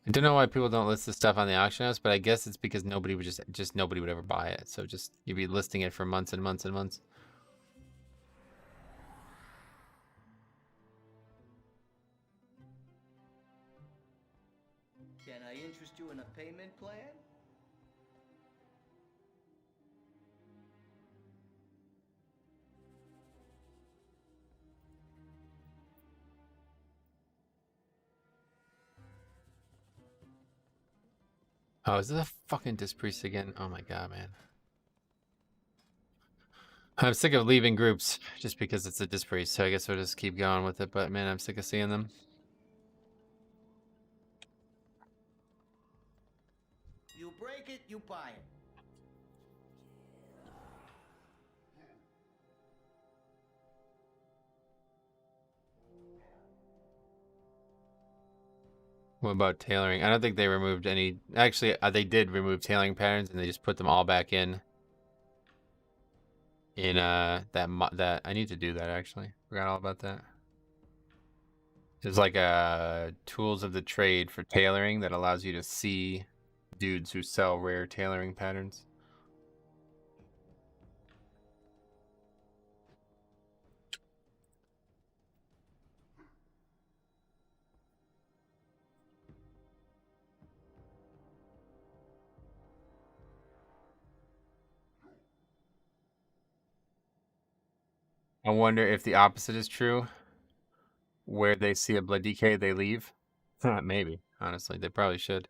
I don't know why people don't list this stuff on the auction house, but I guess it's because nobody would just nobody would ever buy it. So just, you'd be listing it for months and months and months. Can I interest you in a payment plan? Oh, is this a fucking disc priest again? Oh my god, man. I'm sick of leaving groups just because it's a disc priest, so I guess we'll just keep going with it, but man, I'm sick of seeing them. You break it, you buy it. What about tailoring? I don't think they removed any. Actually, they did remove tailoring patterns, and they just put them all back in. That I need to do that actually. Forgot all about that. There's like a tools of the trade for tailoring that allows you to see dudes who sell rare tailoring patterns. I wonder if the opposite is true. Where they see a blood decay, they leave. Maybe. Honestly, they probably should.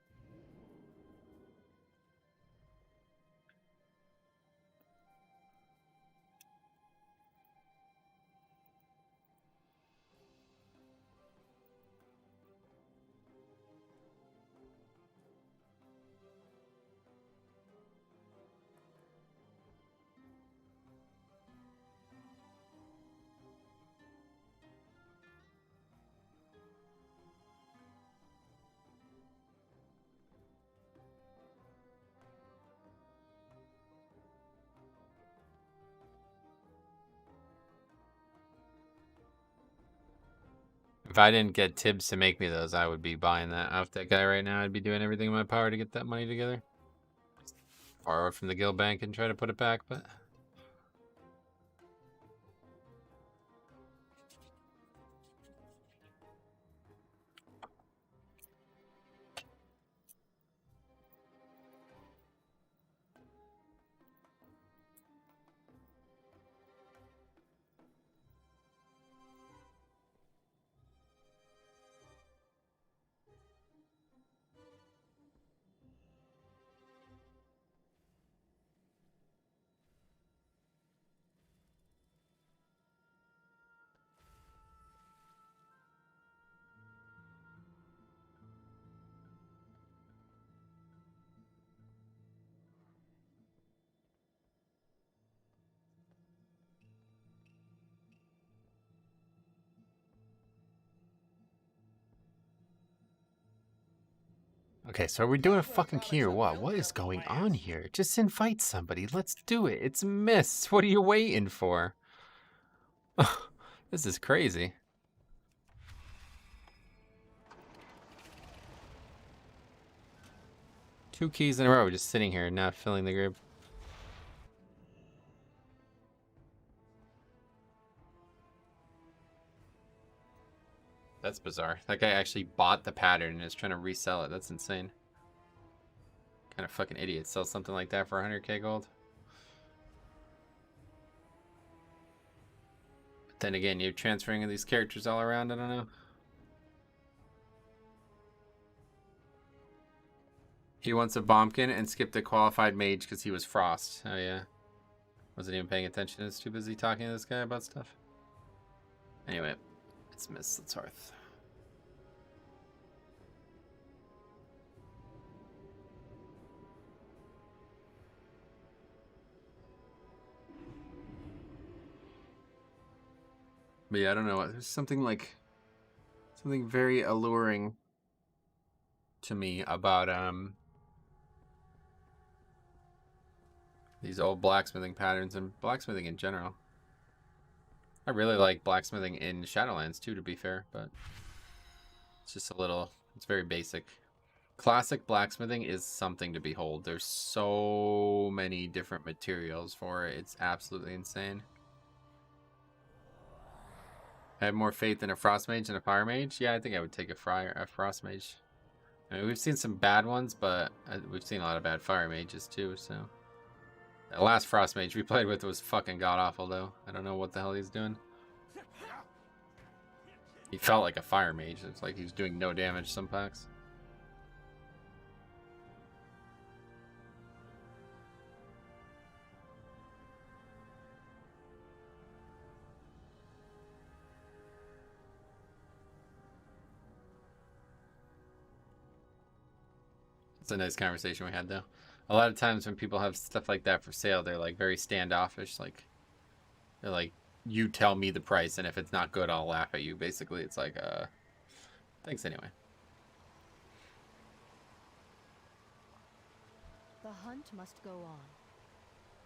If I didn't get Tibbs to make me those, I would be buying that off that guy right now. I'd be doing everything in my power to get that money together. Borrow it from the guild bank and try to put it back, but... Okay, so are we doing a fucking key or what? What is going on here? Just invite somebody. Let's do it. It's Miss. What are you waiting for? This is crazy. Two keys in a row, just sitting here, not filling the group. That's bizarre. That guy actually bought the pattern and is trying to resell it. That's insane. Kind of fucking idiot. Sell something like that for 100k gold. But then again, you're transferring these characters all around. I don't know. He wants a bombkin and skipped a qualified mage because he was Frost. Oh yeah. Wasn't even paying attention. Is too busy talking to this guy about stuff. Anyway, it's Miss Litzarth. But yeah, I don't know. There's something very alluring to me about these old blacksmithing patterns and blacksmithing in general. I really like blacksmithing in Shadowlands too, to be fair, but it's just it's very basic. Classic blacksmithing is something to behold. There's so many different materials for it. It's absolutely insane. I have more faith in a frost mage than a fire mage. Yeah, I think I would take a frost mage. I mean, we've seen some bad ones, but we've seen a lot of bad fire mages too, so. That last frost mage we played with was fucking god-awful, though. I don't know what the hell he's doing. He felt like a fire mage. It's like he was doing no damage some packs. It's a nice conversation we had, though. A lot of times when people have stuff like that for sale, they're like very standoffish. Like, they're like, you tell me the price, and if it's not good, I'll laugh at you. Basically, it's like, thanks anyway. The hunt must go on.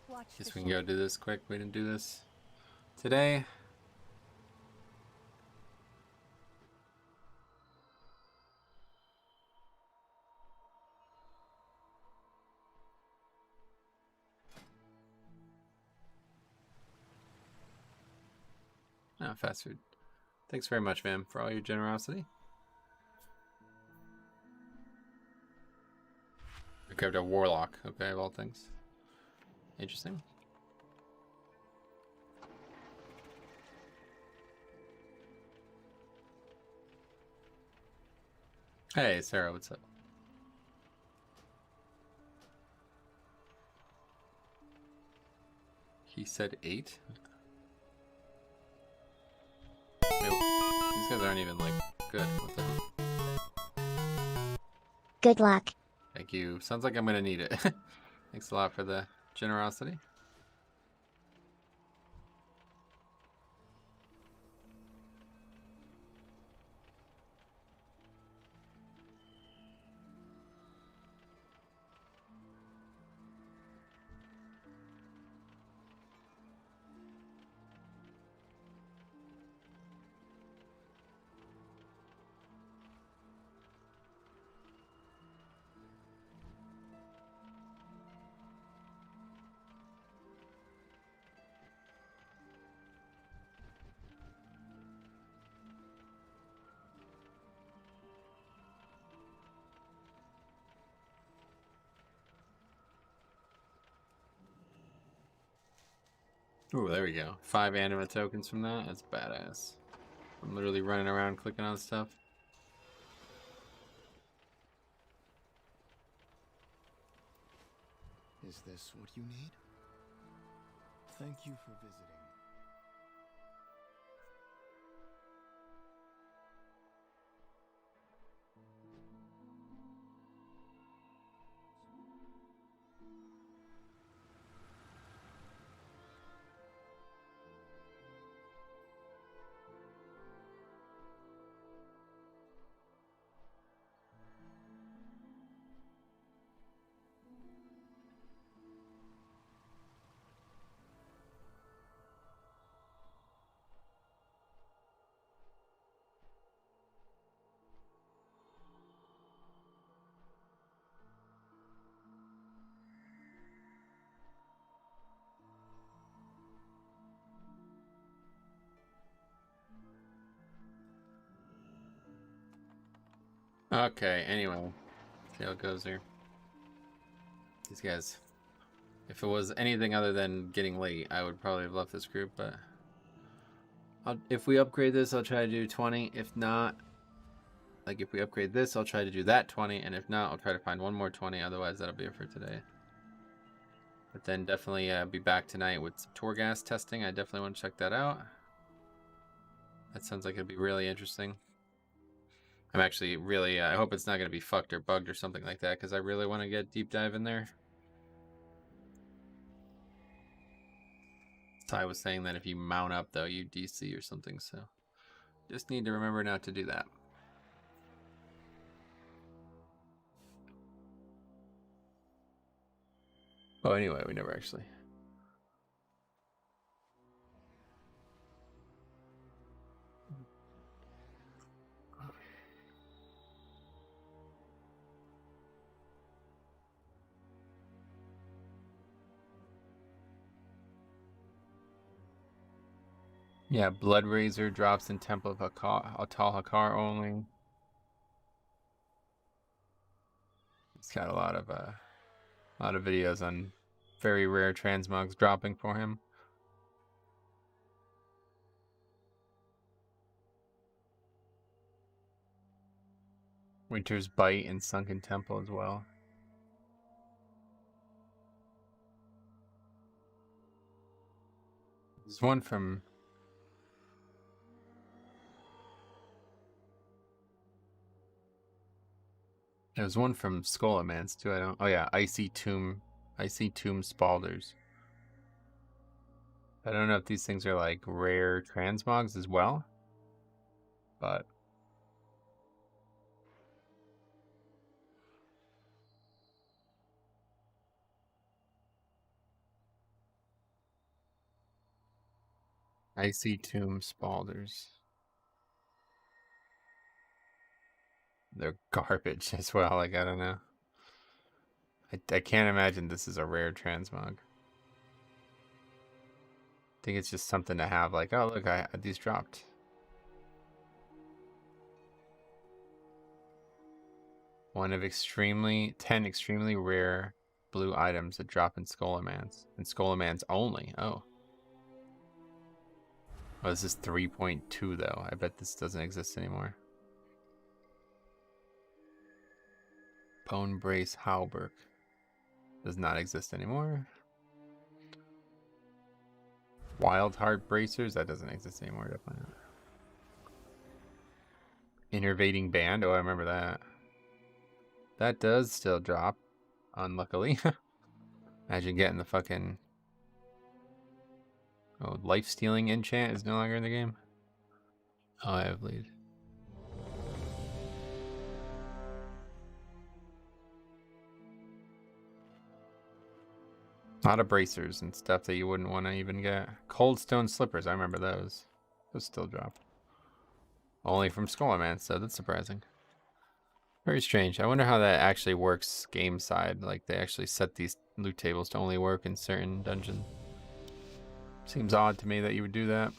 Watch. Guess we can go do this quick. We didn't do this today. Oh, fast food. Thanks very much, ma'am, for all your generosity. I grabbed a warlock, okay, of all things. Interesting. Hey, Sarah, what's up? He said 8? Nope. These guys aren't even, like, good. What the hell? Good luck. Thank you. Sounds like I'm gonna need it. Thanks a lot for the generosity. Ooh, there we go. 5 anima tokens from that. That's badass. I'm literally running around clicking on stuff. Is this what you need? Thank you for visiting. Okay, anyway. See how it goes here. These guys. If it was anything other than getting late, I would probably have left this group, but... if we upgrade this, I'll try to do 20. If not... Like, if we upgrade this, I'll try to do that 20. And if not, I'll try to find one more 20. Otherwise, that'll be it for today. But then definitely be back tonight with some Torghast testing. I definitely want to check that out. That sounds like it'd be really interesting. I'm actually really... I hope it's not going to be fucked or bugged or something like that, because I really want to get deep dive in there. Ty was saying that if you mount up, though, you DC or something, so just need to remember not to do that. Oh, anyway, we never actually. Yeah, Blood Razor drops in Temple of Atal Hakar only. He's got a lot of videos on very rare transmogs dropping for him. Winter's Bite and Sunken Temple as well. There's one from... There's one from Skullomance too. I don't... Oh yeah, Icy Tomb Spalders. I don't know if these things are like rare transmogs as well, but Icy Tomb Spalders. They're garbage as well. Like, I don't know. I can't imagine this is a rare transmog. I think it's just something to have. Like, oh look, these dropped. One of 10 extremely rare blue items that drop in Skullomance. And Skullomance only. Oh. Oh, this is 3.2 though. I bet this doesn't exist anymore. Bone Brace Halberg. Does not exist anymore. Wild Heart Bracers. That doesn't exist anymore. Definitely not. Innervating Band. Oh, I remember that. That does still drop. Unluckily. Imagine getting the fucking... Oh, Life Stealing enchant is no longer in the game. Oh, I have lead. A lot of bracers and stuff that you wouldn't want to even get. Cold Stone Slippers, I remember those. Those still drop. Only from Skullomance, so that's surprising. Very strange. I wonder how that actually works game side. Like, they actually set these loot tables to only work in certain dungeons. Seems odd to me that you would do that.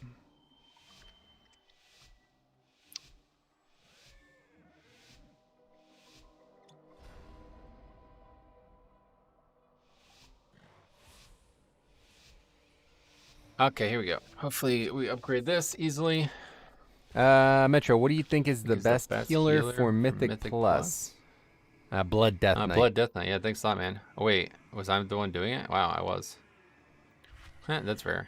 Okay, here we go. Hopefully we upgrade this easily. Metro, what do you think is the best healer for Mythic Plus? Blood Death Knight. Blood Death Knight. Yeah, thanks a lot, man. Oh, wait. Was I the one doing it? Wow, I was. Huh, that's rare.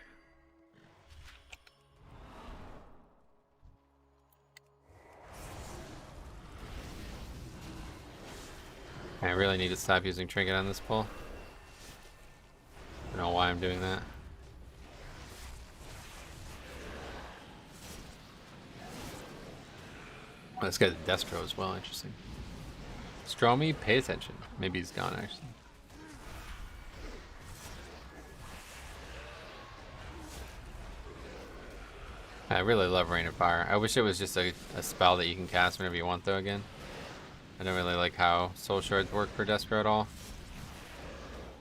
I really need to stop using Trinket on this pull. I don't know why I'm doing that. Oh, this guy's a Destro as well, interesting. Stromy, pay attention. Maybe he's gone, actually. I really love Rain of Fire. I wish it was just a spell that you can cast whenever you want, though, again. I don't really like how Soul Shards work for Destro at all.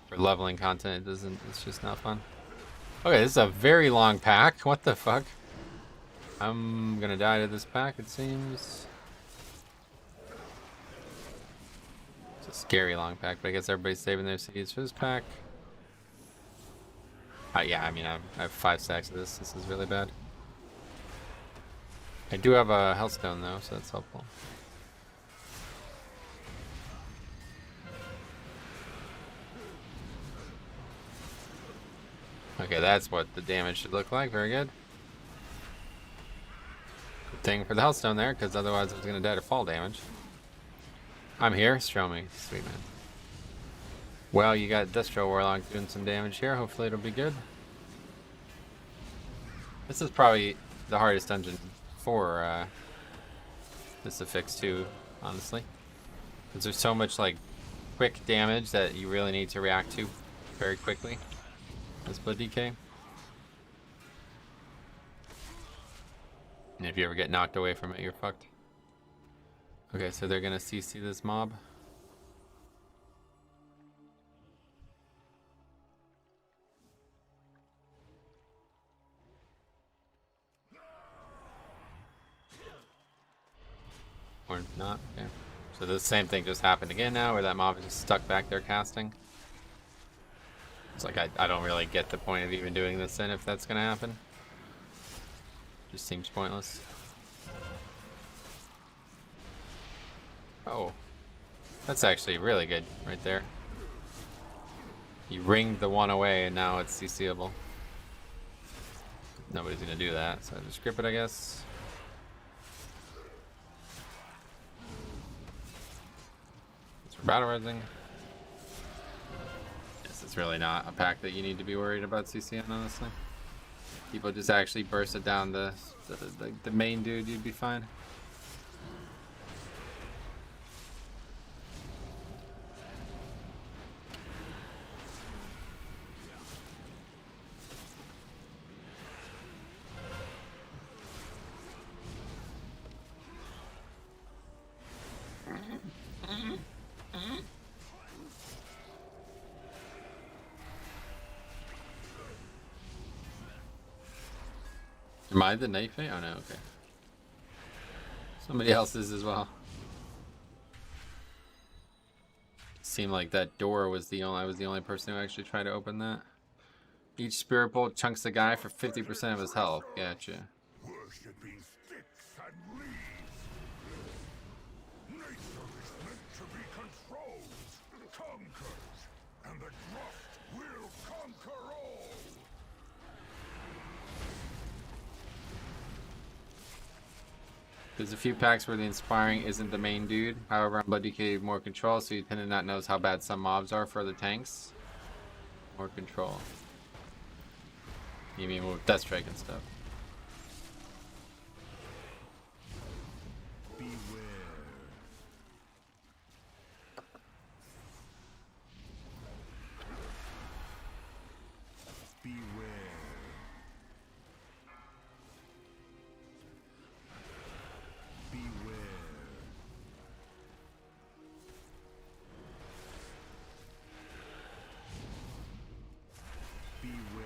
For leveling content, it's just not fun. Okay, this is a very long pack. What the fuck? I'm gonna die to this pack, it seems. Scary long pack, but I guess everybody's saving their seeds for this pack. Yeah, I mean, I have 5 stacks of this. This is really bad. I do have a Hellstone though, so that's helpful. Okay, that's what the damage should look like. Very good. Good thing for the Hellstone there, because otherwise I was going to die to fall damage. I'm here. Show me. Sweet man. Well, you got Destro Warlock doing some damage here. Hopefully it'll be good. This is probably the hardest dungeon for this Affix too, honestly. Because there's so much like quick damage that you really need to react to very quickly. This Blood DK. And if you ever get knocked away from it, you're fucked. Okay, so they're gonna CC this mob. Or not, okay. So the same thing just happened again now, where that mob is just stuck back there casting. It's like I don't really get the point of even doing this then if that's gonna happen. Just seems pointless. Oh. That's actually really good right there. You ringed the one away and now it's CCable. Nobody's gonna do that, so I just grip it, I guess. It's for battle rising. It's really not a pack that you need to be worried about CCing, honestly. People just actually burst it down the main dude, you'd be fine. Am I the knife? Oh no, okay. Somebody else is as well. Seemed like that door was I was the only person who actually tried to open that. Each spirit bolt chunks the guy for 50% of his health. Gotcha. Worshipping sticks and leaves. Nature is meant to be controlled, conquered, and the Droft will conquer all. There's a few packs where the inspiring isn't the main dude. However, on Blood DK you have more control, so your opponent not knows how bad some mobs are for other tanks. More control. You mean with Deathstrike and stuff. Beware. Beware. Beware. Beware.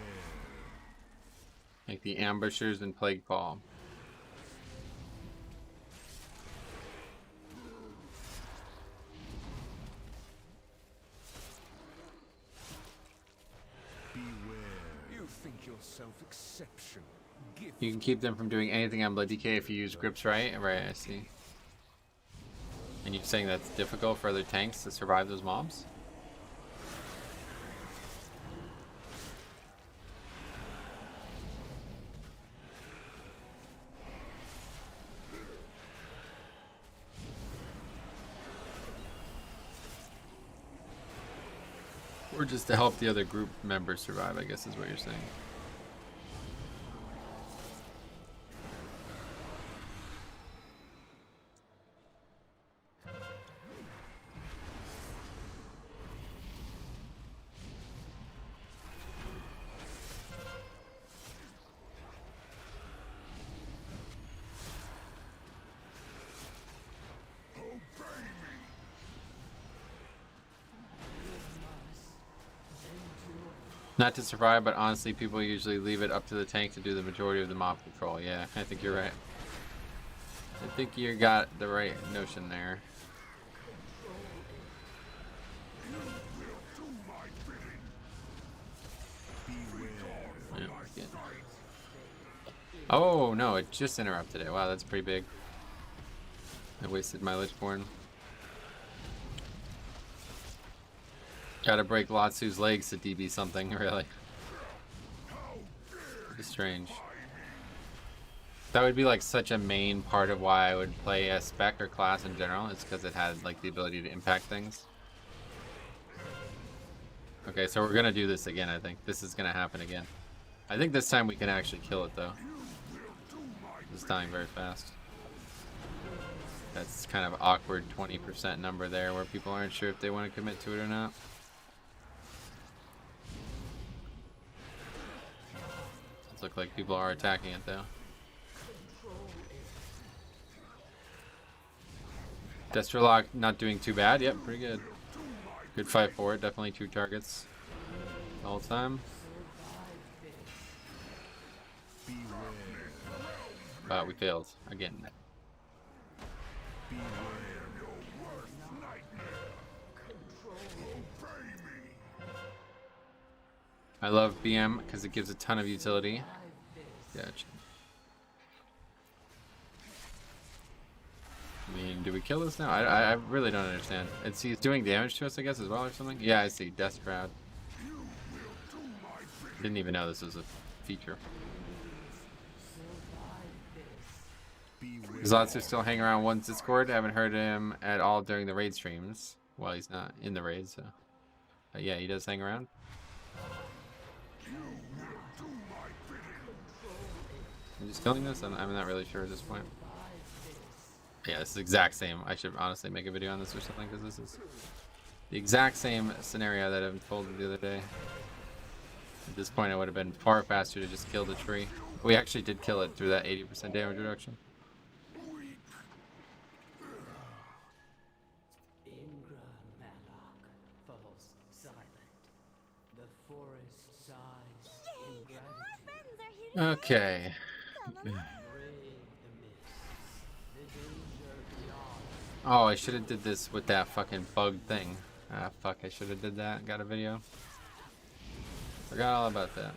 Like the ambushers and Plague Ball. Beware. You think yourself exceptional. You can keep them from doing anything on Blood DK if you use grips right. Right, I see. And you're saying that's difficult for other tanks to survive those mobs? Or just to help the other group members survive, I guess is what you're saying. Not to survive, but honestly, people usually leave it up to the tank to do the majority of the mob control. Yeah, I think you're right. I think you got the right notion there. Oh no, it just interrupted it. Wow, that's pretty big. I wasted my Lichborn. Gotta break Latsu's legs to DB something, really. It's strange. That would be like such a main part of why I would play a spec or class in general. It's because it had like the ability to impact things. Okay, so we're gonna do this again, I think. This is gonna happen again. I think this time we can actually kill it though. It's dying very fast. That's kind of awkward 20% number there where people aren't sure if they want to commit to it or not. Does look like people are attacking it though. Destrolock not doing too bad. Yep, pretty good. Good fight for it. Definitely 2 targets all the time. We failed again. I love BM because it gives a ton of utility. Gotcha. I mean, do we kill this now? I really don't understand. It's he's doing damage to us, I guess, as well, or something? Yeah, I see. Death Crowd. Didn't even know this was a feature. Is Latsu still hanging around one's Discord? I haven't heard him at all during the raid streams. Well, he's not in the raid, so... yeah, he does hang around. I'm just killing this? I'm not really sure at this point. Yeah, it's the exact same. I should honestly make a video on this or something, because this is the exact same scenario that I told you the other day. At this point, it would have been far faster to just kill the tree. We actually did kill it through that 80% damage reduction. Okay. Oh, I should have did this with that fucking bug thing. Ah, fuck, I should have did that. Got a video. Forgot all about that.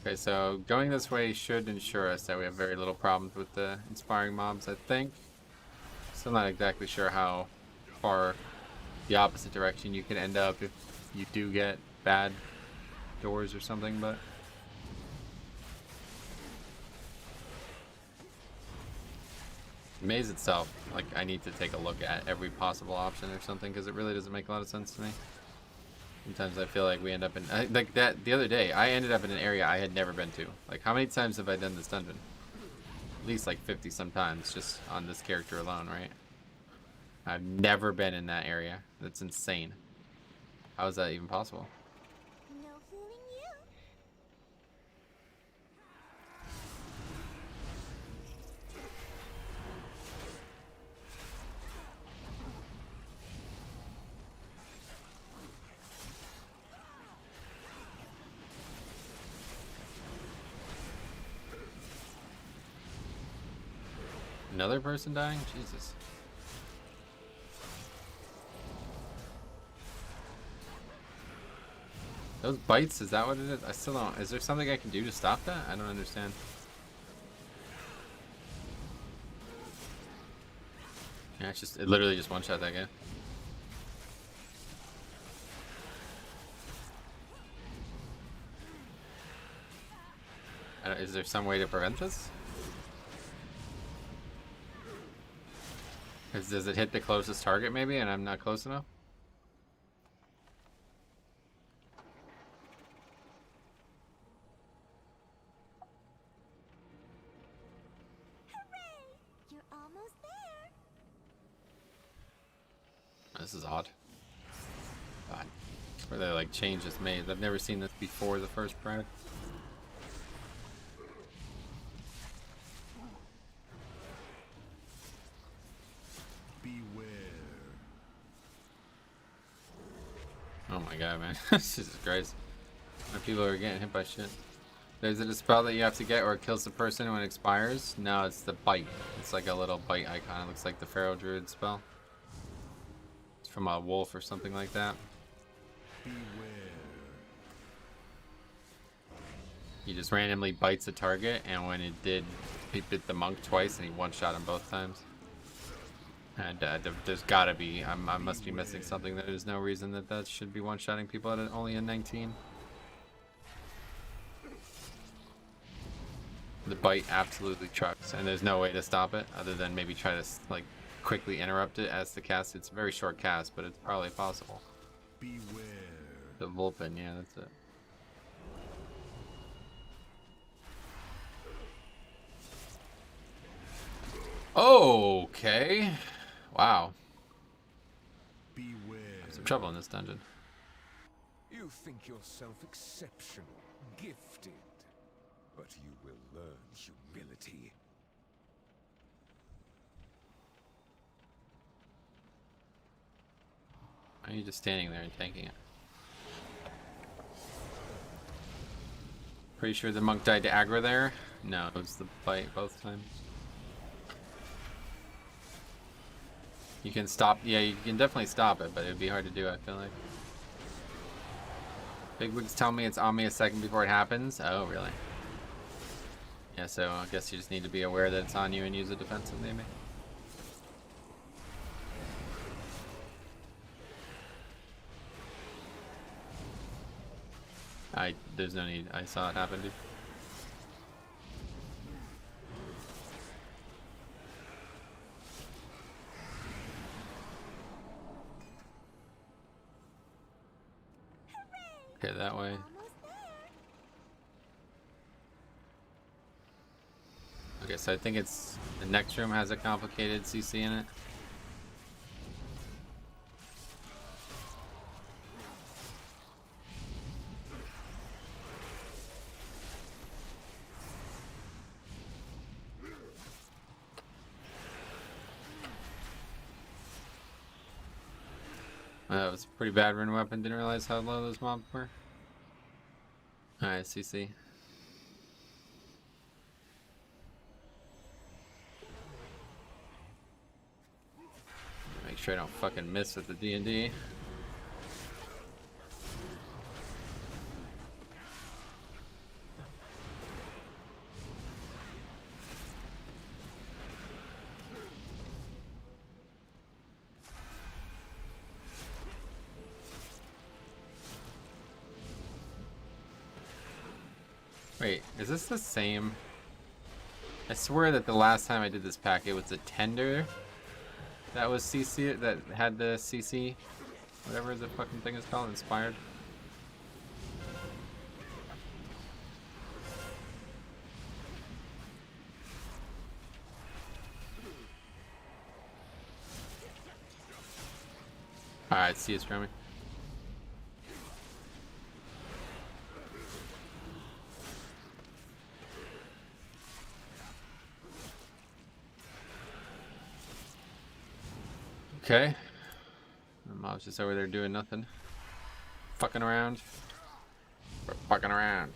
Okay, so going this way should ensure us that we have very little problems with the inspiring mobs, I think. Still not exactly sure how far the opposite direction you can end up if you do get bad doors or something, but... the maze itself, like, I need to take a look at every possible option or something, because it really doesn't make a lot of sense to me. Sometimes I feel like we end up in... like that, the other day, I ended up in an area I had never been to. Like, how many times have I done this dungeon? At least like 50 sometimes, just on this character alone, right? I've never been in that area. That's insane. How is that even possible? No fooling you. Another person dying? Jesus. Those bites, is that what it is? I still don't... is there something I can do to stop that? I don't understand. Yeah, it's just... it literally just one-shot that guy. Is there some way to prevent this? Does it hit the closest target maybe and I'm not close enough? This is odd. God. Where they like change this maze. I've never seen this before the first Pride. Beware. Oh my god, man. Jesus Christ. When people are getting hit by shit. Is it a spell that you have to get or it kills the person when it expires? No, it's the bite. It's like a little bite icon. It looks like the Pharaoh Druid spell. It's from a wolf or something like that. Beware. He just randomly bites a target, and when it did, he bit the monk twice, and he one-shot him both times. And there's gotta be, I must be missing something. There's no reason that should be one-shotting people at only a 19. The bite absolutely trucks, and there's no way to stop it other than maybe try to like quickly interrupt it as the cast. It's a very short cast, but it's probably possible. Beware. The Vulpin, yeah, that's it. Okay. Wow. Beware. Some trouble in this dungeon. You think yourself exceptional, gifted, but you will learn humility. Why are you just standing there and tanking it? Pretty sure the monk died to aggro there? No, it was the bite both times. You can stop, yeah, you can definitely stop it, but it would be hard to do, I feel like. Bigwig's telling me it's on me a second before it happens. Oh, really? Yeah, so I guess you just need to be aware that it's on you and use it defensively, maybe. There's no need. I saw it happen, dude. Okay, that way. Okay, so I think it's the next room has a complicated CC in it. That was a pretty bad rune weapon. Didn't realize how low those mobs were. Alright, CC. Make sure I don't fucking miss with the D&D. Wait, is this the same? I swear that the last time I did this pack, it was a tender that was CC, that had the CC, whatever the fucking thing is called, inspired. Alright, see you, Scrummy. Okay. The mob's just over there doing nothing. Fucking around. We're fucking around.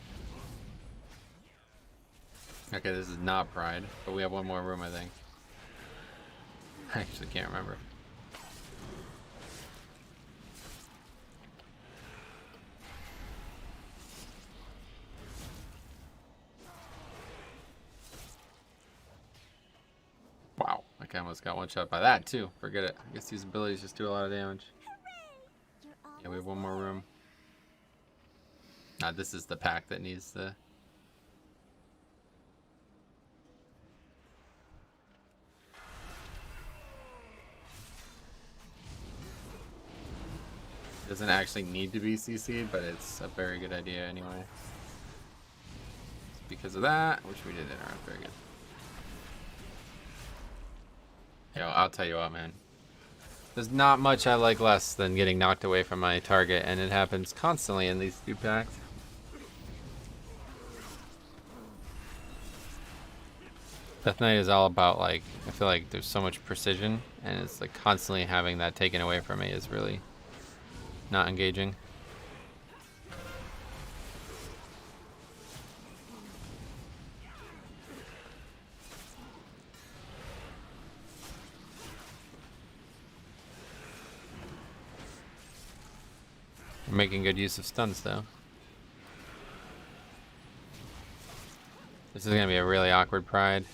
Okay, this is not Pride, but we have one more room, I think. I actually can't remember. Wow, I almost got one shot by that too. Forget it. I guess these abilities just do a lot of damage. Yeah, we have one more room. This is the pack that needs the... Doesn't actually need to be CC'd, but it's a very good idea anyway. Because of that, which we did interrupt. Very good. Yo, I'll tell you what, man. There's not much I like less than getting knocked away from my target, and it happens constantly in these 2 packs. Death Knight is all about, like, I feel like there's so much precision, and it's like constantly having that taken away from me is really not engaging. We're making good use of stuns, though. This is gonna be a really awkward pride.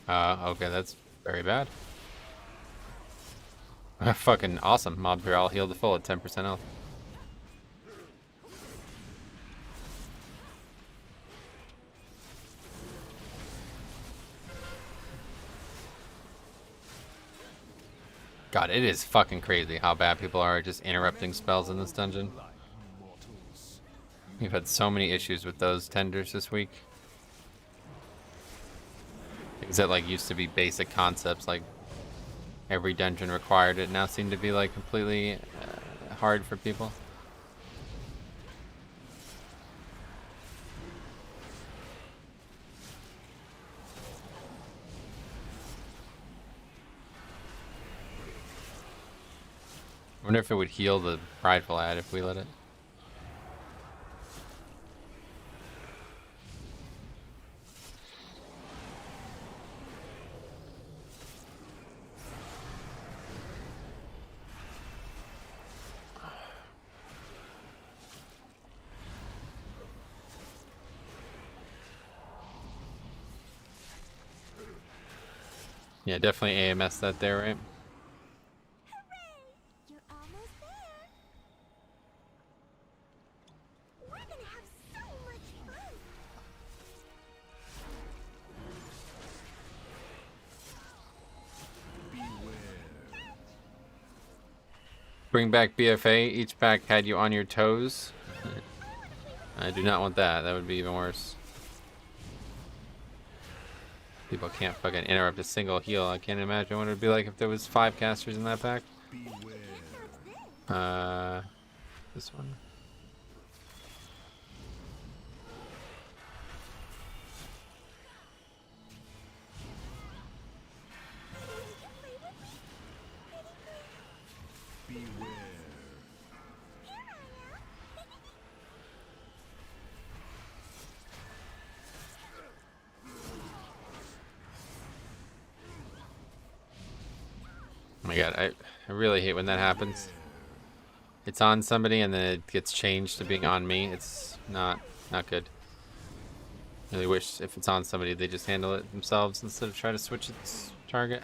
Okay, that's very bad. Fucking awesome. Mobs are all healed to full at 10% health. God, it is fucking crazy how bad people are at just interrupting spells in this dungeon. We've had so many issues with those tenders this week. Things that like used to be basic concepts, like every dungeon required it, now seem to be like completely hard for people. I wonder if it would heal the prideful ad if we let it. Yeah, definitely AMS that there, right? You're almost there. We're gonna have so much fun. Bring back BFA. Each pack had you on your toes. I do not want that. That would be even worse. People can't fucking interrupt a single heal. I can't imagine what it would be like if there was 5 casters in that pack. This one. Oh my god, I really hate when that happens. It's on somebody and then it gets changed to being on me. It's not good. I really wish if it's on somebody they just handle it themselves instead of try to switch its target.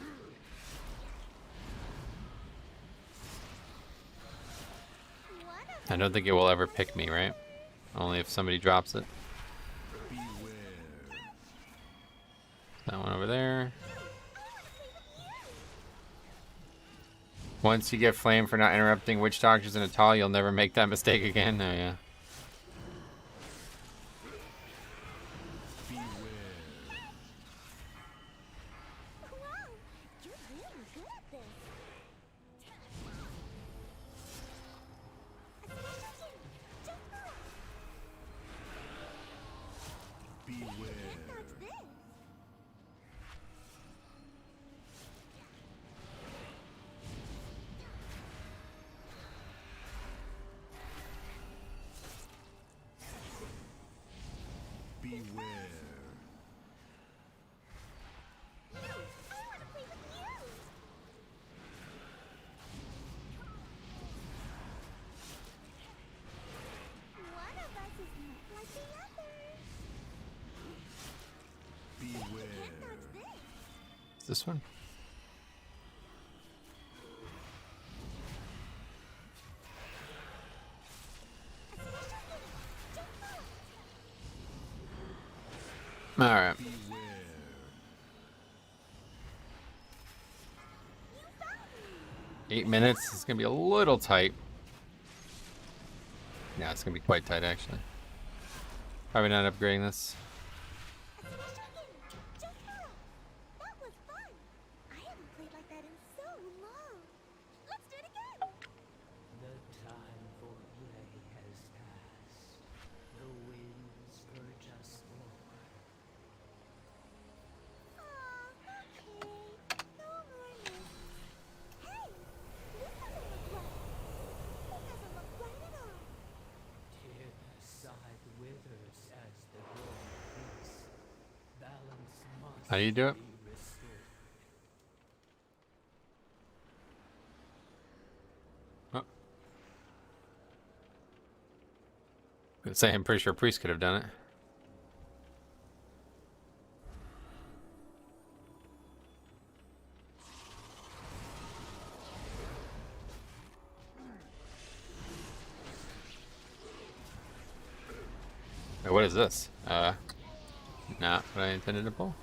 I don't think it will ever pick me, right? Only if somebody drops it. That one over there. Once you get flamed for not interrupting witch doctors in a tall, you'll never make that mistake again. Oh yeah. This one? All right. Eight minutes. It's gonna be a little tight. Yeah, it's gonna be quite tight actually. Probably not upgrading this. How do you do it? Oh. I'd say I'm pretty sure Priest could have done it. Wait, what is this? Not what I intended to pull.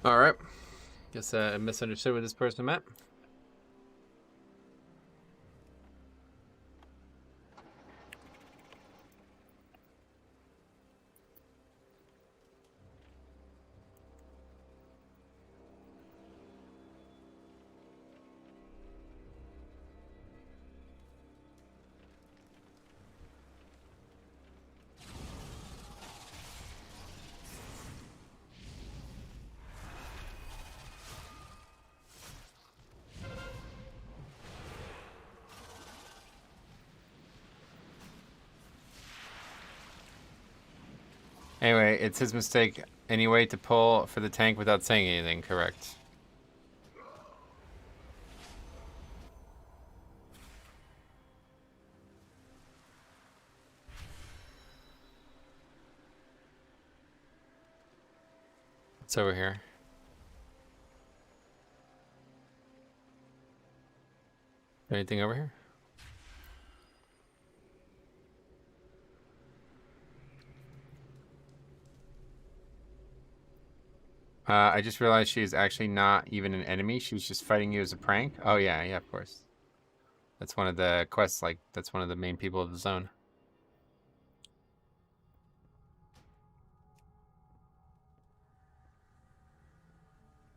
All right. Guess I misunderstood what this person meant. Anyway, it's his mistake anyway to pull for the tank without saying anything, correct? It's over here. Anything over here? I just realized she's actually not even an enemy. She was just fighting you as a prank. Oh, yeah, of course. That's one of the quests, like, that's one of the main people of the zone.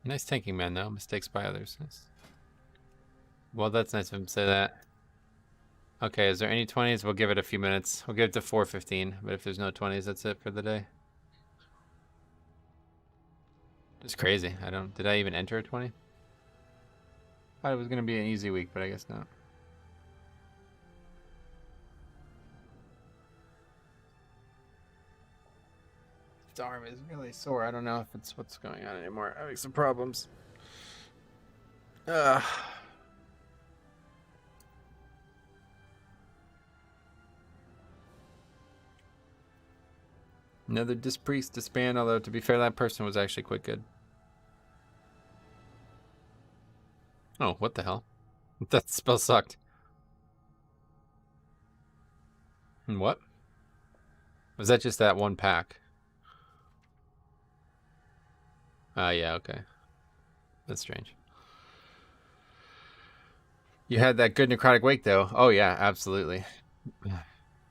Nice tanking man, though. Mistakes by others. Nice. Well, that's nice of him to say that. Okay, is there any 20s? We'll give it a few minutes. We'll give it to 4:15, but if there's no 20s, that's it for the day. It's crazy. Did I even enter a 20? Thought it was going to be an easy week, but I guess not. His arm is really sore. I don't know if it's what's going on anymore. Having some problems. Another Dispriest disband, although to be fair, that person was actually quite good. Oh, what the hell? That spell sucked. What? Was that just that one pack? Yeah, okay. That's strange. You had that good necrotic wake, though. Oh, yeah, absolutely.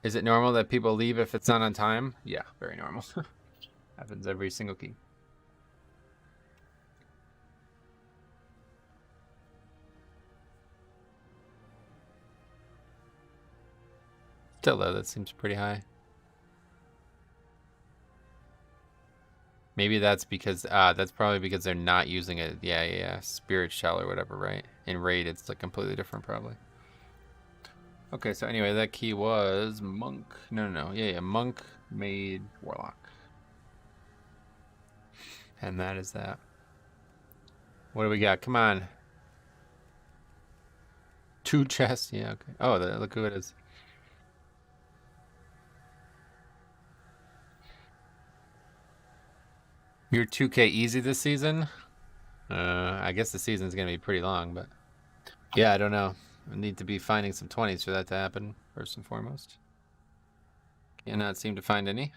Is it normal that people leave if it's not on time? Yeah, very normal. Happens every single key. Still, though, that seems pretty high. Maybe that's because, that's probably because they're not using it. Yeah. Spirit Shell or whatever, right? In Raid, it's like completely different, probably. Okay, so anyway, that key was Monk. No. Yeah. Monk, Mage, Warlock. And that is that. What do we got? Come on. 2 chests. Yeah, okay. Oh, look who it is. You're 2K easy this season? I guess the season's going to be pretty long, but... Yeah, I don't know. I need to be finding some 20s for that to happen, first and foremost. Cannot seem to find any.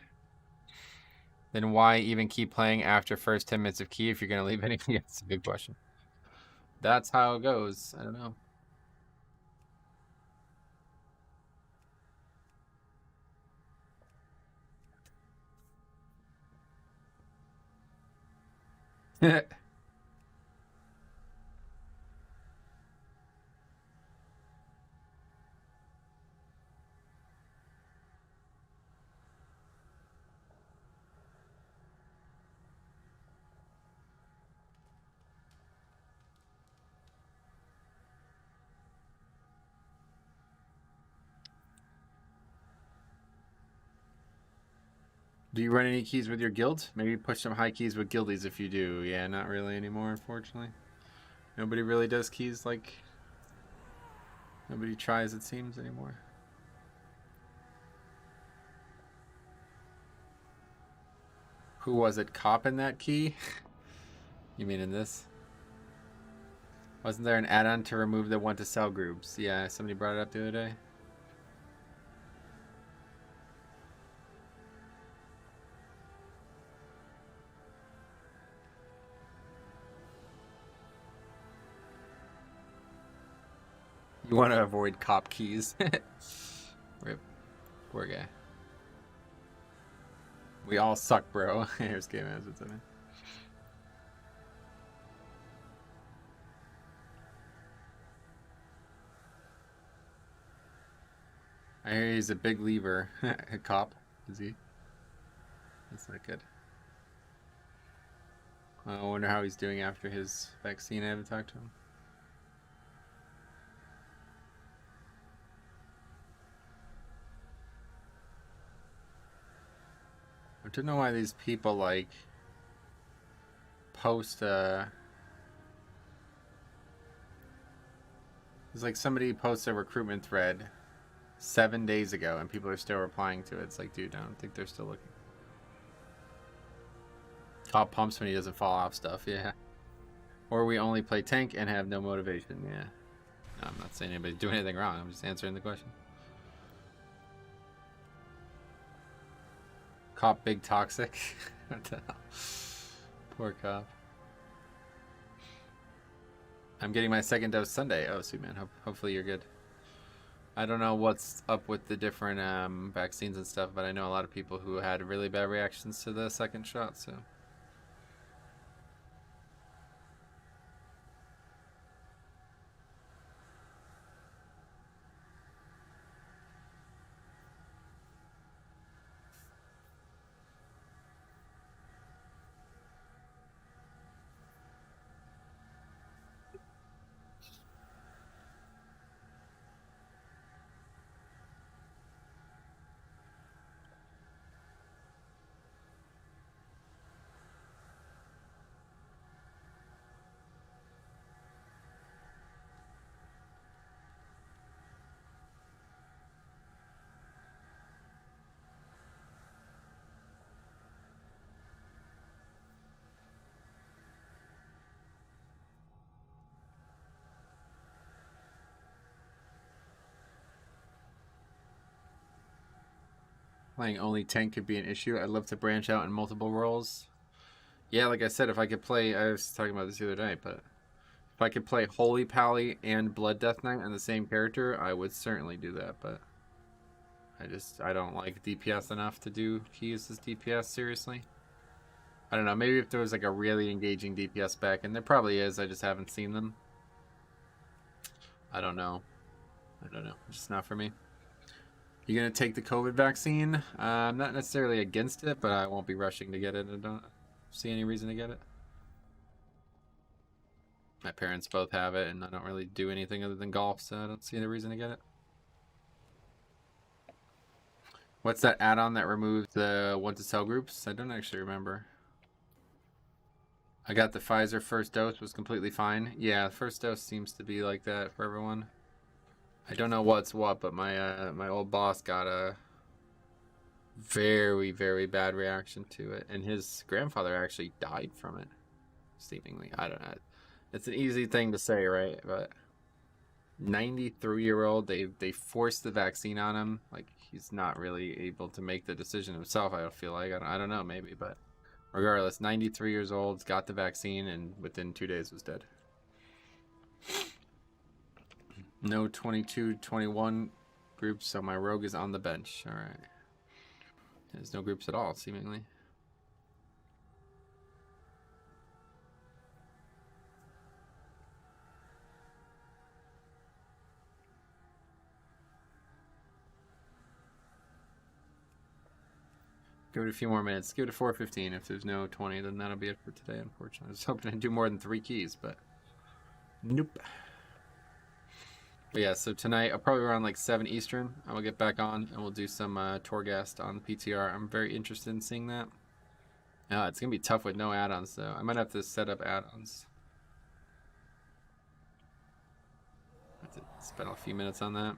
Then why even keep playing after first 10 minutes of key if you're going to leave anything? That's a good question. That's how it goes. I don't know. Do you run any keys with your guild? Maybe push some high keys with guildies if you do. Yeah, not really anymore, unfortunately. Nobody really does keys like... Nobody tries, it seems, anymore. Who was it? Cop in that key? You mean in this? Wasn't there an add-on to remove the want to sell groups? Yeah, somebody brought it up the other day. You want to avoid cop keys. Rip. Poor guy. We all suck, bro. Here's Game Hazards in it. I hear he's a big lever. A cop, is he? That's not good. I wonder how he's doing after his vaccine. I haven't talked to him. I don't know why these people like post it's like somebody posts a recruitment thread 7 days ago and people are still replying to it. It's like, dude, I don't think they're still looking. Cop pumps when he doesn't fall off stuff, yeah. Or we only play tank and have no motivation, yeah. No, I'm not saying anybody's doing anything wrong. I'm just answering the question. Cop big toxic. What the hell? Poor cop. I'm getting my second dose Sunday. Oh, sweet man. Hopefully you're good. I don't know what's up with the different vaccines and stuff, but I know a lot of people who had really bad reactions to the second shot, so. Playing only tank could be an issue. I'd love to branch out in multiple roles. Yeah, like I said, if I could play... I was talking about this the other night, but... If I could play Holy Pally and Blood Death Knight on the same character, I would certainly do that, but... I don't like DPS enough to do keys as DPS, seriously. I don't know, maybe if there was like a really engaging DPS back, and there probably is, I just haven't seen them. I don't know. It's just not for me. You gonna take the COVID vaccine? I'm not necessarily against it, but I won't be rushing to get it. I don't see any reason to get it. My parents both have it, and I don't really do anything other than golf, so I don't see any reason to get it. What's that add-on that removed the want to sell groups? I don't actually remember. I got the Pfizer first dose, was completely fine. Yeah, first dose seems to be like that for everyone. I don't know what's what, but my my old boss got a very, very bad reaction to it, and his grandfather actually died from it, seemingly. I don't know. It's an easy thing to say, right? But 93-year-old, they forced the vaccine on him. Like, he's not really able to make the decision himself, I feel like. I don't know, maybe, but regardless, 93 years old, got the vaccine, and within 2 days was dead. No 22-21 groups, so my rogue is on the bench. All right. There's no groups at all, seemingly. Give it a few more minutes. Give it a 4:15. If there's no 20, then that'll be it for today, unfortunately. I was hoping to do more than 3 keys, but nope. But yeah, so tonight, I'll probably around like 7 Eastern, I will get back on and we'll do some Torghast on the PTR. I'm very interested in seeing that. It's going to be tough with no add-ons, though. I might have to set up add-ons. Have to spend a few minutes on that.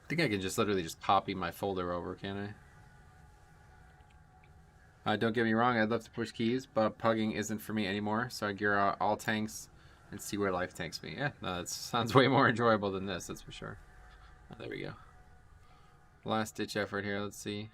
I think I can just literally just copy my folder over, can I? Don't get me wrong, I'd love to push keys, but pugging isn't for me anymore, so I gear out all tanks and see where life takes me. Yeah, no, that sounds way more enjoyable than this, that's for sure. Oh, there we go. Last ditch effort here, let's see.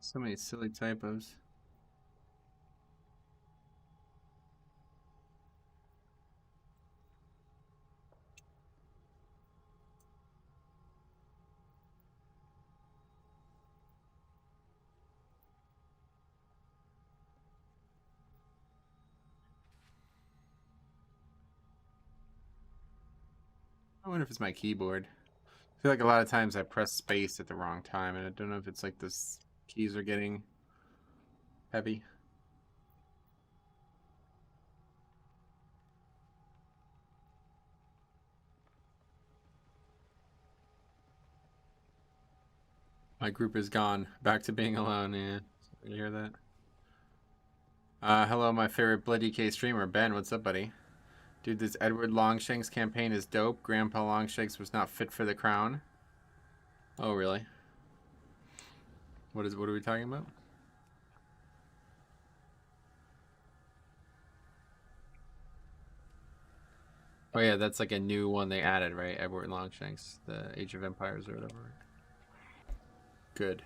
So many silly typos. I wonder if it's my keyboard. I feel like a lot of times I press space at the wrong time, and I don't know if it's like this keys are getting heavy. My group is gone. Back to being alone, yeah. You hear that? Hello, my favorite Bloody K streamer, Ben. What's up, buddy? Dude, this Edward Longshanks campaign is dope. Grandpa Longshanks was not fit for the crown. Oh, really? What are we talking about? Oh yeah, that's like a new one they added, right? Edward Longshanks, the Age of Empires or whatever. Good.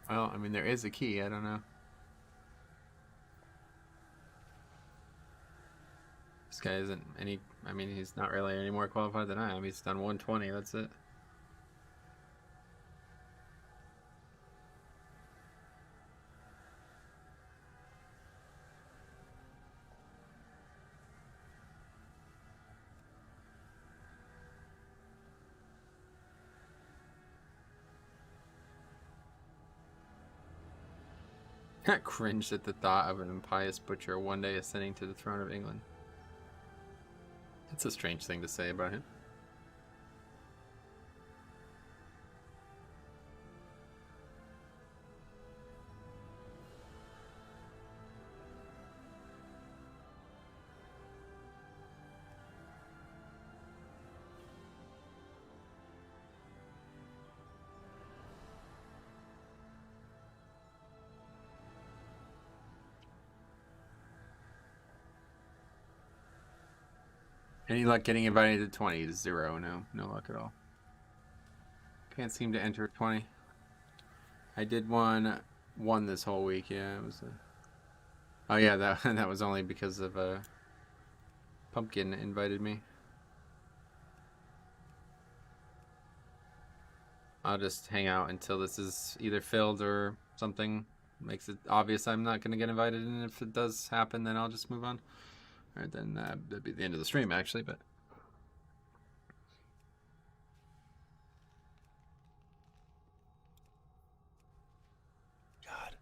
Well, I mean, there is a key. I don't know. This guy isn't any... I mean, he's not really any more qualified than I am. He's done 120. That's it. I cringed at the thought of an impious butcher one day ascending to the throne of England. That's a strange thing to say about him. Any luck getting invited to 20? 0. No luck at all. Can't seem to enter 20. I did one this whole week. Yeah, it was. Oh yeah, that was only because of Pumpkin invited me. I'll just hang out until this is either filled or something makes it obvious I'm not going to get invited. And if it does happen, then I'll just move on. All right, then that'd be the end of the stream, actually. But God.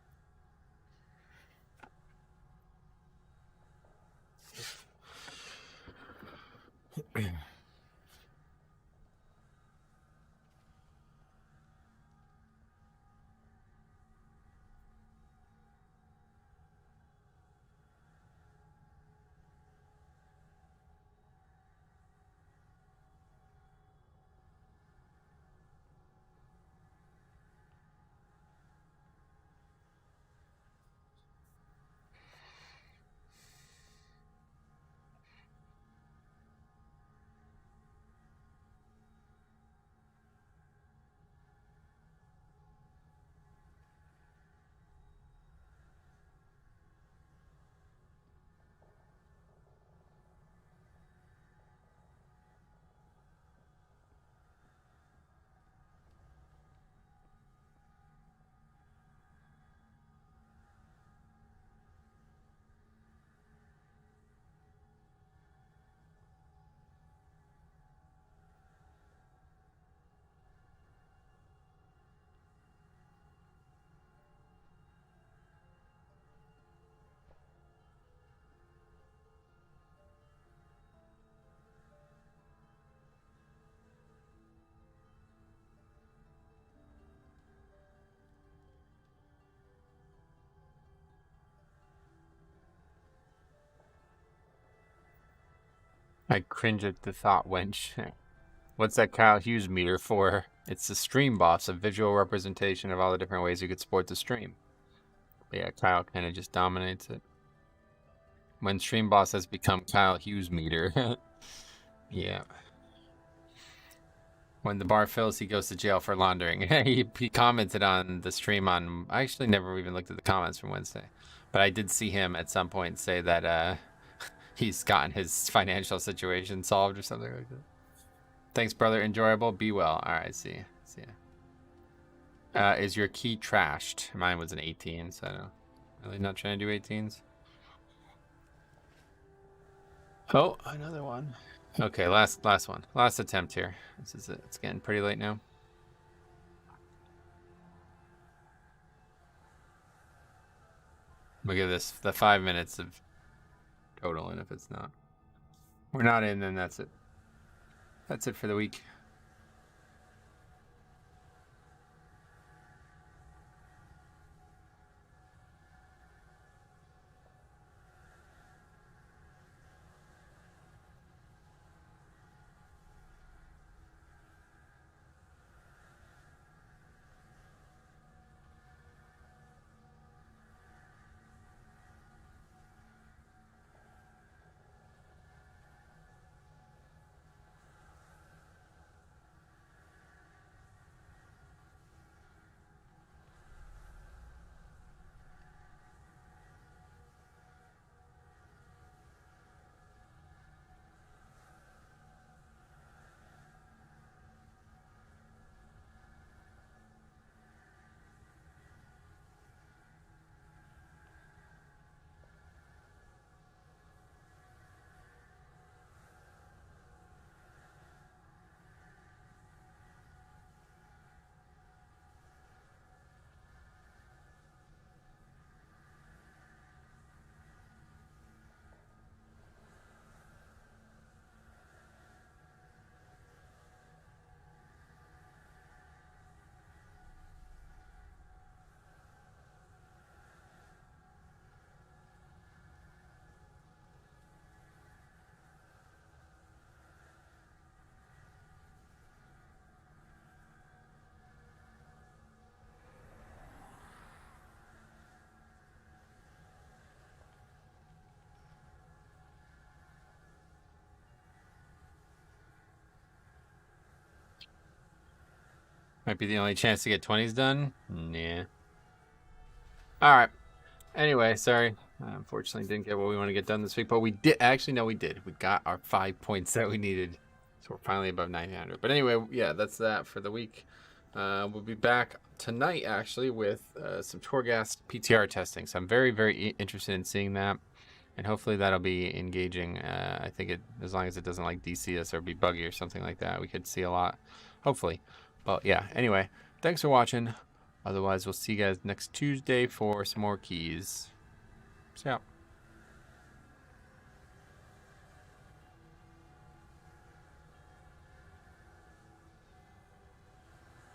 I cringe at the thought, wench. What's that Kyle Hughes meter for? It's the stream boss, a visual representation of all the different ways you could support the stream. But yeah, Kyle kind of just dominates it. When stream boss has become Kyle Hughes meter. Yeah. When the bar fills, he goes to jail for laundering. He commented on the stream on... I actually never even looked at the comments from Wednesday. But I did see him at some point say that he's gotten his financial situation solved or something like that. Thanks, brother. Enjoyable. Be well. All right, see ya. Is your key trashed? Mine was an 18, so I don't... Really not trying to do 18s? Oh, another one. Okay, last one. Last attempt here. This is it. It's getting pretty late now. Look at this. The 5 minutes of total, and if it's not... We're not in, then that's it. That's it for the week. Might be the only chance to get 20s done. Nah. All right. Anyway, sorry. Unfortunately, didn't get what we want to get done this week, but we did. Actually, no, we did. We got our 5 points that we needed, so we're finally above 900. But anyway, yeah, that's that for the week. We'll be back tonight, actually, with some Torghast PTR testing. So I'm very, very interested in seeing that, and hopefully that'll be engaging. I think as long as it doesn't like DC us or be buggy or something like that, we could see a lot, hopefully. But yeah, anyway, thanks for watching. Otherwise, we'll see you guys next Tuesday for some more keys. See ya.